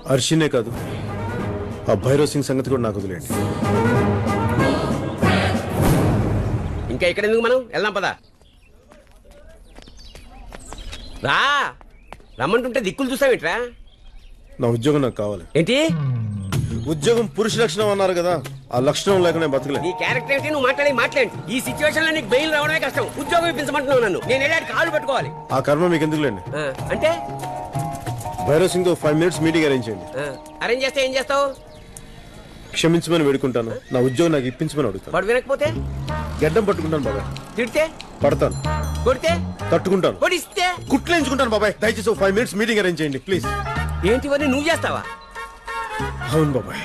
హర్షినే కాదు, ఆ భైరవ్ సింగ్ సంగతి కూడా నాకు వదిలేండి. ఇంకా ఇక్కడ ఎందుకు, మనం వెళ్దాం పదా. రా, రమ్మంటుంటే దిక్కులు చూస్తావేట్రా? నా ఉద్యోగం నాకు కావాలి. ఏంటి ఉద్యోగం? పురుష లక్షణం అన్నారు కదా, ఆ లక్షణం లేకనే బతకలే. నీ క్యారెక్టర్ ఏంటి? నువ్వు మాట్లాడి ఈ సిచ్యువేషన్ లో నీకు బెయిల్ రావడమే కష్టం. ఉద్యోగం ఇప్పించమంటున్నావు నన్ను. నేను వెళ్ళాడు కాళ్ళు పెట్టుకోవాలి. ఆ కర్మ మీకు ఎందుకులేండి. అంటే భైరవ్ సింగ్ తో 5 minutes మీటింగ్ అరేంజ్ చేయండి. అరేంజ్ చేస్తే ఏం చేస్తావు? క్షమించమని వేడుకుంటాను. నా ఉద్యోగం నాకు ఇప్పించమని అడుగుతాను. వాడు వినకపోతే గడ్డం పట్టుకుంటాను బాబాయ్. తిడితే పడతాను. కొడితే తట్టుకుంటాను. కొడిస్తే కుట్లేంచుకుంటాను బాబాయ్. దయచేసి 5 minutes మీటింగ్ అరేంజ్ చేయండి ప్లీజ్. ఏంటివన్నీ నువ్వు చేస్తావా? అవును బాబాయ్.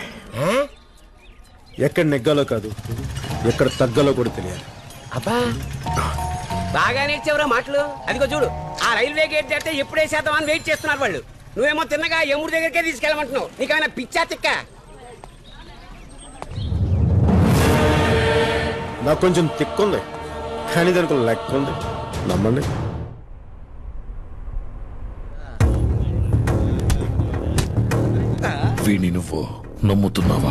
ఎక్కడ నెగ్గాలో కాదు, ఎక్కడ తగ్గాలో కూడా తెలియాలి. అబ్బా, బాగా నేర్చేవరా మాటలు. అదిగో చూడు, ఆ రైల్వే గేట్ దాటితే ఎప్పుడే శాతం అని వెయిట్ చేస్తున్నారు వాళ్ళు. నువ్వేమో తిన్నగా ఎముడి దగ్గరికే తీసుకెళ్ళమంటున్నావు. నీకేమైనా పిచ్చా తిక్క? నాకు కొంచెం తిక్కుంది, కానీ దానికి లెక్క ఉంది. నమ్మండి. వీణి నువ్వు నమ్ముతున్నావా?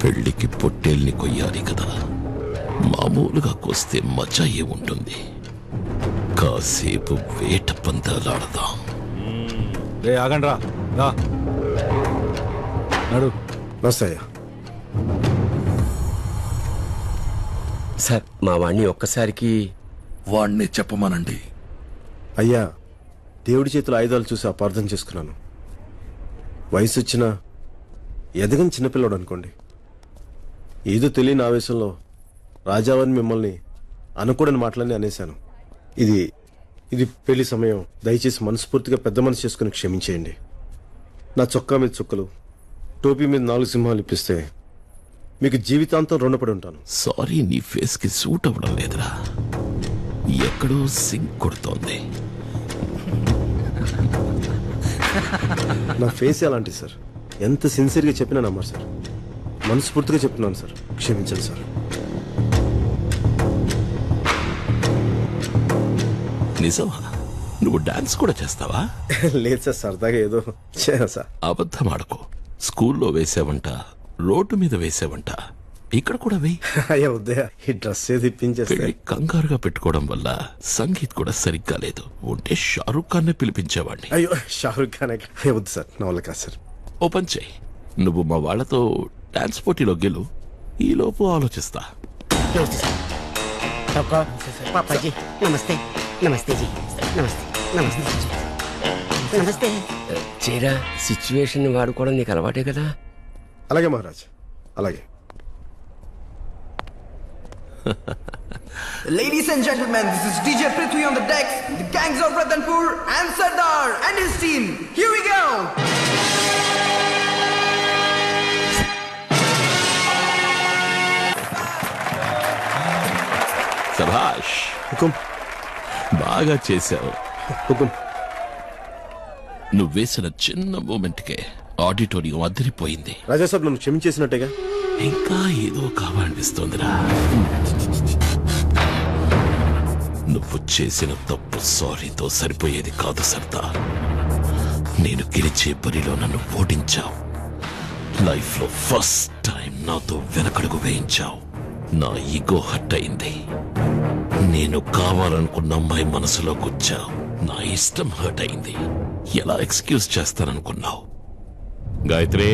పెళ్లికి పొట్టేల్ని కొయ్యాలి కదా, మామూలుగా కొస్తే మజా ఏముంటుంది? కాసేపు వేట పందాలాడదాం. రే ఆగండి రా. నడు. వస్తాయా సార్? మా వాణ్ణి ఒక్కసారికి వాణ్ణి చెప్పమానండి. అయ్యా, దేవుడి చేతుల ఆయుధాలు చూసి అపార్థం చేసుకున్నాను. వయసు వచ్చిన ఎదగని చిన్నపిల్లడు అనుకోండి. ఏదో తెలియని ఆవేశంలో రాజావారిని మిమ్మల్ని అనుకోడని మాటలన్నీ అనేశాను. ఇది పెళ్లి సమయం. దయచేసి మనస్ఫూర్తిగా పెద్ద మనసు చేసుకుని క్షమించేయండి. నా చొక్కా మీద చుక్కలు, టోపీ మీద 4 సింహాలు ఇప్పిస్తే మీకు జీవితాంతం రుణపడి ఉంటాను. సారీ, నీ ఫేస్ కి సూట్ అవ్వడం లేదురా. ఎక్కడో సింక్ కొడుతోంది. నా ఫేస్ అలాంటి సార్. ఎంత సిన్సియర్గా చెప్పినా నమ్మరు సార్. మనస్ఫూర్తిగా చెప్తున్నాను సార్, క్షమించండి సార్. నిజమా? నువ్వు డాన్స్ కూడా చేస్తావా? లేదు సార్, సరదాగా ఏదో చేయను సార్. అబద్ధం ఆడకో. స్కూల్లో వేసావంట, రోడ్డు మీద వేసావంట, ఇక్కడ కూడా వేయి. అయ్యా ఉదయ, ఈ డ్రెస్ ఏది ఇప్పించేస్తే కంగారుగా పెట్టుకోవడం వల్ల సంగీత్ కూడా సరిగ్గా లేదు. ఉంటే షారూక్ ఖాన్ నే పిలిపించేవాడిని. అయ్యో, షారూక్ ఖాన్ వద్దు సార్, నా వల్ల కాదు సార్. ఓపెన్ చేయి. నువ్వు మా వాళ్లతో డాన్స్ పోటీలో గెలు, ఈ లోపు ఆలోచిస్తా. పాపాజీ నమస్తే. నమస్తే జీ. నమస్తే నమస్తే నమస్తే. చేరా, సిచ్యువేషన్ వాడుకోవడం నీకు అలవాటే కదా. అలాగే మహారాజ్, అలాగే. Ladies and gentlemen, this is DJ Prithvi on the decks, the gangs of Ratanpur and Sardar and his team. Here we go! సభాష్. బాగా చేశావు. నువ్వు వేసిన చిన్న మూమెంట్కే ఆడిటోరియం అదిరిపోయింది. రాజాసాబ్ నన్ను క్షమించేసినట్టేగా? ఇంకా ఏదో కావాలనిపిస్తోందిరా. నువ్వు చేసిన తప్పు సారీతో సరిపోయేది కాదు సర్దార్. నేను గెలిచే పనిలో నన్ను ఓడించావు. లైఫ్ లో ఫస్ట్ టైం నాతో వెనకడుగు వేయించావు. నా ఈగో హట్ అయింది. నేను కావాలనుకున్న అమ్మాయి మనసులో కూర్చావు. నా ఇష్టం హర్ట్ అయింది. ఎలా ఎక్స్క్యూజ్ చేస్తాననుకున్నావు? గాయత్రి,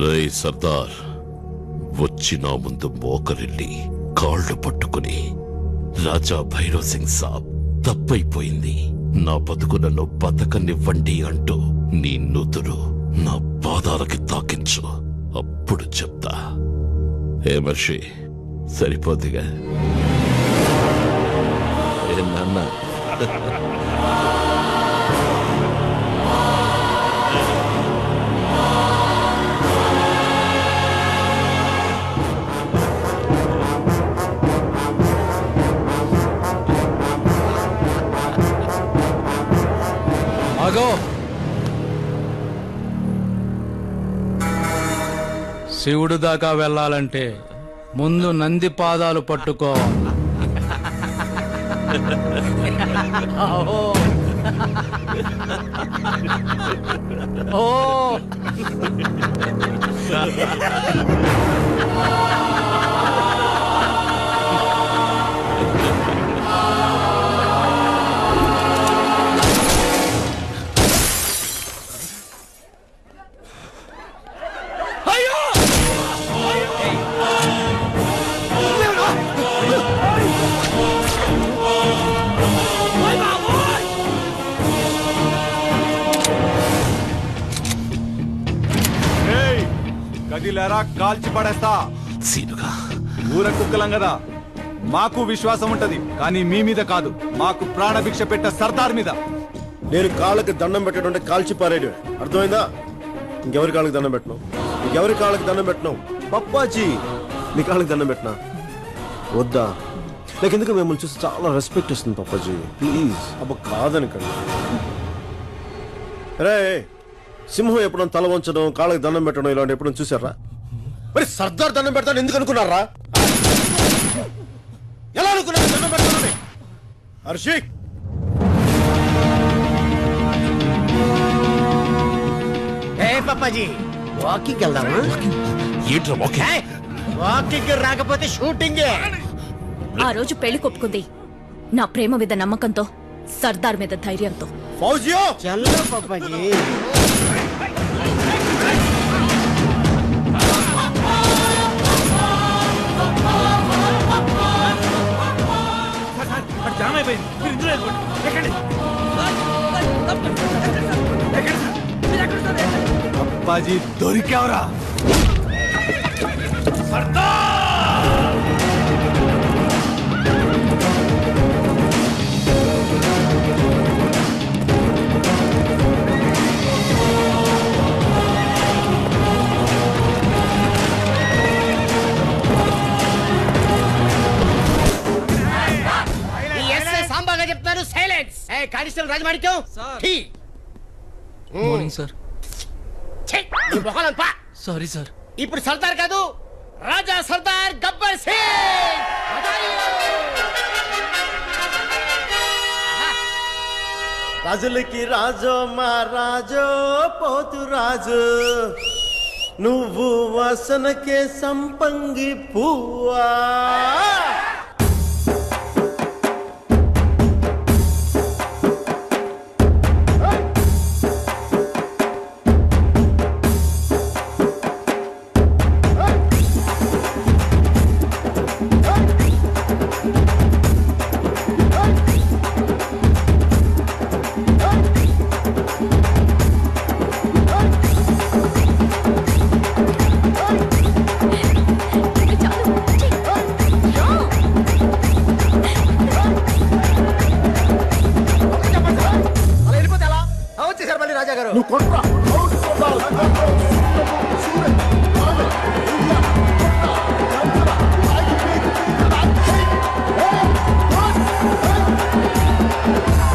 రే సర్దార్, వచ్చి నా ముందు మోకరిల్లి కాళ్ళు పట్టుకుని, రాజా భైరవ్ సింగ్ సాబ్ తప్పైపోయింది, నా బతుకు నన్ను బతకనివ్వండి అంటూ నీ నుదురు నా పాదాలకి తాకించు. అప్పుడు చెప్తా. ఏ మర్షి, సరిపోద్దిగా? ఏ నాన్న? ఆగో. శివుడు దాకా వెళ్ళాలంటే ముందు నంది పాదాలు పట్టుకోవాలి. ఓ కదిలేరా కాల్చి పడేస్తా. సీనుగా, ఊర కుక్కలం కదా, మాకు విశ్వాసం ఉంటది, కానీ మీ మీద కాదు. మాకు ప్రాణభిక్ష పెట్ట సర్దార్ మీద. నేను కాళ్ళకి దండం పెట్టడం కాల్చి పారేడు, అర్థమైందా? ఇంకెవరి కాళ్ళకి దండం పెట్టను, ఇంకెవరి కాళ్ళకి దండం పెట్టను. పప్పాజీ, నీ కాళ్ళకి దండం పెట్టినా వద్దా? నాకు ఎందుకు మిమ్మల్ని చూసి చాలా రెస్పెక్ట్ వస్తుంది పప్పాజీ, ప్లీజ్. అబ్బ కాదనకండి. రే, సింహం ఎప్పుడైనా తల వంచడం, కాళ్ళకి దండం పెట్టడం ఇలాంటి ఎప్పుడైనా చూసారా? మరి సర్దార్ దండం పెడతాను ఎందుకు అనుకున్నారా? ఎలా అనుకున్నారు దండం పెడతానని? హర్షి, పప్పాజీ, వాకింగ్ వెళ్దామా? వాకింగ్ రాకపోతే షూటింగే. ఆ రోజు పెళ్లి కొప్పుకుంది నా ప్రేమ మీద నమ్మకంతో, సర్దార్ మీద ధైర్యంతో. ఫౌజియో, చల్లో పప్పాజీ. అప్పాజీ దొరికావరా? సాంబాగా చెప్తారు. Silence. Constable Rajamanikyam. Morning sir. Sorry sir. ఇప్పుడు సర్దార్ కాదు, రాజా సర్దార్ గబ్బర్ సింగ్. రాజులకి రాజో మా రాజో పోతు రాజు, నువ్వు వాసనకే సంపంగి పువ్వా. Hey!